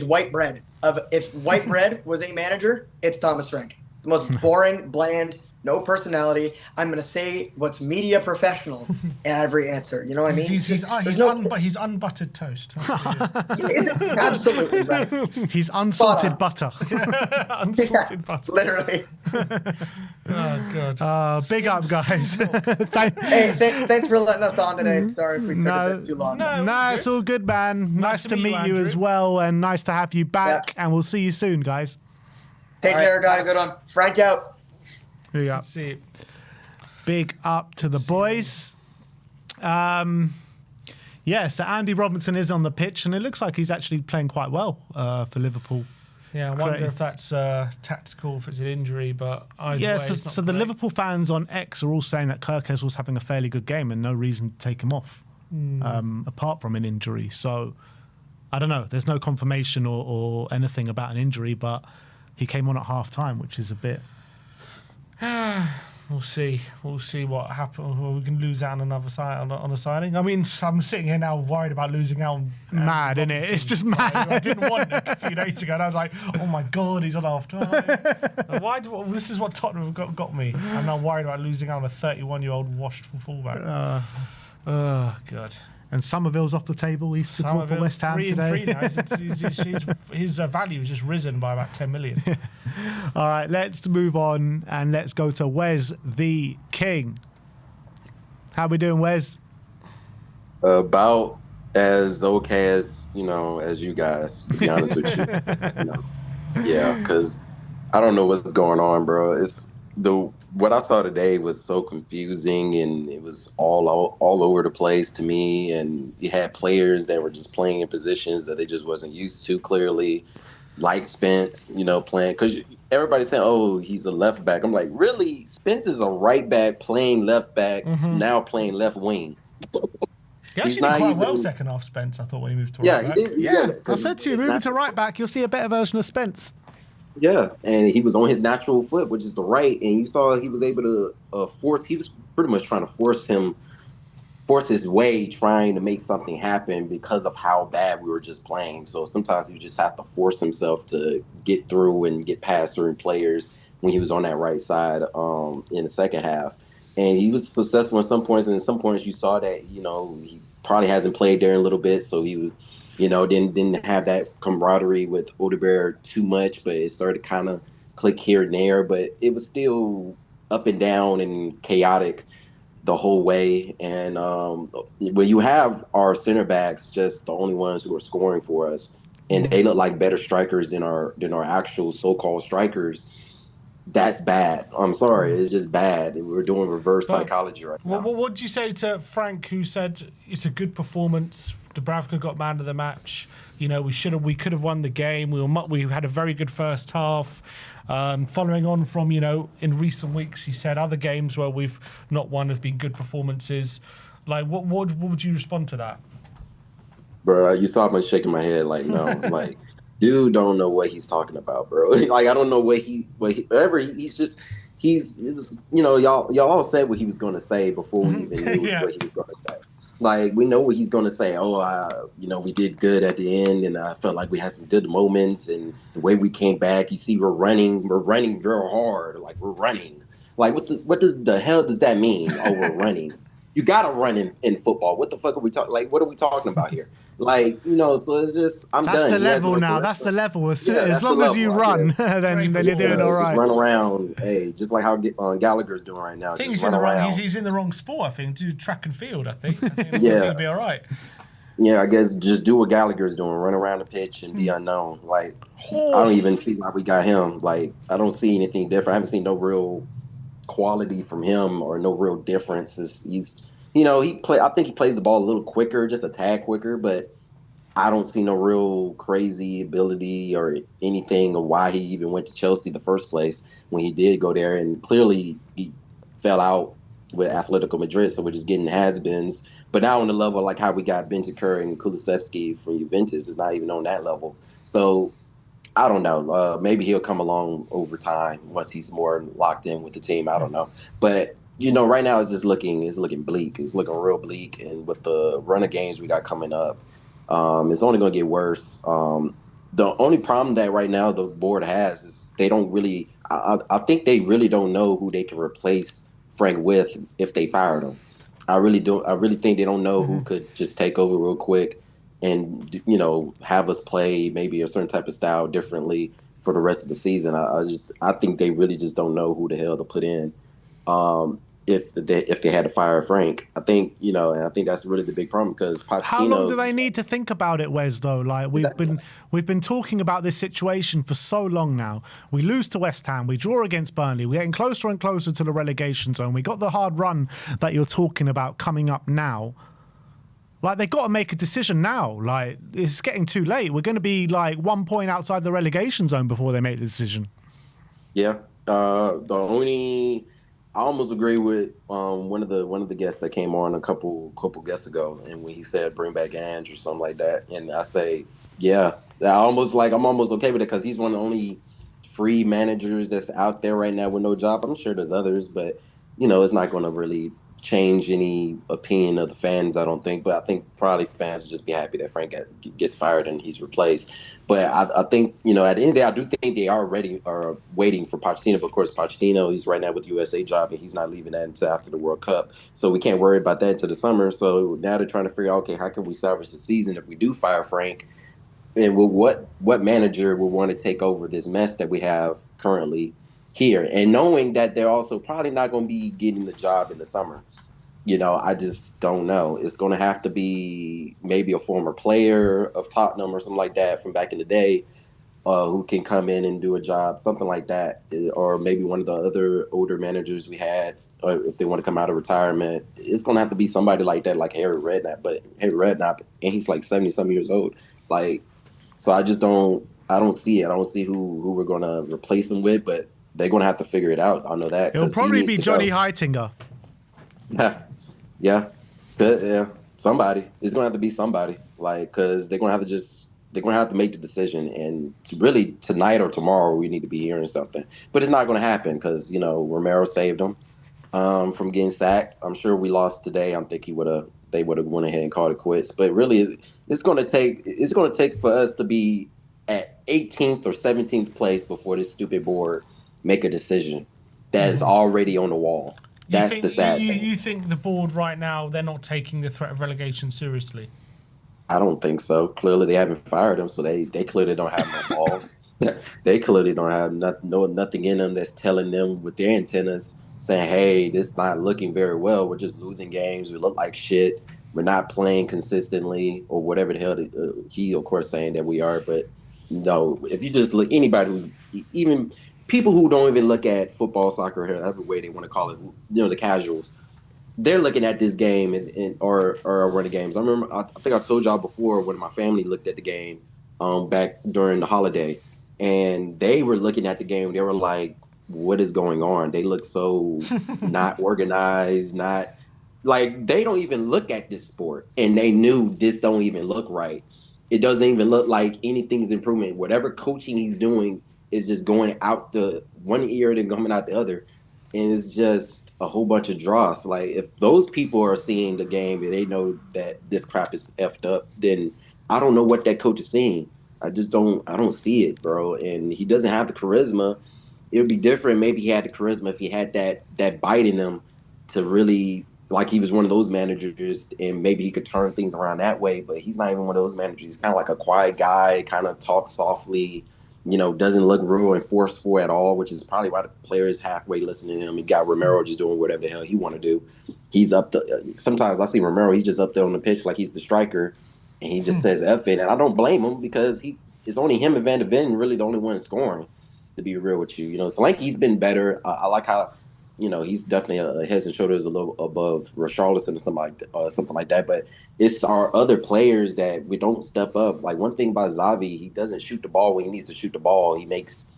white bread. If white bread was a manager, it's Thomas Frank. The most boring, bland, no personality. I'm going to say what's media professional in every answer. You know what I mean? He's unbuttered toast. Absolutely right. He's unsalted butter. Unsalted butter. Literally. Oh, God. Big up, guys. Hey, thanks for letting us on today. Sorry if we took a bit too long. No, it's all good, man. Nice to meet you as well, and nice to have you back. And we'll see you soon, guys. Take care, guys. Good on. Frank out. Here we go. See it. Big up to the boys. So Andy Robertson is on the pitch, and it looks like he's actually playing quite well for Liverpool. Yeah, I wonder if that's tactical, if it's an injury, but either way, so the Liverpool fans on X are all saying that Kirkes was having a fairly good game and no reason to take him off. apart from an injury. So I don't know. There's no confirmation or anything about an injury, but he came on at half time, which is a bit. We'll see. We'll see what happens. We can lose out on another on a signing. I mean, I'm sitting here now worried about losing out on. Mad, isn't it? It's just mad. I didn't want it a few days ago, and I was like, oh my God, he's on half time. This is what Tottenham have got me. I'm now worried about losing out on a 31-year-old washed fullback. Oh, God. And Somerville's off the table. He's support for West Ham today. 3 now. His value has just risen by about 10 million. All right, let's move on and let's go to Wes the King. How we doing, Wes? About as okay as as you guys. To be honest with you, yeah, because I don't know what's going on, bro. What I saw today was so confusing, and it was all over the place to me. And you had players that were just playing in positions that they just wasn't used to. Clearly, like Spence, playing because everybody's saying, "Oh, he's a left back." I'm like, really? Spence is a right back playing left back now, playing left wing. He actually did quite well second half, Spence. I thought when he moved to right back. He did. Yeah, I said to you, moving to right back, you'll see a better version of Spence. Yeah, and he was on his natural foot, which is the right, and you saw he was able to force. He was pretty much trying to force his way, trying to make something happen because of how bad we were just playing. So sometimes he just have to force himself to get through and get past certain players when he was on that right side in the second half. And he was successful in some points, and in some points you saw that he probably hasn't played there in a little bit, so he was. Didn't have that camaraderie with Odegaard too much, but it started kind of click here and there. But it was still up and down and chaotic the whole way. And when you have our center backs just the only ones who are scoring for us, and they look like better strikers than our actual so-called strikers, that's bad. I'm sorry, it's just bad. We're doing reverse psychology right now. What did you say to Frank, who said it's a good performance? Dubravka got man of the match. We could have won the game. We had a very good first half. Following on from in recent weeks, he said other games where we've not won have been good performances. Like what would you respond to that? Bro, you saw me shaking my head like no, like. Dude don't know what he's talking about, bro. Like I don't know he's y'all all said what he was going to say before we even knew what he was going to say. Like we know what he's going to say. We did good at the end, and I felt like we had some good moments, and the way we came back. You see, we're running very hard. Like we're running. Like what does the hell does that mean? Oh, we're running. You gotta run in football. What the fuck are we talking? Like, what are we talking about here? Like, so it's just I'm That's done. The level now. That's the level. As long as you run, then you're doing all right. Just run around, just like how Gallagher's doing right now. I think he's in the wrong sport. I think do track and field. I think he'll be all right. Yeah, I guess just do what Gallagher's doing. Run around the pitch and be unknown. Like I don't even see why we got him. Like I don't see anything different. I haven't seen no real quality from him or no real difference. I think he plays the ball a little quicker, just a tad quicker, but I don't see no real crazy ability or anything of why he even went to Chelsea in the first place when he did go there. And clearly he fell out with Atletico Madrid, so we're just getting has-beens. But now on the level like how we got Bentancur and Kulusevski from Juventus is not even on that level. So I don't know. Maybe he'll come along over time once he's more locked in with the team. I don't know. But right now it's looking bleak. It's looking real bleak. And with the run of games we got coming up, it's only going to get worse. The only problem that right now the board has is they don't really. I think they really don't know who they can replace Frank with if they fired him. I really do. I really think they don't know who could just take over real quick and have us play maybe a certain type of style differently for the rest of the season. I think they really just don't know who the hell to put in. If they had to fire Frank, I think and I think that's really the big problem because Pochettino. How long do they need to think about it, Wes? Though, like we've been talking about this situation for so long now. We lose to West Ham, we draw against Burnley, we're getting closer and closer to the relegation zone. We got the hard run that you're talking about coming up now. Like they got to make a decision now. Like it's getting too late. We're going to be like 1 point outside the relegation zone before they make the decision. Yeah, the only I almost agree with one of the guests that came on a couple guests ago, and when he said bring back Ange or something like that, and I say yeah, I'm almost okay with it because he's one of the only free managers that's out there right now with no job. I'm sure there's others, but it's not going to really change any opinion of the fans. I don't think, but I think probably fans will just be happy that Frank gets fired and he's replaced. But I think, at the end of the day, I do think they are ready or waiting for Pochettino. But of course, Pochettino, he's right now with the USA job, and he's not leaving that until after the World Cup. So we can't worry about that until the summer. So now they're trying to figure out, okay, how can we salvage the season if we do fire Frank? And what manager will want to take over this mess that we have currently here? And knowing that they're also probably not going to be getting the job in the summer. I just don't know. It's going to have to be maybe a former player of Tottenham or something like that from back in the day, who can come in and do a job, something like that, or maybe one of the other older managers we had, or if they want to come out of retirement, it's going to have to be somebody like that, like Harry Redknapp. But Harry Redknapp, and he's like 70-some years old. Like, so I just don't. I don't see it. I don't see who we're going to replace him with, but they're going to have to figure it out. I know that. It'll 'cause he probably needs be to Johnny go. Heitinga. Yeah, yeah, somebody. It's gonna have to be somebody, like, because they're gonna have to make the decision, and really tonight or tomorrow we need to be hearing something. But it's not gonna happen because Romero saved them from getting sacked. I'm sure if we lost today, I think they would have went ahead and called it quits. But really, it's gonna take for us to be at 18th or 17th place before this stupid board make a decision that is already on the wall. That's the sad thing. You think the board right now, they're not taking the threat of relegation seriously? I don't think so. Clearly, they haven't fired him, so they clearly don't have no balls. They clearly don't have nothing in them that's telling them with their antennas saying, "Hey, this is not looking very well. We're just losing games. We look like shit. We're not playing consistently, or whatever the hell." He, of course, saying that we are, but no. If you just look, anybody who's even people who don't even look at football, soccer, however way they want to call it, the casuals, they're looking at this game or running games. I remember, I think I told y'all before when my family looked at the game back during the holiday, and they were looking at the game. They were like, "What is going on?" They look so not organized, not like they don't even look at this sport, and they knew this don't even look right. It doesn't even look like anything's improvement. Whatever coaching he's doing is just going out the one ear and coming out the other, and it's just a whole bunch of dross. Like if those people are seeing the game and they know that this crap is effed up, then I don't know what that coach is seeing. I don't see it, bro. And he doesn't have the charisma. It would be different. Maybe he had the charisma if he had that bite in him to really, like, he was one of those managers, and maybe he could turn things around that way. But he's not even one of those managers. He's kind of like a quiet guy, kind of talks softly. Doesn't look real and forceful at all, which is probably why the players halfway listening to him. You got Romero just doing whatever the hell he want to do. He's up to. Sometimes I see Romero, he's just up there on the pitch like he's the striker, and he just says F it. And I don't blame him because it's only him and Van de Ven really the only one scoring, to be real with you. Solanke's been better. I like how, he's definitely a heads and shoulders a little above Richarlison or something like that. But it's our other players that we don't step up. Like one thing about Xavi, he doesn't shoot the ball when he needs to shoot the ball. He makes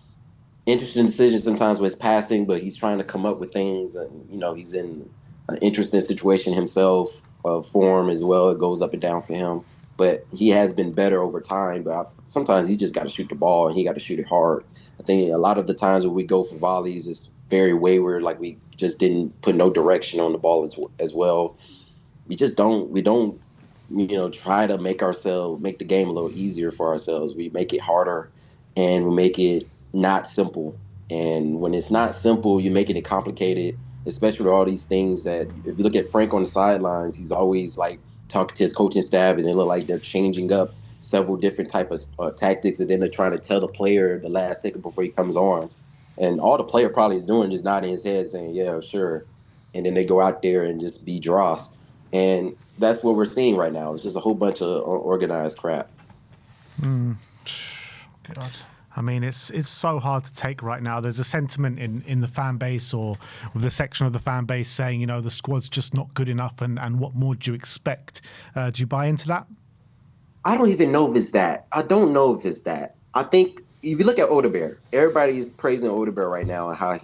interesting decisions sometimes with his passing, but he's trying to come up with things. And, he's in an interesting situation himself, form as well. It goes up and down for him. But he has been better over time. But sometimes he just got to shoot the ball, and he got to shoot it hard. I think a lot of the times when we go for volleys, it's very wayward. Like we just didn't put no direction on the ball as well. We don't try to make the game a little easier for ourselves. We make it harder, and we make it not simple. And when it's not simple, you're making it complicated, especially with all these things that, if you look at Frank on the sidelines, he's always like talking to his coaching staff, and it look like they're changing up several different type of tactics, and then they're trying to tell the player the last second before he comes on. And all the player probably is doing is just nodding his head saying, yeah, sure. And then they go out there and just be dross. And that's what we're seeing right now. It's just a whole bunch of organized crap. God. I mean, it's so hard to take right now. There's a sentiment in the fan base, or with the section of the fan base saying, the squad's just not good enough, and what more do you expect? Do you buy into that? I don't even know if it's that. I don't know if it's that. I think if you look at Odegaard, everybody's praising Odegaard right now and how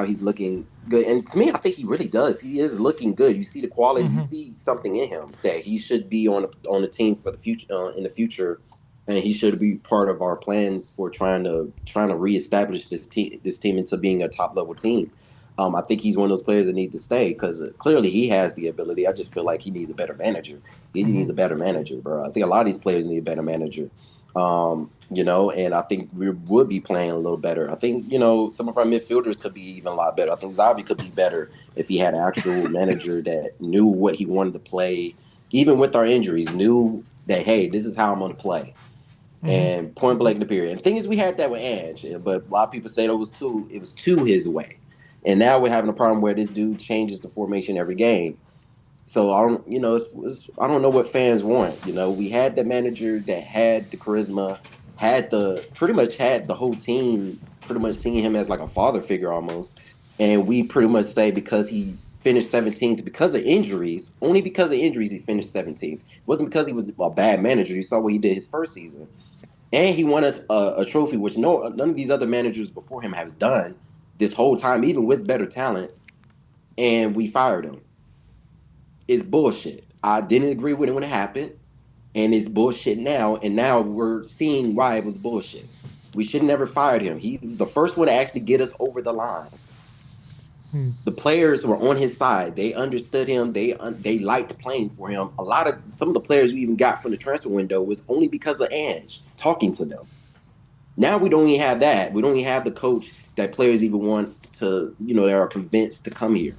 he's looking good. And to me, I think he really does. He is looking good. You see the quality. You see something in him that he should be on the team for the future in the future, and he should be part of our plans for trying to reestablish this team into being a top level team. I think he's one of those players that needs to stay because clearly he has the ability. I just feel like he needs a better manager. He needs a better manager, bro. I think a lot of these players need a better manager. And I think we would be playing a little better. I think, some of our midfielders could be even a lot better. I think Zabi could be better if he had an actual manager that knew what he wanted to play, even with our injuries, knew that, hey, this is how I'm going to play. And point blank in the period. And the thing is, we had that with Ange, but a lot of people say it was too his way. And now we're having a problem where this dude changes the formation every game. So I don't, I don't know what fans want. We had the manager that had the charisma, pretty much had the whole team pretty much seeing him as like a father figure almost. And we pretty much say because he finished 17th because of injuries, only because of injuries he finished 17th. It wasn't because he was a bad manager. You saw what he did his first season. And he won us a trophy, which none of these other managers before him have done this whole time, even with better talent. And we fired him. It's bullshit. I didn't agree with it when it happened, and it's bullshit now. And now we're seeing why it was bullshit. We should have never fired him. He's the first one to actually get us over the line. The players were on his side. They understood him. They liked playing for him. Some of the players we even got from the transfer window was only because of Ange talking to them. Now we don't even have that. We don't even have the coach that players even want to, they are convinced to come here.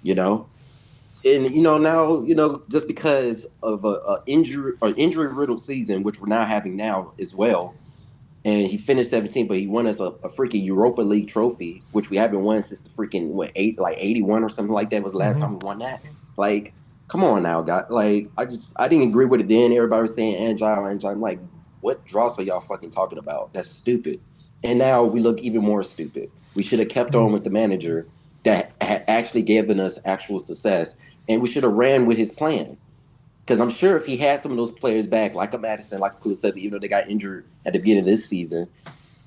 And now just because of a injury riddled season, which we're now having now as well, and he finished 17th, but he won us a freaking Europa League trophy, which we haven't won since the freaking 81 or something like that was the last time we won that. Like, come on now, guys. Like, I didn't agree with it then. Everybody was saying Angel. I'm like, what dross are y'all fucking talking about? That's stupid. And now we look even more stupid. We should have kept on with the manager that had actually given us actual success. And we should have ran with his plan. Because I'm sure if he had some of those players back, like a Madison, like a Kulusevski, they got injured at the beginning of this season,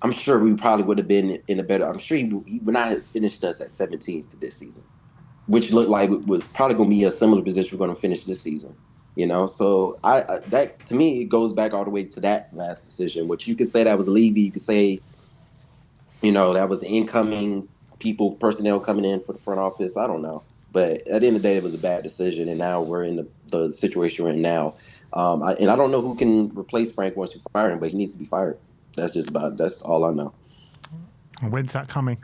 I'm sure we probably would have been in a better – I'm sure he would not have finished us at 17th this season, which looked like it was probably going to be a similar position we're going to finish this season. So that to me, it goes back all the way to that last decision, which you could say that was Levy. You could say, that was the incoming personnel coming in for the front office. I don't know. But at the end of the day, it was a bad decision, and now we're in the situation we're in now. I don't know who can replace Frank once we fire him, but he needs to be fired. That's all I know. When's that coming?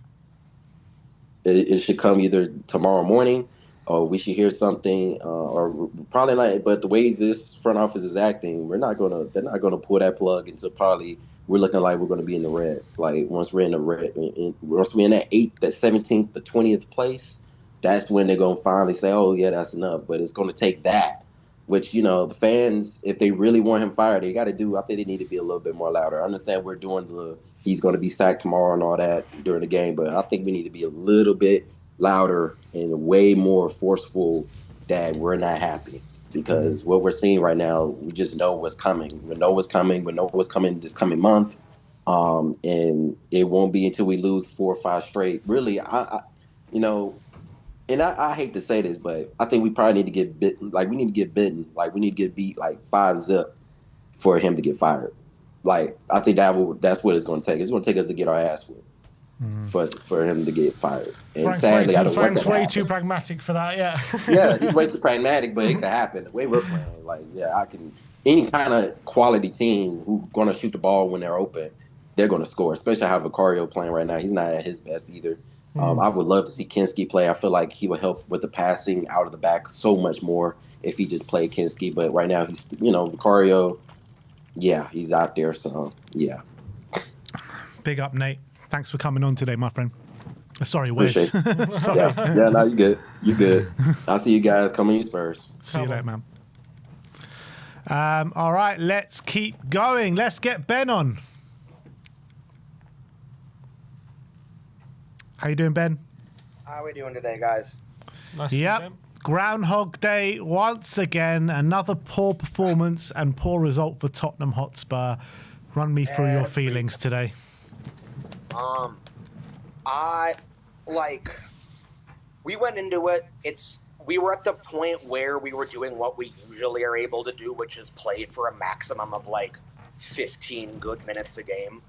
It should come either tomorrow morning, or we should hear something, or probably not. But the way this front office is acting, they're not gonna pull that plug until probably we're looking like we're gonna be in the red. Like once we're in the red, once we're in that 17th, the 20th place. That's when they're going to finally say, oh, yeah, that's enough. But it's going to take that, which, the fans, if they really want him fired, I think they need to be a little bit more louder. I understand we're doing he's going to be sacked tomorrow and all that during the game, but I think we need to be a little bit louder and way more forceful that we're not happy. Because what we're seeing right now, we just know what's coming. We know what's coming. We know what's coming this coming month. And it won't be until we lose 4 or 5 straight. Really, and I hate to say this, but I think we probably need to get bitten. Like, we need to get bitten. Like, we need to get beat, 5-0 for him to get fired. Like, I think that's what it's going to take. It's going to take us to get our ass whipped for him to get fired. And sadly, I don't want that to happen. Frank's way too pragmatic for that, yeah. Yeah, he's way too pragmatic, but it could happen. The way we're playing, any kind of quality team who's going to shoot the ball when they're open, they're going to score, especially how Vicario playing right now. He's not at his best either. I would love to see Kinski play. I feel like he would help with the passing out of the back so much more if he just played Kinski. But right now, he's, Vicario, he's out there. So, yeah. Big up, Nate. Thanks for coming on today, my friend. Sorry, Wes. Sorry. Yeah, no, you good. You good. I'll see you guys. Come on, you Spurs. See you later, man. All right, let's keep going. Let's get Ben on. How you doing, Ben? How are we doing today, guys? Nice Yep. Groundhog Day once again. Another poor performance and poor result for Tottenham Hotspur. Run me through your feelings today. We went into it. We were at the point where we were doing what we usually are able to do, which is play for a maximum of 15 good minutes a game.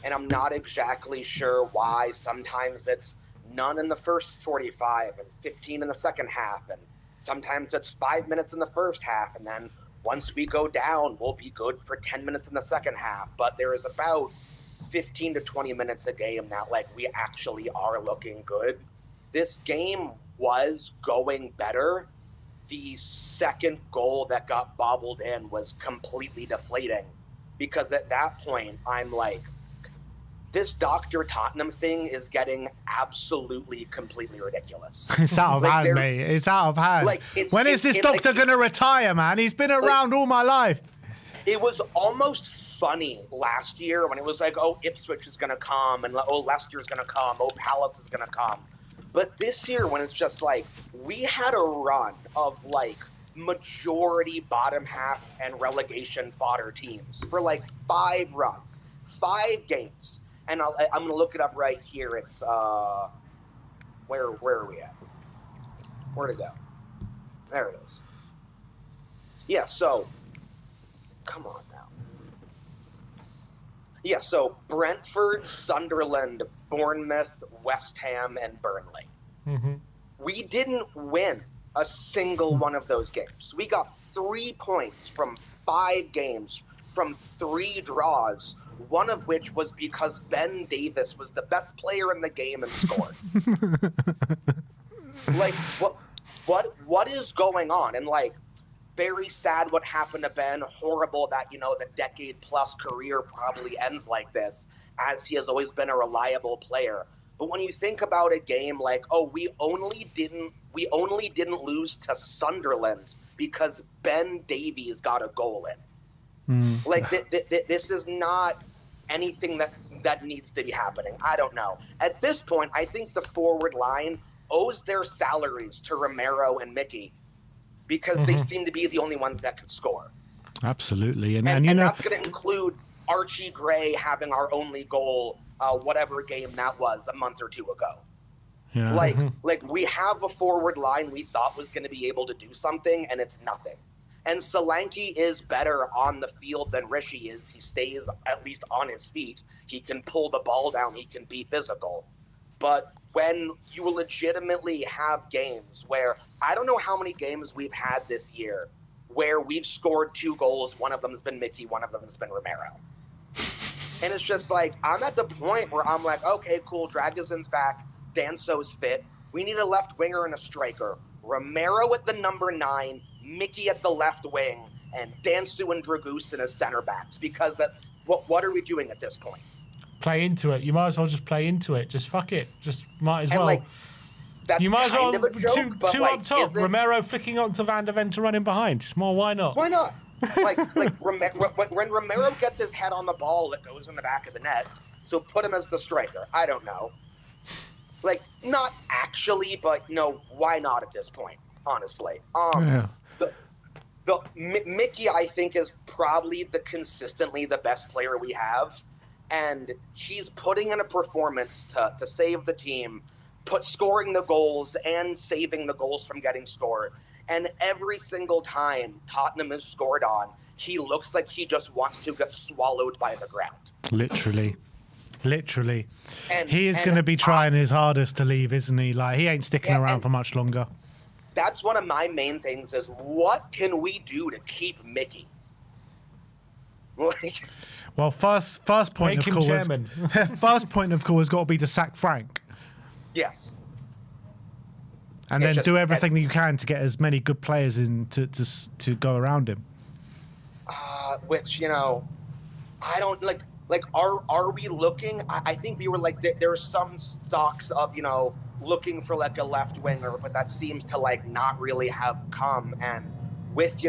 And I'm not exactly sure why. Sometimes it's none in the first 45 and 15 in the second half, and sometimes it's 5 minutes in the first half, and then once we go down, we'll be good for 10 minutes in the second half. But there is about 15 to 20 minutes a game that we actually are looking good. This game was going better. The second goal that got bobbled in was completely deflating, because at that point I'm like, this Dr. Tottenham thing is getting absolutely completely ridiculous. It's out of hand, mate. It's out of hand. When is this doctor going to retire, man? He's been around all my life. It was almost funny last year when it was oh, Ipswich is going to come, and oh, Leicester's going to come, oh, Palace is going to come. But this year, when it's just we had a run of majority bottom half and relegation fodder teams for 5 runs, 5 games. And I'm going to look it up right here. It's, where are we at? Where'd it go? There it is. Yeah, so, come on now. Yeah, so Brentford, Sunderland, Bournemouth, West Ham, and Burnley. Mm-hmm. We didn't win a single one of those games. We got 3 points from 5 games, from 3 draws, one of which was because Ben Davis was the best player in the game and scored. What is going on? And very sad what happened to Ben. Horrible that, the decade-plus career probably ends like this, as he has always been a reliable player. But when you think about a game we only didn't lose to Sunderland because Ben Davies got a goal in. This is not anything that needs to be happening. I don't know. At this point, I think the forward line owes their salaries to Romero and Mickey, because they seem to be the only ones that can score. Absolutely. And that's going to include Archie Gray having our only goal, whatever game that was, a month or 2 ago. Yeah. We have a forward line we thought was going to be able to do something, and it's nothing. And Solanke is better on the field than Rishi is. He stays at least on his feet. He can pull the ball down. He can be physical. But when you legitimately have games where, I don't know how many games we've had this year where we've scored 2 goals, one of them has been Mickey, one of them has been Romero. And it's just I'm at the point where I'm okay, cool, Dragason's back, Danso's fit. We need a left winger and a striker. Romero at the number 9, Mickey at the left wing, and Dansu and Dragusin as center backs. Because what are we doing at this point? Play into it. You might as well just play into it. Just fuck it. Just might as well. That's you might as well kind of a joke, two up top. Romero flicking onto Van der Ven to run in behind. Well, why not? Why not? When Romero gets his head on the ball, it goes in the back of the net. So put him as the striker. I don't know. Not actually, but why not at this point? Honestly. Mickey, I think, is probably consistently the best player we have. And he's putting in a performance to save the team, scoring the goals and saving the goals from getting scored. And every single time Tottenham is scored on, he looks like he just wants to get swallowed by the ground. Literally. And he is going to be trying his hardest to leave, isn't he? He ain't sticking around for much longer. That's one of my main things is, what can we do to keep Mickey? Well, first point of call has got to be to sack Frank. Yes. And then do everything that you can to get as many good players in to go around him. Which, I don't are we looking? I think we were there's some stocks of, looking for a left winger, but that seems to not really have come. And with,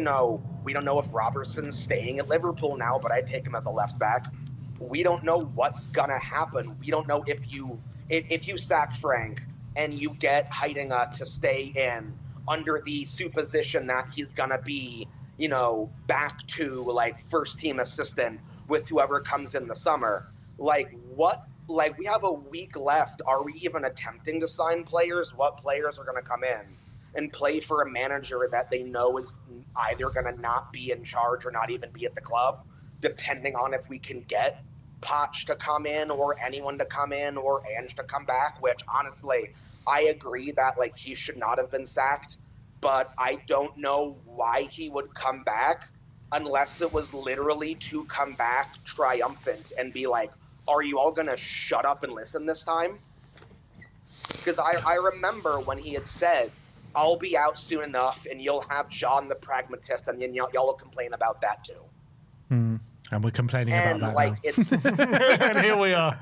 we don't know if Robertson's staying at Liverpool now, but I'd take him as a left back. We don't know what's gonna happen. We don't know if you sack Frank and you get Heitinga to stay in under the supposition that he's gonna be, back to first team assistant with whoever comes in the summer. Like, what? Like, we have a week left. Are we even attempting to sign players? What players are going to come in and play for a manager that they know is either going to not be in charge or not even be at the club, depending on if we can get Poch to come in or anyone to come in or Ange to come back, which honestly, I agree that like he should not have been sacked, but I don't know why he would come back unless it was literally to come back triumphant and be like, are you all going to shut up and listen this time? Because I remember when he had said, I'll be out soon enough and you'll have John the pragmatist and then y'all will complain about that too. And we're complaining about that like, now. It's, And here we are.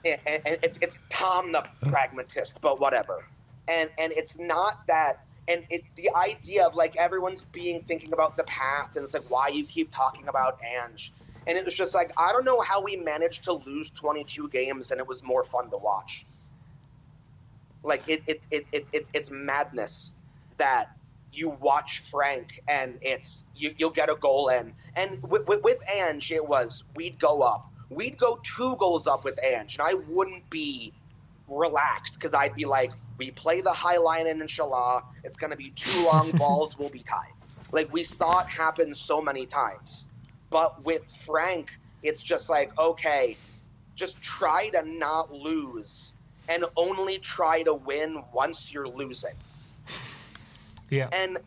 and it's Tom the pragmatist, but whatever. And it's not that, and the idea of like everyone's thinking about the past, and it's like why you keep talking about Ange, and it was just like I don't know how we managed to lose 22 games and it was more fun to watch. Like it's madness that you watch Frank and you'll get a goal in. And with Ange, it was we'd go up. We'd go 2 goals up with Ange, and I wouldn't be relaxed because I'd be like, we play the high line and inshallah, it's going to be 2 long balls, we'll be tied. Like, we saw it happen so many times. But with Frank, it's just like, okay, just try to not lose and only try to win once you're losing. Yeah. And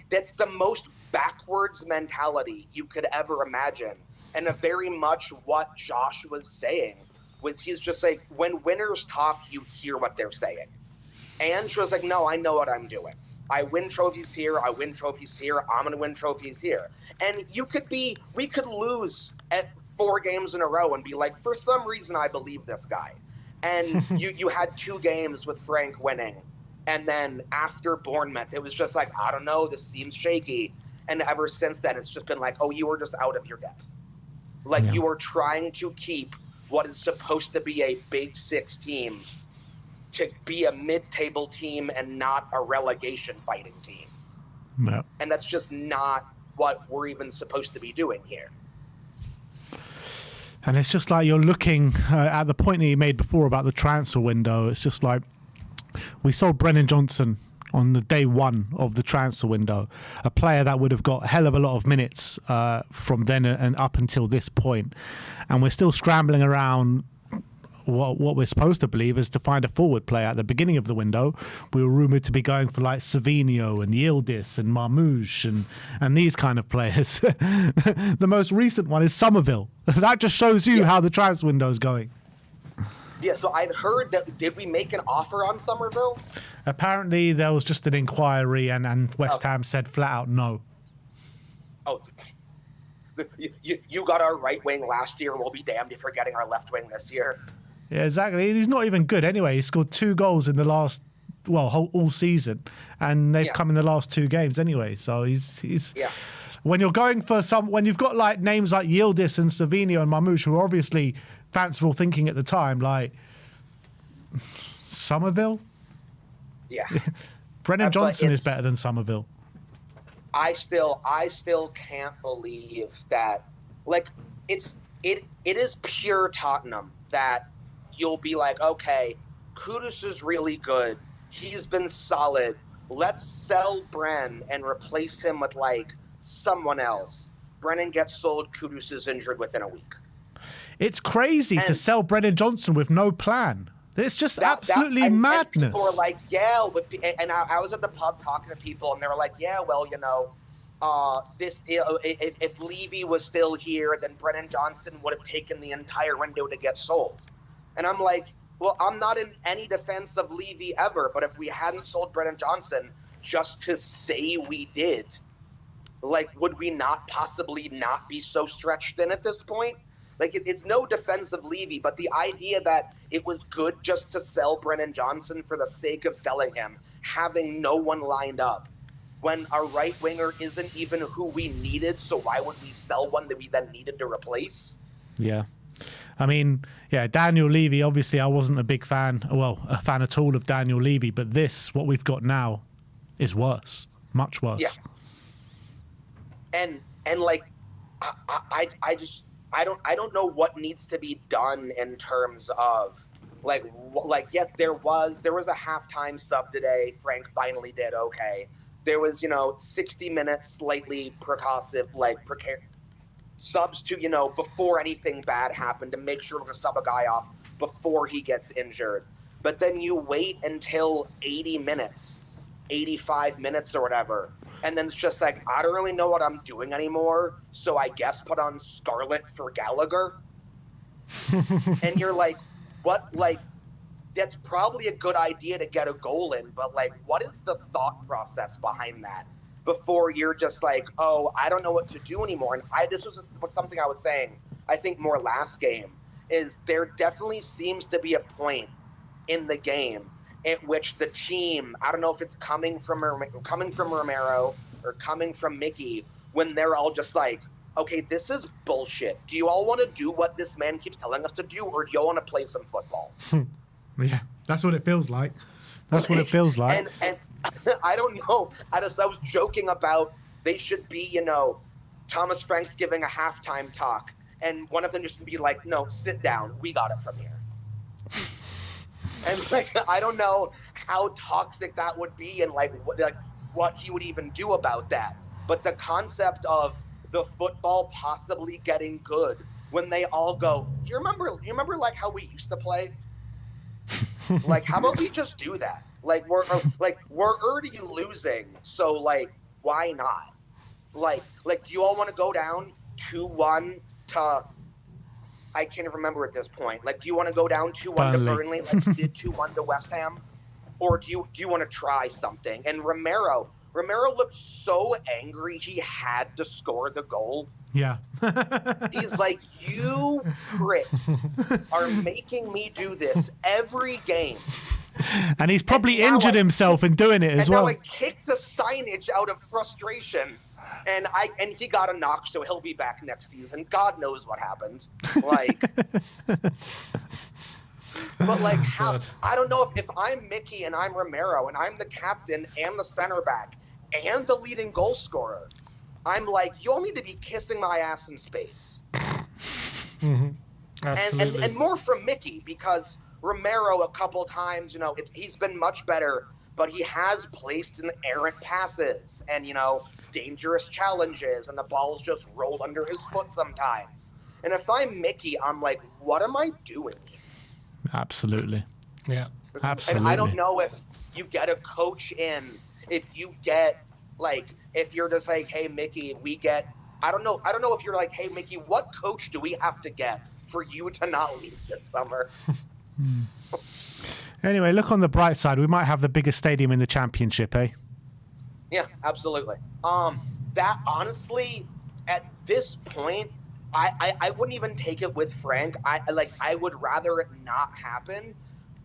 that's the most backwards mentality you could ever imagine. And very much what Josh was saying was he's just like, when winners talk, you hear what they're saying. Ange was like, no, I know what I'm doing. I win trophies here. I win trophies here. I'm going to win trophies here. And we could lose at 4 games in a row and be like, for some reason, I believe this guy. And you had 2 games with Frank winning. And then after Bournemouth, it was just like, I don't know, this seems shaky. And ever since then, it's just been like, oh, you were just out of your depth. Like, you were trying to keep what is supposed to be a Big 6 team to be a mid-table team and not a relegation fighting team. No. And that's just not what we're even supposed to be doing here. And it's just like you're looking at the point that you made before about the transfer window. It's just like we sold Brennan Johnson on the day 1 of the transfer window, a player that would have got a hell of a lot of minutes from then and up until this point. And we're still scrambling around what we're supposed to believe is to find a forward player. At the beginning of the window, we were rumoured to be going for like Savinho and Yildiz and Marmoush and these kind of players. The most recent one is Somerville. That just shows you how the transfer window is going. Yeah, so I'd heard that, did we make an offer on Somerville? Apparently there was just an inquiry and West Ham said flat out no. Oh, you got our right wing last year, we'll be damned if we're getting our left wing this year. Yeah, exactly. He's not even good anyway. He scored 2 goals in the last, all season, and they've come in the last 2 games anyway. So he's when you're going for when you've got like names like Yildiz and Savinho and Marmoush, who are obviously fanciful thinking at the time, like Somerville. Yeah, Brennan Johnson is better than Somerville. I still can't believe that. Like, it is pure Tottenham that you'll be like, okay, Kudus is really good. He's been solid. Let's sell Bren and replace him with like someone else. Brennan gets sold. Kudus is injured within a week. It's crazy to sell Brennan Johnson with no plan. It's just absolutely madness. And people were like, yeah, and I was at the pub talking to people, and they were like, yeah, well, if Levy was still here, then Brennan Johnson would have taken the entire window to get sold. And I'm like, well, I'm not in any defense of Levy ever, but if we hadn't sold Brennan Johnson just to say we did, like, would we not possibly not be so stretched in at this point? Like, it's no defense of Levy, but the idea that it was good just to sell Brennan Johnson for the sake of selling him, having no one lined up, when our right winger isn't even who we needed, so why would we sell one that we then needed to replace? Yeah. I mean, Daniel Levy, obviously I wasn't a big fan, a fan at all of Daniel Levy, but what we've got now is worse, much worse. Yeah. And like, I don't know what needs to be done in terms of yes, there was a halftime sub today. Frank finally did okay. There was 60 minutes slightly precautive subs to before anything bad happened to make sure to sub a guy off before he gets injured. But then you wait until 80 minutes, 85 minutes or whatever, and then it's just like, I don't really know what I'm doing anymore, so I guess put on Scarlet for Gallagher. And you're like, what? Like, that's probably a good idea to get a goal in, but like, what is the thought process behind that? Before you're just like, oh, I don't know what to do anymore. And this was something I was saying, I think more last game, is there definitely seems to be a point in the game at which the team, I don't know if it's coming from Romero or coming from Mickey, when they're all just like, okay, this is bullshit. Do you all want to do what this man keeps telling us to do, or do you all want to play some football? Yeah, that's what it feels like. That's what it feels like. And I don't know. I was joking about they should be, Thomas Frank's giving a halftime talk, and one of them just be like, no, sit down. We got it from here. And like, I don't know how toxic that would be, and what he would even do about that. But the concept of the football possibly getting good when they all go, you remember like how we used to play? Like, how about we just do that? Like, we're already losing, so like, why not? Like, do you all want to go down 2-1 to? I can't remember at this point. Like, do you want to go down 2-1 to Burnley, like you did 2-1 to West Ham, or do you want to try something? And Romero looked so angry he had to score the goal. Yeah. He's like, you pricks are making me do this every game. And he's probably injured himself in doing it as well. And now I kicked the signage out of frustration. And he got a knock, so he'll be back next season. God knows what happened. Like, but like, how? I don't know if I'm Mickey and I'm Romero and I'm the captain and the center back and the leading goal scorer. I'm like, you all need to be kissing my ass in spades. Mm-hmm. Absolutely. And more from Mickey, because Romero a couple times, he's been much better, but he has placed in errant passes and, dangerous challenges, and the balls just roll under his foot sometimes. And if I'm Mickey, I'm like, what am I doing here? Absolutely. Yeah. Absolutely. And I don't know if you get a coach in, if you get, like, if you're just like, hey, Mickey, I don't know if you're like, hey, Mickey, what coach do we have to get for you to not leave this summer? Anyway, look on the bright side. We might have the biggest stadium in the championship, eh? Yeah, absolutely. That honestly, at this point, I wouldn't even take it with Frank. I would rather it not happen,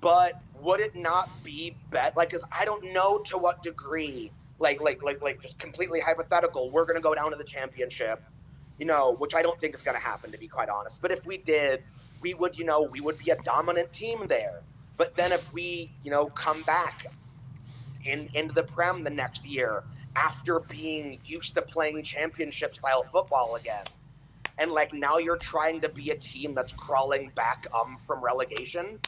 but would it not be better? Like, cause I don't know to what degree, like just completely hypothetical, we're gonna go down to the championship, which I don't think is gonna happen, to be quite honest. But if we did, we would be a dominant team there. But then if we, come back into the Prem the next year after being used to playing championship style football again, and like now you're trying to be a team that's crawling back from relegation,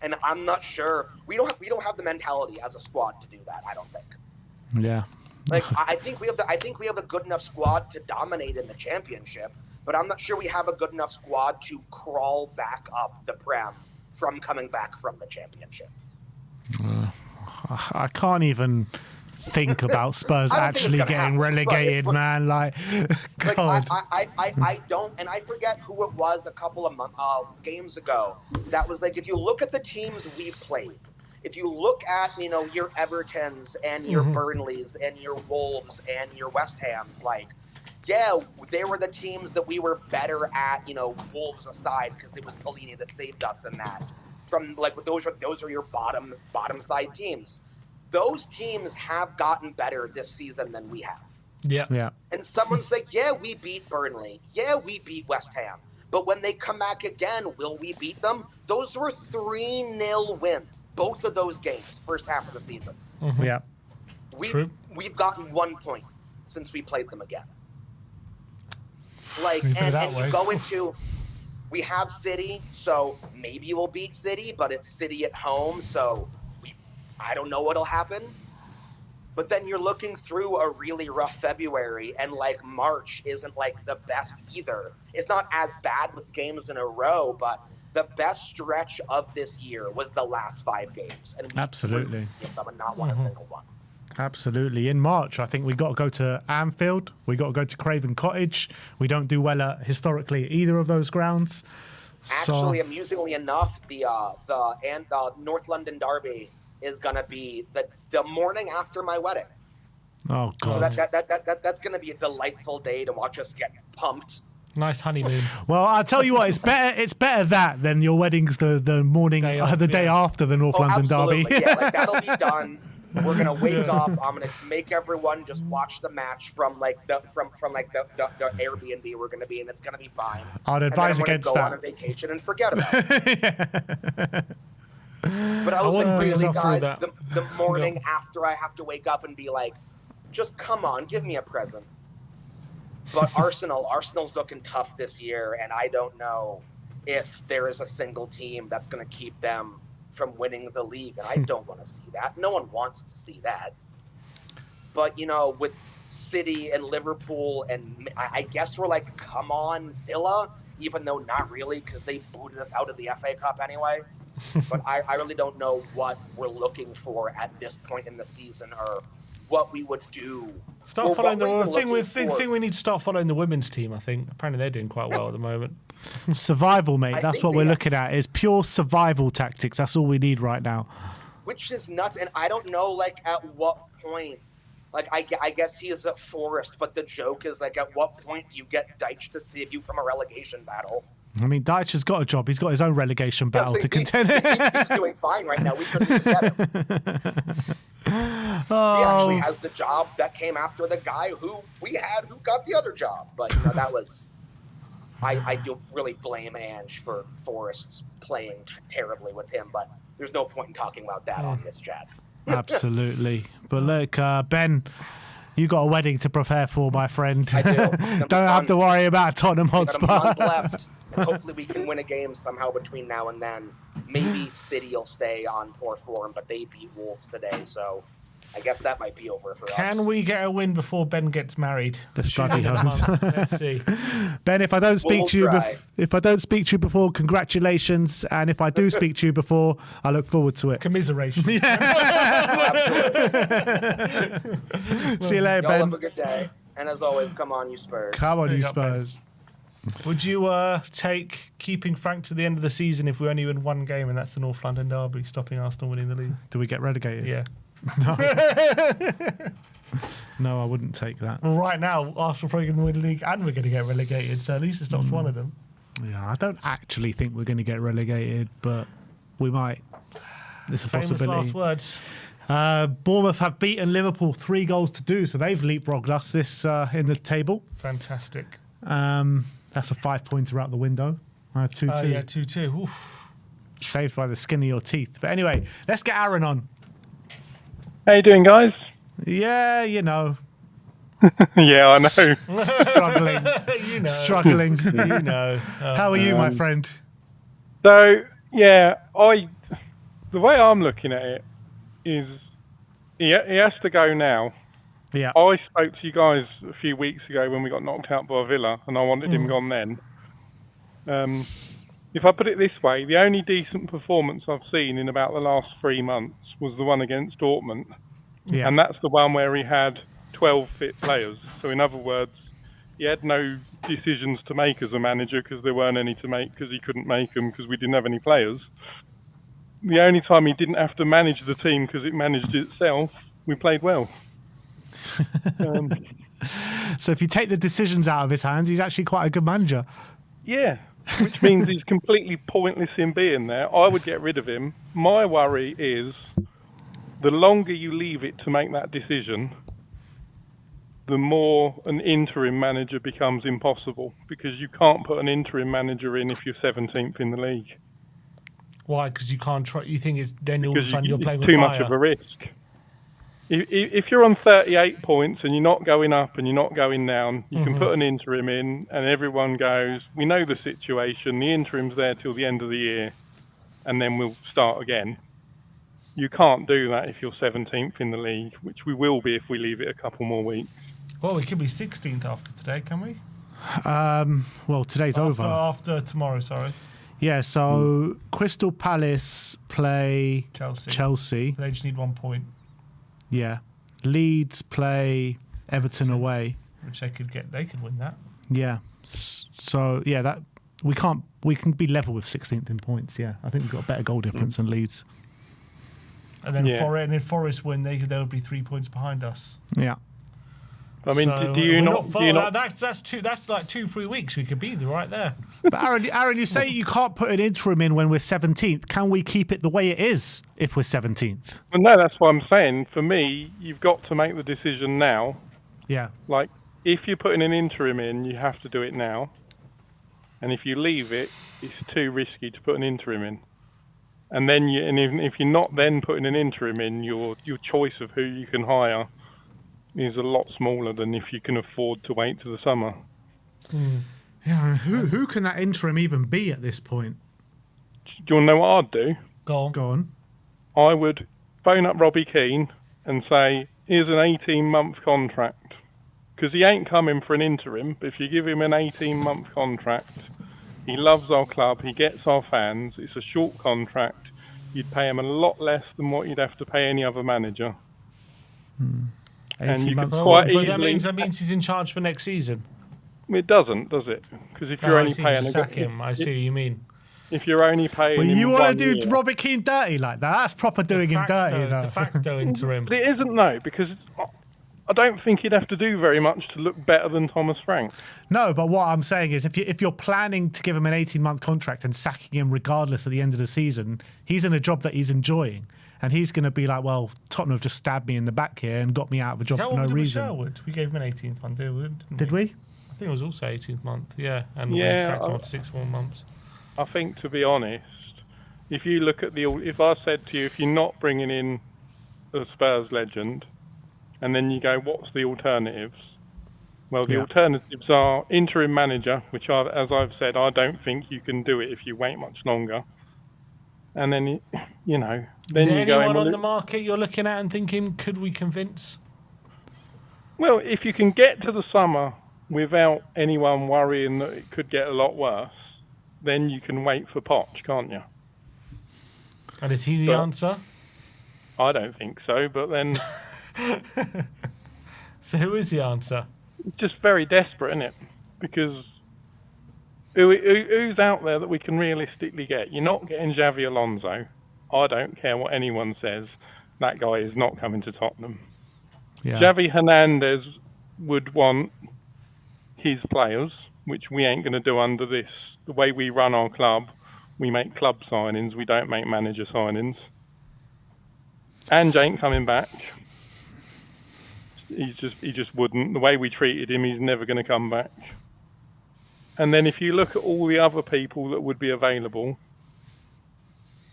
and I'm not sure we don't have the mentality as a squad to do that. I don't think. Yeah. Like I think we have a good enough squad to dominate in the championship, but I'm not sure we have a good enough squad to crawl back up the Prem from coming back from the championship. I can't even think about Spurs actually getting relegated, man. Like God. I don't, and I forget who it was a couple of games ago. That was like, if you look at the teams we've played, if you look at your Evertons and your Burnleys and your Wolves and your West Hams, like, yeah, they were the teams that we were better at. Wolves aside, because it was Pelini that saved us in that. From like, those are your bottom side teams. Those teams have gotten better this season than we have. Yeah. And someone's like, yeah, we beat Burnley. Yeah, we beat West Ham. But when they come back again, will we beat them? Those were 3-0 wins. Both of those games, first half of the season. Mm-hmm. Yeah. True. We've gotten 1 point since we played them again. Like, You put it and that you way. go into, we have City, so maybe we'll beat City, but it's City at home, so I don't know what'll happen. But then you're looking through a really rough February, and like March isn't like the best either. It's not as bad with games in a row, but the best stretch of this year was the last 5 games, and we Absolutely. drew them and not won a single one. Absolutely. In March, I think we got to go to Anfield. We got to go to Craven Cottage. We don't do well at historically either of those grounds. Actually, amusingly enough, the North London derby is going to be the morning after my wedding. Oh So God. that's going to be a delightful day to watch us get pumped. Nice honeymoon. Well, I'll tell you what, it's better that than your wedding's the morning, Day off, the day yeah. after the North London absolutely. derby. Yeah, like that'll be done. We're gonna wake up. I'm gonna make everyone just watch the match from like the Airbnb we're gonna be in. It's gonna be fine. I'd And then advise I'm gonna against go that. on a vacation and forget about it. But I was wouldn't like, bring us really, up through guys, that. the morning after I have to wake up and be like, just come on, give me a present. But Arsenal's looking tough this year, and I don't know if there is a single team that's going to keep them from winning the league, and I don't want to see that. No one wants to see that. But, you know, with City and Liverpool, and I guess we're like, come on, Villa, even though not really, because they booted us out of the FA Cup anyway. But I really don't know what we're looking for at this point in the season, or what we would do. Start or following what the we were thing. looking for. We need to start following the women's team. I think apparently they're doing quite well at the moment. Survival, mate. I That's think what we're they- looking at. Is pure survival tactics. That's all we need right now. Which is nuts, and I don't know, like, at what point, like, I guess he is at Forest, but the joke is, like, at what point do you get Deitch to save you from a relegation battle? I mean, Deitch has got a job. He's got his own relegation battle to He- contend. He's doing fine right now. We shouldn't even get him. He Oh, actually has the job that came after the guy who we had who got the other job. But, you know, that was... I do really blame Ange for Forest's playing terribly with him, but there's no point in talking about that on this chat. absolutely. But look, Ben, you got a wedding to prepare for, my friend. I do. It's gonna be Don't have fun. to worry about Tottenham We got a month Hotspur. left. And hopefully we can win a game somehow between now and then. Maybe City will stay on poor form, but they beat Wolves today, so I guess that might be over for us. Can we get a win before Ben gets married? Let's Should bloody be the hope. month. Let's see. Ben, if I don't speak We'll to you, try. if I don't speak to you before, congratulations. And if I do speak to you before, I look forward to it. Commiseration. See you later, Y'all have Ben. a good day. And as always, come on, you Spurs. Come on, There you you go, Ben. Spurs. Would you take keeping Frank to the end of the season if we only win one game, and that's the North London derby, stopping Arsenal winning the league? Do we get relegated? Yeah. No, I wouldn't take that. Well, right now, Arsenal probably going to win the league, and we're going to get relegated, so at least it stops one of them. Yeah, I don't actually think we're going to get relegated, but we might. It's a Famous possibility. last words. Bournemouth have beaten Liverpool 3-2, so they've leapfrogged us this in the table. Fantastic. That's a 5-pointer out the window. 2-2. Yeah, 2-2. Oof. Saved by the skin of your teeth. But anyway, let's get Aaron on. How you doing, guys? Yeah, you know, Yeah, I know. struggling, You know. struggling. You know. How are you, my friend? So, yeah, the way I'm looking at it is he has to go now. Yeah. I spoke to you guys a few weeks ago when we got knocked out by Villa, and I wanted him gone then. If I put it this way, the only decent performance I've seen in about the last 3 months was the one against Dortmund. Yeah. And that's the one where he had 12 fit players. So in other words, he had no decisions to make as a manager because there weren't any to make because he couldn't make them because we didn't have any players. The only time he didn't have to manage the team because it managed itself, we played well. So if you take the decisions out of his hands, he's actually quite a good manager. Yeah, which means he's completely pointless in being there. I would get rid of him. My worry is the longer you leave it to make that decision, the more an interim manager becomes impossible because you can't put an interim manager in if you're 17th in the league. Why? Because you can't try. You think it's then all of a Because sudden you're playing it's with too fire. much of a risk. If you're on 38 points and you're not going up and you're not going down, you can put an interim in and everyone goes, we know the situation, the interim's there till the end of the year, and then we'll start again. You can't do that if you're 17th in the league, which we will be if we leave it a couple more weeks. Well, we could be 16th after today, can we? Well, today's over. After tomorrow, sorry. Yeah, so Crystal Palace play Chelsea. They just need 1 point, Yeah. Leeds play Everton away. which they could get. They could win that. Yeah. So, yeah, that we can be level with 16th in points, yeah. I think we've got a better goal difference than Leeds. And then if Forest win, they would be 3 points behind us. Yeah. I mean, So do you we're not? far. Do you not? That's like 2-3 weeks. We could be right there. But Aaron, you say you can't put an interim in when we're 17th. Can we keep it the way it is if we're 17th? Well, no, that's what I'm saying. For me, you've got to make the decision now. Yeah. Like, if you're putting an interim in, you have to do it now. And if you leave it, it's too risky to put an interim in. And then, even if you're not then putting an interim in, your choice of who you can hire is a lot smaller than if you can afford to wait to the summer. Yeah. Who can that interim even be at this point? Do you want to know what I'd do? Go on. I would phone up Robbie Keane and say, here's an 18-month contract. Because he ain't coming for an interim, but if you give him an 18-month contract, he loves our club, he gets our fans, it's a short contract, you'd pay him a lot less than what you'd have to pay any other manager. And you could quite easily... That means he's in charge for next season. It doesn't, does it? Because if you're only paying... Sack him. I see what you mean. If you're only paying Well, you want to do Robert Keane dirty like that? That's proper doing him dirty. De facto interim. But it isn't, though, because I don't think he'd have to do very much to look better than Thomas Frank. No, but what I'm saying is if you're planning to give him an 18-month contract and sacking him regardless at the end of the season, he's in a job that he's enjoying. And he's going to be like, well, Tottenham have just stabbed me in the back here and got me out of a job for no reason. Sherwood? We gave him an 18th month, Did we? I think it was also 18th month, yeah. And we sacked him after 6 more months. I think, to be honest, if you look at if I said to you, if you're not bringing in a Spurs legend, and then you go, what's the alternatives? Well, the alternatives are interim manager, which, as I've said, I don't think you can do it if you wait much longer. And then, then Is you there go... anyone on the market you're looking at and thinking, could we convince? Well, if you can get to the summer without anyone worrying that it could get a lot worse, then you can wait for Poch, can't you? And is he the answer? I don't think so, but then... So who is the answer? It's just very desperate, isn't it? Because who's out there that we can realistically get? You're not getting Xavi Alonso. I don't care what anyone says. That guy is not coming to Tottenham. Yeah. Xavi Hernandez would want his players, which we ain't going to do under this. The way we run our club, we make club signings. We don't make manager signings. Ange ain't coming back. He just wouldn't. The way we treated him, he's never going to come back. And then if you look at all the other people that would be available,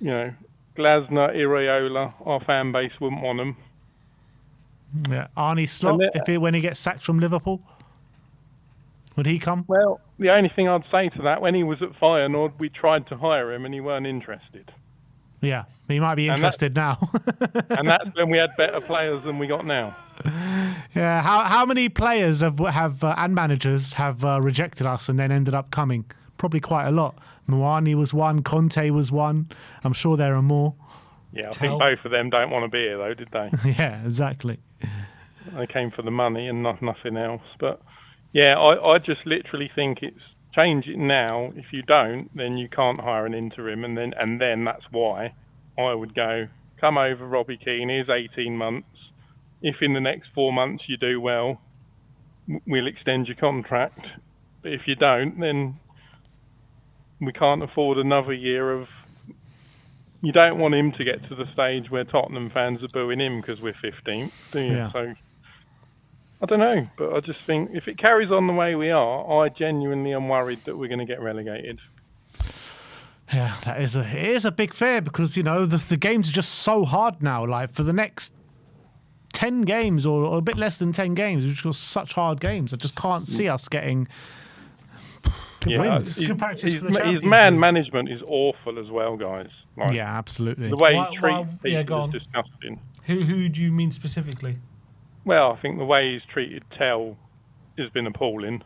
Glasner, Iraola, our fan base wouldn't want them. Yeah, Arnie Slot, when he gets sacked from Liverpool, would he come? Well, the only thing I'd say to that, when he was at Feyenoord, we tried to hire him and he weren't interested. Yeah, he might be interested now. And that's when we had better players than we got now. Yeah, how many players and managers have rejected us and then ended up coming? Probably quite a lot. Moani was one, Conte was one. I'm sure there are more. Yeah, I think both of them don't want to be here, though, did they? Yeah, exactly. They came for the money and nothing else. But yeah, I just literally think it's change it now. If you don't, then you can't hire an interim, and then that's why I would go, come over, Robbie Keane, here's 18 months. If in the next 4 months you do well, we'll extend your contract. But if you don't, then we can't afford another year of... You don't want him to get to the stage where Tottenham fans are booing him because we're 15th, do you? Yeah. So, I don't know, but I just think if it carries on the way we are, I genuinely am worried that we're going to get relegated. Yeah, it is a big fear because, the games are just so hard now. Like, for the next 10 games or a bit less than 10 games, which was such hard games. I just can't see us getting wins. His man management is awful as well, guys. Like, yeah, absolutely. The way he treats people is disgusting. Who do you mean specifically? Well, I think the way he's treated Tell has been appalling.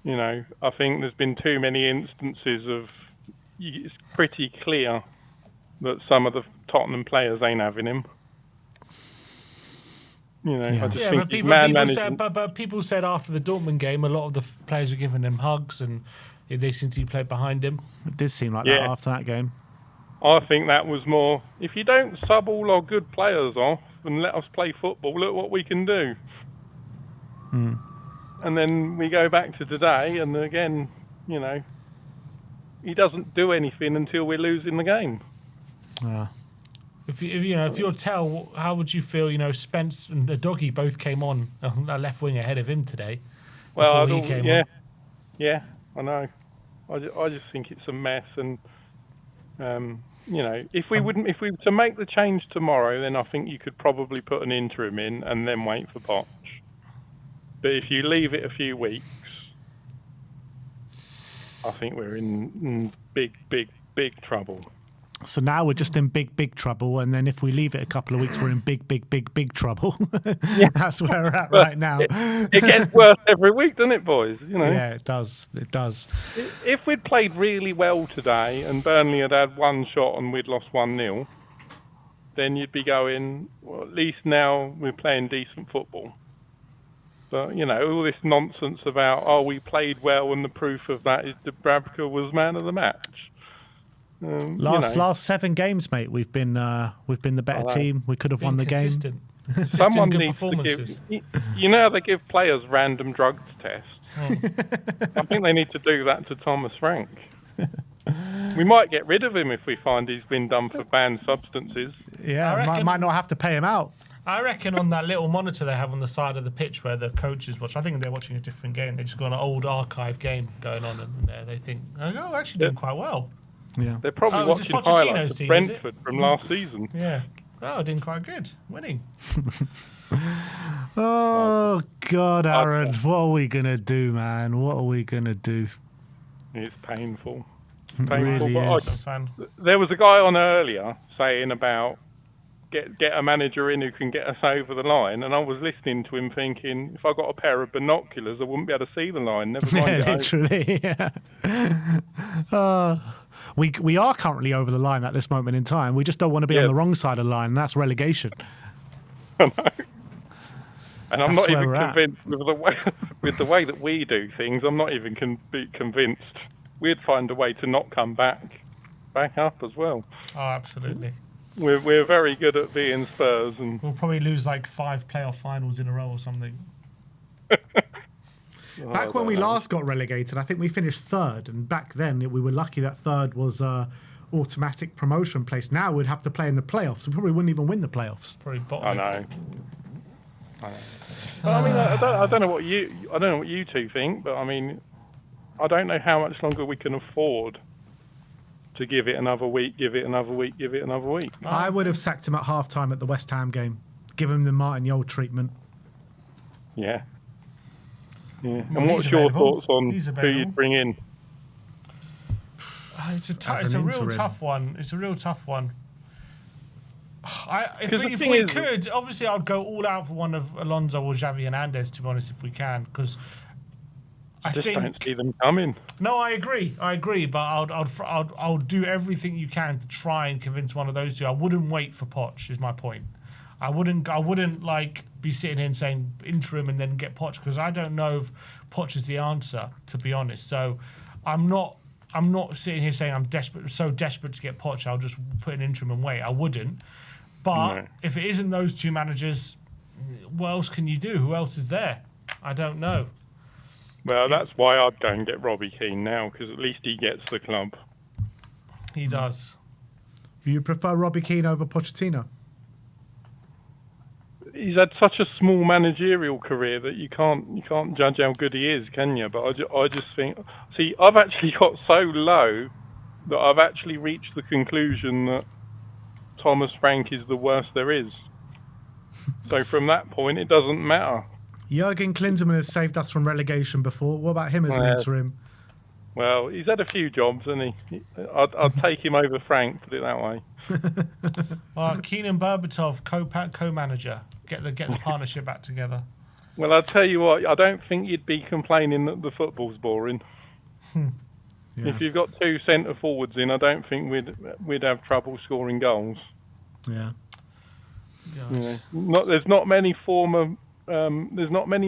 You know, I think there's been too many instances of. It's pretty clear that some of the Tottenham players ain't having him. You know, I just think but people said after the Dortmund game, a lot of the players were giving him hugs and they seemed to be played behind him. It did seem like that after that game. I think that was more, if you don't sub all our good players off and let us play football, look what we can do. And then we go back to today, and again, you know, he doesn't do anything until we're losing the game. Yeah. If you're Tell, how would you feel? You know, Spence and the doggy both came on a left wing ahead of him today. Well, I know. I just think it's a mess, and you know, if we were to make the change tomorrow, then I think you could probably put an interim in and then wait for Poch. But if you leave it a few weeks, I think we're in big trouble. So now we're just in big trouble, and then if we leave it a couple of weeks, we're in big trouble. That's where we're at right now. It gets worse every week, doesn't it, boys? You know. Yeah, it does. It does. If we'd played really well today, and Burnley had one shot and we'd lost 1-0, then you'd be going, well, at least now we're playing decent football. But, you know, all this nonsense about, we played well, and the proof of that is Dubravka was man of the match. Last 7 games, mate, we've been the better team. We could have won the game. Someone needs to give. You know, they give players random drugs tests. I think they need to do that to Thomas Frank. We might get rid of him if we find he's been done for banned substances. Yeah, might not have to pay him out. I reckon on that little monitor they have on the side of the pitch where the coaches watch, I think they're watching a different game. They've just got an old archive game going on, and they think, actually doing quite well. Yeah, they're probably watching highlights of Brentford from last season. Yeah. Doing quite good. Winning. Oh, God, Aaron. What are we going to do, man? What are we going to do? It's painful. It really is. There was a guy on earlier saying about get a manager in who can get us over the line, and I was listening to him thinking, if I got a pair of binoculars, I wouldn't be able to see the line. Never mind. Literally, yeah. We are currently over the line at this moment in time. We just don't want to be on the wrong side of the line, and that's relegation. I know. And I'm not even convinced with the way that we do things. I'm not even convinced we'd find a way to not come back up as well. Oh, absolutely. We're very good at being Spurs, and we'll probably lose like 5 playoff finals in a row or something. Back when we last got relegated, I think we finished 3rd, and back then we were lucky that 3rd was automatic promotion place. Now we'd have to play in the playoffs. We probably wouldn't even win the playoffs. Probably bottom. I know. But I mean, I don't know what you two think, but I mean, I don't know how much longer we can afford to give it another week, give it another week. I would have sacked him at half-time at the West Ham game. Give him the Martin Yole treatment. Yeah. Yeah. And what's your thoughts on who you'd bring in? It's a real tough one. It's a real tough one. If we could, obviously I'd go all out for one of Alonso or Xavi Hernandez, to be honest, if we can, because I think don't see them coming. No, I agree, but I'll do everything you can to try and convince one of those two. I wouldn't wait for Poch, is my point. I wouldn't like be sitting here and saying interim and then get Poch, because I don't know if Poch is the answer, to be honest. So I'm not sitting here saying I'm so desperate to get Poch, I'll just put an interim and wait. I wouldn't. But if it isn't those two managers, what else can you do? Who else is there? I don't know. Well, that's why I'd go and get Robbie Keane now, because at least he gets the club. He does. You prefer Robbie Keane over Pochettino? He's had such a small managerial career that you can't judge how good he is, can you? But I just think, see, I've actually got so low that I've actually reached the conclusion that Thomas Frank is the worst there is. So from that point, it doesn't matter. Jurgen Klinsmann has saved us from relegation before. What about him as an interim? Well, he's had a few jobs, hasn't he? I'd take him over Frank, put it that way. Keenan Berbatov, co-manager. Get the partnership back together. Well, I'll tell you what, I don't think you'd be complaining that the football's boring. Yeah. If you've got 2 centre forwards in, I don't think we'd have trouble scoring goals. Yeah. Yeah. There's not many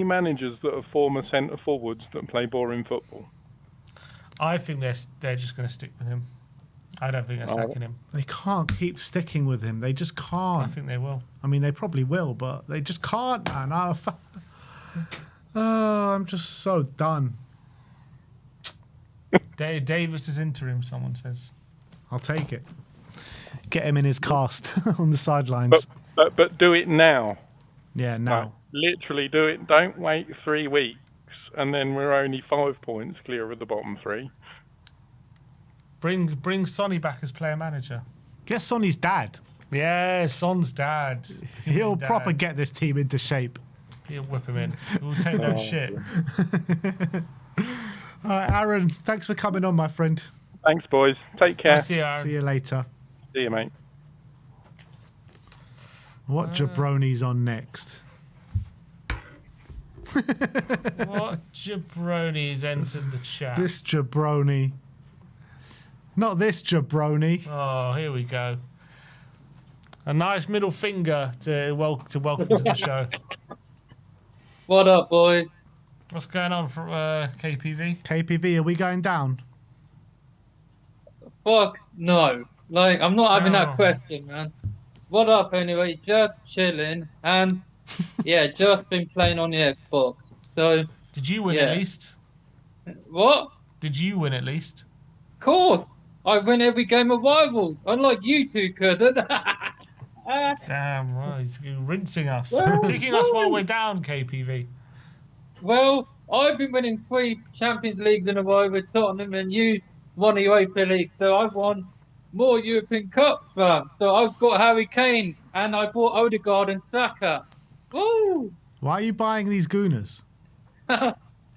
managers that are former centre forwards that play boring football. I think they're just going to stick with him. I don't think they're sacking him. They can't keep sticking with him. They just can't. I think they will. I mean, they probably will, but they just can't, man. I'm just so done. Davis is interim, someone says. I'll take it. Get him in his cast on the sidelines. But do it now. Yeah, now. Like, literally do it. Don't wait 3 weeks, and then we're only 5 points clear of the bottom 3. Bring Sonny back as player manager. Get Sonny's dad. Yeah, Son's dad. He'll Dad. proper get this team into shape. He'll whip him in. We'll take no shit. All right, Aaron, thanks for coming on, my friend. Thanks, boys. Take care. I'll see you, Aaron. See you later. See you, mate. What jabroni's on next? What jabroni's entered the chat? This jabroni. Not this jabroni. Oh, here we go. A nice middle finger to welcome to the show. What up, boys? What's going on from KPV? KPV, are we going down? Fuck no. Like, I'm not having No. that question, man. What up, anyway? Just chilling. And, yeah, just been playing on the Xbox. So, Did you win Yeah. at least? what? Did you win at least? Of course. I win every game of Rivals. Unlike you two couldn't. Damn, right. He's rinsing us. Well, Kicking us while we're down, KPV. Well, I've been winning 3 Champions Leagues in a row with Tottenham, and you won a Europa League. So I've won more European Cups, man. So I've got Harry Kane, and I bought Odegaard and Saka. Woo! Why are you buying these gooners?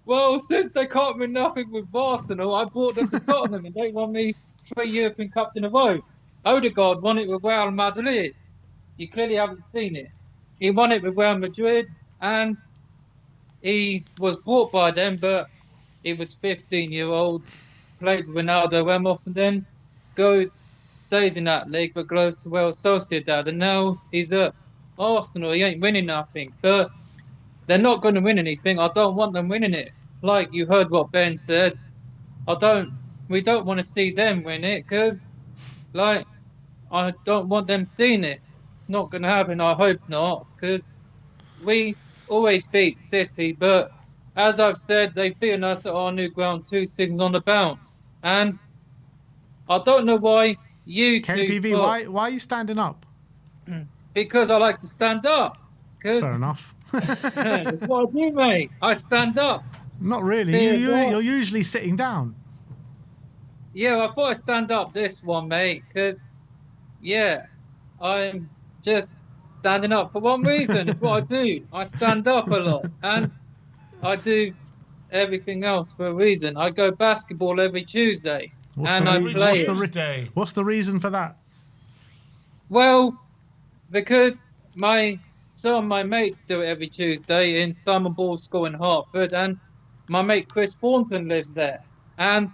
Well, since they can't win nothing with Arsenal, I bought them to Tottenham, and they won me 3 European Cups in a row. Odegaard won it with Real Madrid. You clearly haven't seen it. He won it with Real Madrid, and he was bought by them, but he was 15-year-old, played with Ronaldo Ramos, and then stays in that league, but goes to Real Sociedad, and now he's at Arsenal. He ain't winning nothing, but they're not going to win anything. I don't want them winning it. Like you heard what Ben said, we don't want to see them win it, because, like, I don't want them seeing it. Not going to happen, I hope not, because we always beat City, but as I've said, they've beaten us at our new ground 2 seasons on the bounce. And I don't know why you KPV, two... why are you standing up? Because I like to stand up. Fair enough. That's what I do, mate. I stand up. Not really. Fair You're usually sitting down. Yeah, I thought I'd stand up this one, mate, because, yeah, I'm just standing up for one reason. It's what I do. I stand up a lot, and I do everything else for a reason. I go basketball every Tuesday, What's and the I re- play. What's the reason for that? Well, because my mates do it every Tuesday in Summer Ball School in Hartford, and my mate Chris Thornton lives there, and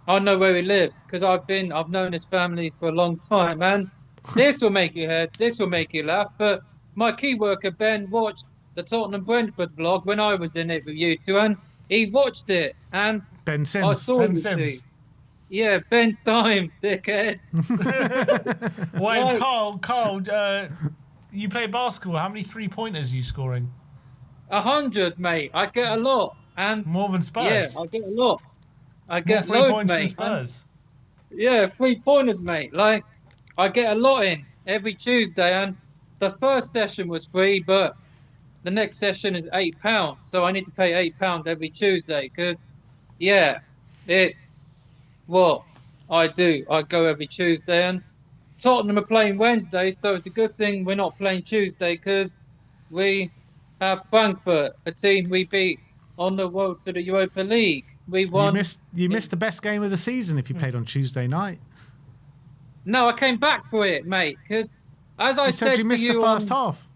I know where he lives because I've known his family for a long time, and this will make you head, this will make you laugh, but my key worker Ben watched the Tottenham Brentford vlog when I was in it with you two, and he watched it, and Ben Sims. I saw Ben you Sims. two. Yeah, Ben Symes, dickhead. Wait, Carl, you play basketball. How many 3-pointers are you scoring? 100, mate. I get a lot, and More than Spurs? yeah, I get a lot. I More get 3 loads, points than mate. Spurs? Yeah, 3-pointers, mate. Like, I get a lot in every Tuesday, and the first session was free, but the next session is £8, so I need to pay £8 every Tuesday, because, yeah, it's what I do. I go every Tuesday, and Tottenham are playing Wednesday, so it's a good thing we're not playing Tuesday, because we have Frankfurt, a team we beat on the road to the Europa League. We won. You missed the best game of the season if you played on Tuesday night. No, I came back for it, mate. Because as I You said you missed the first half.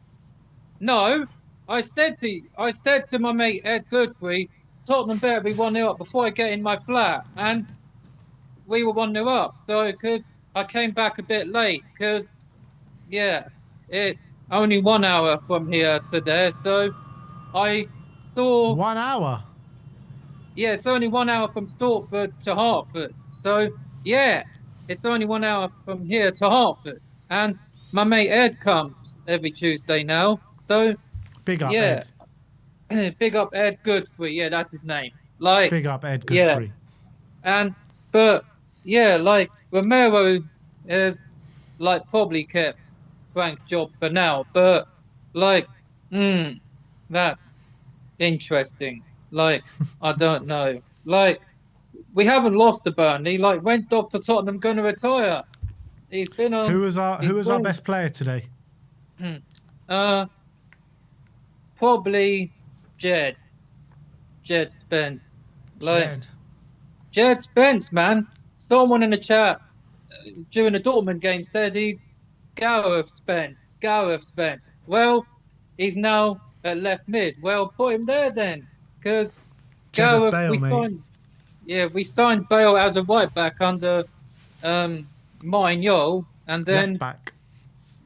No, I said to my mate Ed Godfrey, Tottenham better be 1-0 up before I get in my flat, and we were 1-0 up. So because I came back a bit late, because yeah, it's only 1 hour from here to there, so I saw 1 hour. Yeah, it's only 1 hour from Stortford to Hertford. So yeah, it's only 1 hour from here to Hertford, and my mate Ed comes every Tuesday now. So Big up, yeah, Ed. big up Ed Godfrey. Yeah, that's his name. Like, Big up, Ed yeah, Godfrey. but yeah, like Romero is like probably kept Frank's job for now, but like, that's interesting. Like, I don't know. Like, we haven't lost to Burnley. Like, when's Dr. Tottenham going to retire? He's been on. Who was our best player today? Probably Jed Spence. Like, Jed Spence, man. Someone in the chat during the Dortmund game said he's Gareth Spence. Well, he's now at left mid. Well, put him there then, because Gareth Gareth, Bale, mate. we signed Bale as a right back under Martin Yol, and then Left back.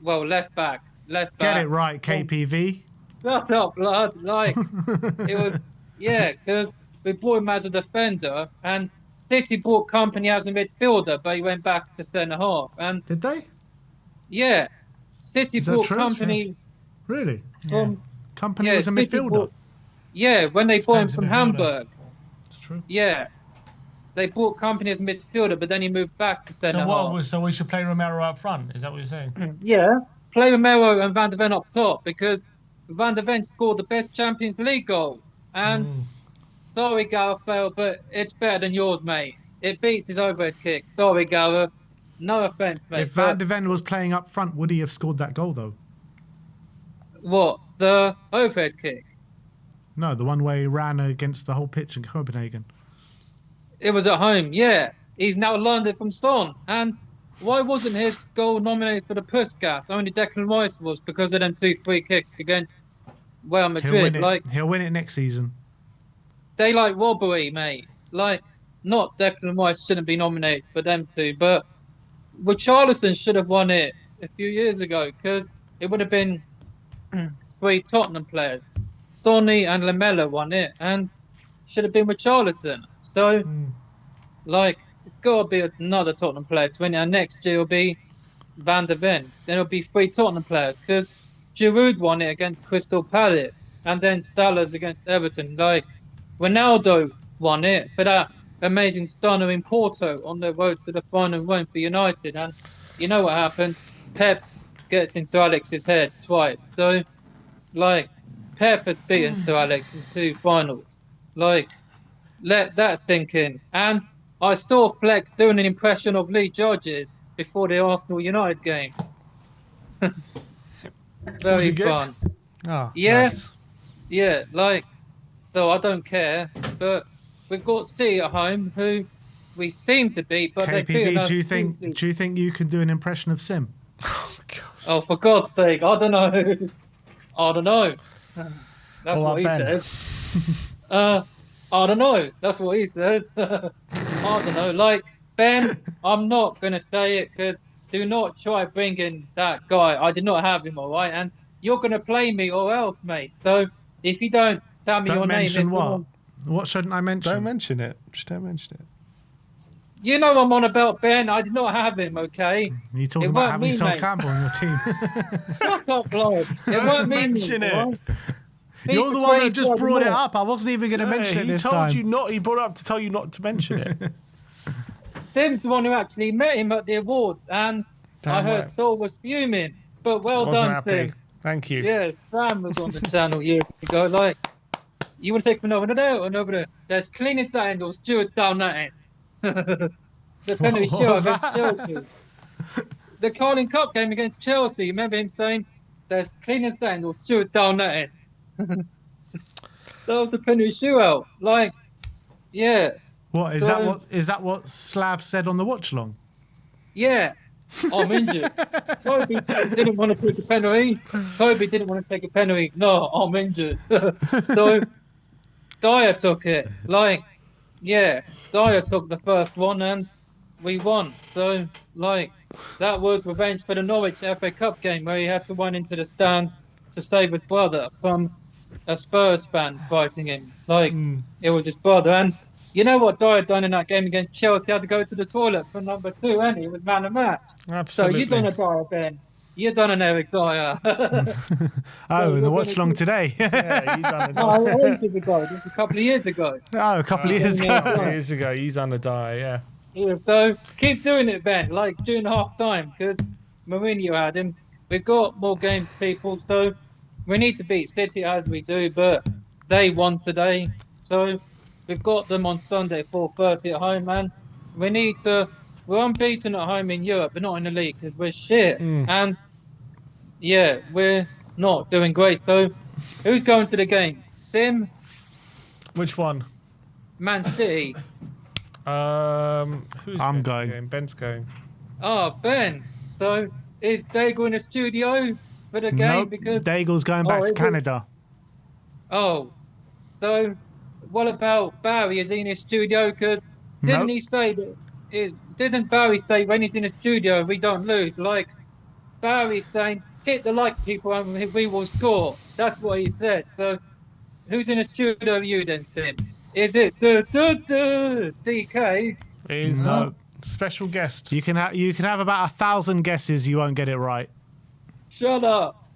well, left back. Get it right, KPV. Shut up, blood. Like, it was, yeah, because we bought him as a defender, and City bought Company as a midfielder, but he went back to centre half. And did they? Yeah, City bought true? Company. Really? From Company was a midfielder. When they bought him from Hamburg. It's true. Yeah, they bought Company as a midfielder, but then he moved back to centre half. So we should play Romero up front? Is that what you're saying? Yeah, play Romero and Van der Ven up top, because Van der Ven scored the best Champions League goal. And sorry, Gareth Bale, but it's better than yours, mate. It beats his overhead kick. Sorry, Gareth. No offence, mate. If Van der Ven was playing up front, would he have scored that goal, though? What? The overhead kick? No, the one where he ran against the whole pitch in Copenhagen. It was at home, yeah. He's now learned it from Son. And why wasn't his goal nominated for the Puskas? Only Declan Rice was, because of them 2 free kicks against Real Madrid. He'll win it next season. They like robbery, mate. Like, not Declan Rice shouldn't be nominated for them two, but Richarlison should have won it a few years ago, because it would have been 3 Tottenham players. Sonny and Lamella won it, and should have been Richarlison. So, like, it's got to be another Tottenham player to win it, and next year will be Van der Ven. Then it'll be 3 Tottenham players, because Giroud won it against Crystal Palace, and then Salah's against Everton. Like, Ronaldo won it for that amazing stunner in Porto on the road to the final run for United. And you know what happened? Pep gets into Alex's head twice. So, like, Pep had beaten Sir Alex in 2 finals. Like, let that sink in. And I saw Flex doing an impression of Lee Judges before the Arsenal United game. Very fun. Oh, yeah, nice. Yeah, like, so I don't care, but we've got City at home, who we seem to beat, but they beat us. Do you think you can do an impression of Sim? Oh, for God's sake, I don't know. I don't know. That's what he says. I don't know. That's what he says. I don't know. Like, Ben, I'm not going to say it, because do not try bringing that guy. I did not have him, all right? And you're going to play me or else, mate. So if you don't tell me your name... Mention what? What shouldn't I mention? Don't mention it. Just don't mention it. You know I'm on about, Ben. I did not have him, okay? You're talking about having Sol Campbell on your team. Shut up, Lord. It won't mention it. Right? You're the one who just brought it up. I wasn't even going to mention it this time. He brought it up to tell you not to mention it. Sim's the one who actually met him at the awards, and I heard Saul was fuming. But well done, Sim. Thank you. Yeah, Sam was on the channel years ago. Like, you want to take me over there and over there? There's cleanest that end or stewards down that end. The penalty show against Chelsea. The Carling Cup game against Chelsea. Remember him saying, There's clean as day, and they'll shoot down that end. That was a penalty shootout. Like, yeah. What is So, that? What Slav said on the watch along? Yeah, I'm injured. Toby didn't want to take a penalty. Toby didn't want to take a penalty. No, I'm injured. So Dyer took it. Like, yeah, Dyer took the first one and we won. So, like, that was revenge for the Norwich FA Cup game where he had to run into the stands to save his brother from a Spurs fan fighting him. Like, it was his brother. And you know what Dyer done in that game against Chelsea? He had to go to the toilet for number 2, and he was man of match. Absolutely. So you done a Dyer, Ben. You done an Eric Dyer. Oh, in the watch along today. Yeah, you done a No, die. ages ago. This was a couple of years ago. Oh, a couple of years ago. Years ago, he's done a die, yeah. Yeah, so keep doing it, Ben. Like during half time, because Mourinho had him. We've got more games, people. So we need to beat City as we do, but they won today. So we've got them on Sunday, 4:30 at home, man. We need to. We're unbeaten at home in Europe, but not in the league because we're shit. And yeah, we're not doing great. So who's going to the game? Sim, Which one? Man City. Who's I'm Ben's going. Ben's going. Oh, Ben. So is Dago in the studio for the game? Nope. Because Daigle's going back is to it? Canada. Oh, so what about Barry? Is he in his studio? Because didn't Nope. he say that? Didn't Barry say when he's in the studio we don't lose? Like Barry's saying, hit the like people and we will score. That's what he said. So who's in the studio with you then, Sim? Is it DK? It is No. special guest. You can have about 1,000 guesses. You won't get it right. Shut up.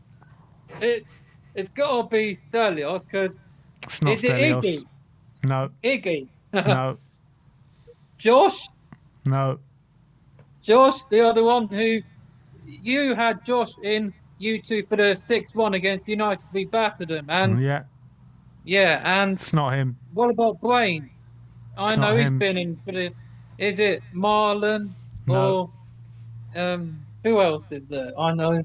It's gotta be Stelios because It's not is it Stelios. Iggy? No, Iggy. no, Josh? no. Josh, the other one who you had Josh in you two for the 6-1 against United. We battered them. And Yeah, and it's not him. what about Brains? I It's know not he's him. been in for the. Is it Marlon No. or who else is there? I know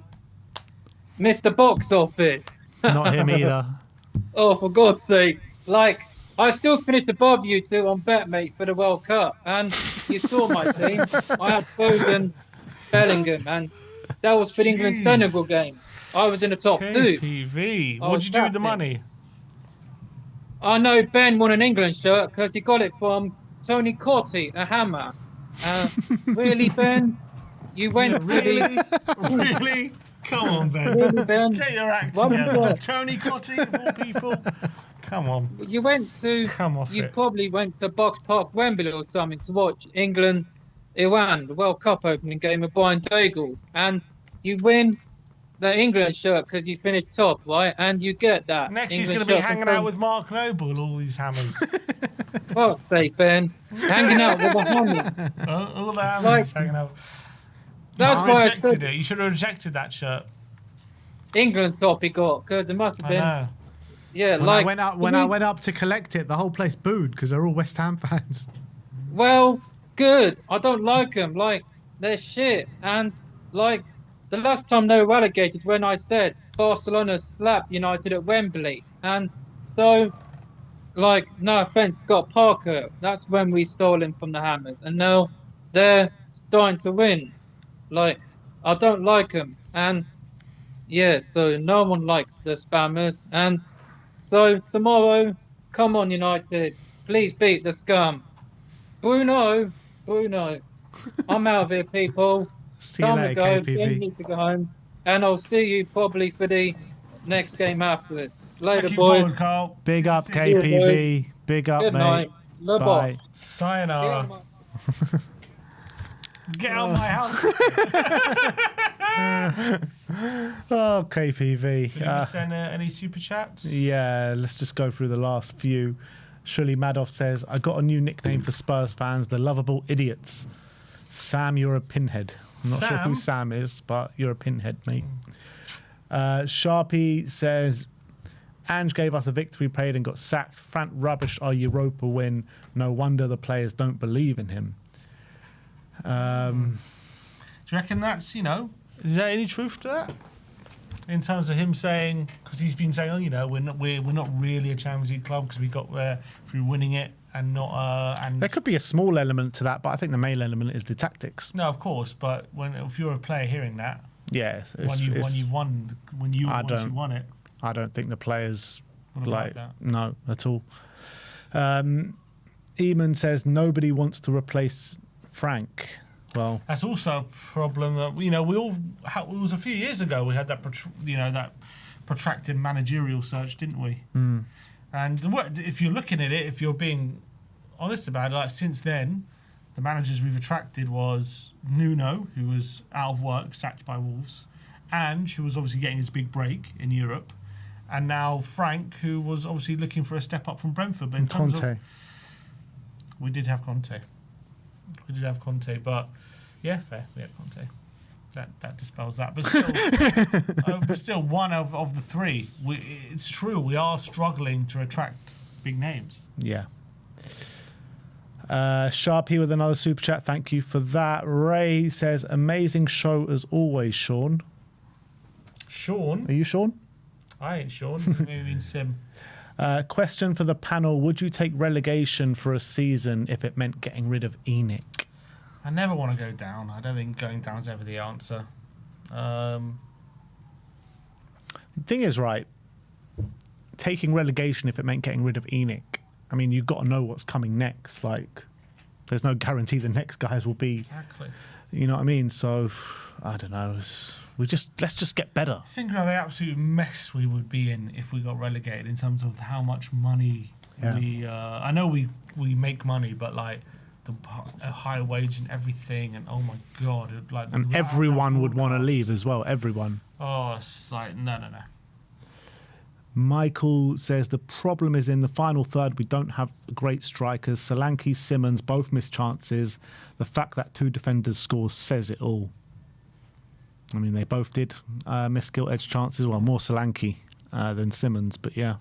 Mr. Box Office. Not him either. Oh, for God's sake! Like I still finished above you two on BetMate for the World Cup, and you saw my team. I had Foden, Bellingham, and that was for the England Senegal game. I was in the top 2. KPV. Oh, What'd you do with the that's it. money? I know Ben won an England shirt because he got it from Tony Cotti, a hammer. Really, Ben? You went Really? Really? Come on, Ben. Really, Ben? Get your act What was together. that? Tony Cotti, of all people. Come on. You went to. Come off You it. probably went to Box Park, Wembley, or something to watch England, Iran, the World Cup opening game of Brian Daigle, and you win the England shirt because you finished top, right? And you get that. Next, he's England going to be shirt hanging from- out with Mark Noble, all these hammers. Fuck's sake, Ben. Hanging out with a hammer. All the hammers Like, hanging out. That's You why I rejected said it. You should have rejected that shirt. England top he got because it must have I been. know. Yeah, When like I went up to collect it, the whole place booed because they're all West Ham fans. Well, good. I don't like them. Like they're shit. And like the last time they were relegated, when I said Barcelona slapped United at Wembley, and so like no offense, Scott Parker, that's when we stole him from the Hammers, and now they're starting to win. Like I don't like them, and yeah, so no one likes the spammers, and so tomorrow, come on United, please beat the scum. Bruno, I'm out of here, people. See you Time to later, go. KPV. Ben needs to go home, and I'll see you probably for the next game afterwards. Later, Looking boys. forward, Carl. Big up, See you, KPV. Big up, Good mate. night. Le Bye. boss. Sayonara. Get out of my house. Oh, KPV. Did you send any super chats? Yeah, let's just go through the last few. Shirley Madoff says, I got a new nickname for Spurs fans, the lovable idiots. Sam, you're a pinhead. I'm not sure who Sam is, but you're a pinhead, mate. Sharpie says, Ange gave us a victory parade and got sacked. Frant rubbish our Europa win. No wonder the players don't believe in him. Do you reckon that's, is there any truth to that? in terms of him saying, because he's been saying, oh, you know, we're not really a Champions League club because we got there through winning it and not. And there could be a small element to that, but I think the main element is the tactics. No, of course, but if you're a player hearing that, yeah, when you won it, I don't think the players like that. No, at all. Eamon says nobody wants to replace Frank. Well, that's also a problem that it was a few years ago we had that that protracted managerial search, didn't we? Mm. And if you're looking at it, if you're being honest about it, like since then, the managers we've attracted was Nuno, who was out of work, sacked by Wolves, and who was obviously getting his big break in Europe, and now Frank, who was obviously looking for a step up from Brentford. But in terms of, we did have Conte. But yeah, fair. We had Conte. That dispels that. But still, one of the three. It's true, we are struggling to attract big names. Yeah. Sharpie with another super chat. Thank you for that. Ray says, amazing show as always, Sean. Sean? Are you Sean? I ain't Sean. Maybe mean Sim. Question for the panel. Would you take relegation for a season if it meant getting rid of ENIC? I never want to go down. I don't think going down's ever the answer. The thing is, right, taking relegation if it meant getting rid of ENIC, I mean, you've got to know what's coming next. Like, there's no guarantee the next guys will be. Exactly. You know what I mean? So, I don't know. Let's just get better. Think about the absolute mess we would be in if we got relegated in terms of how much money we. I know we make money, but like a high wage and everything, and oh my god, and everyone would want to leave as well. Everyone. Oh, it's like no. Michael says the problem is in the final third we don't have great strikers. Solanke, Simmons both missed chances. The fact that two defenders score says it all. I mean, they both did miss gilt-edged chances. Well, more Solanke than Simmons, but yeah.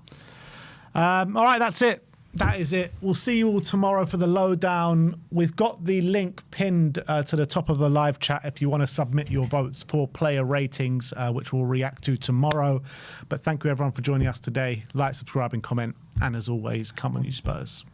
All right, that's it. That is it. We'll see you all tomorrow for the lowdown. We've got the link pinned to the top of the live chat if you want to submit your votes for player ratings, which we'll react to tomorrow. But thank you, everyone, for joining us today. Like, subscribe, and comment. And as always, come on, you Spurs.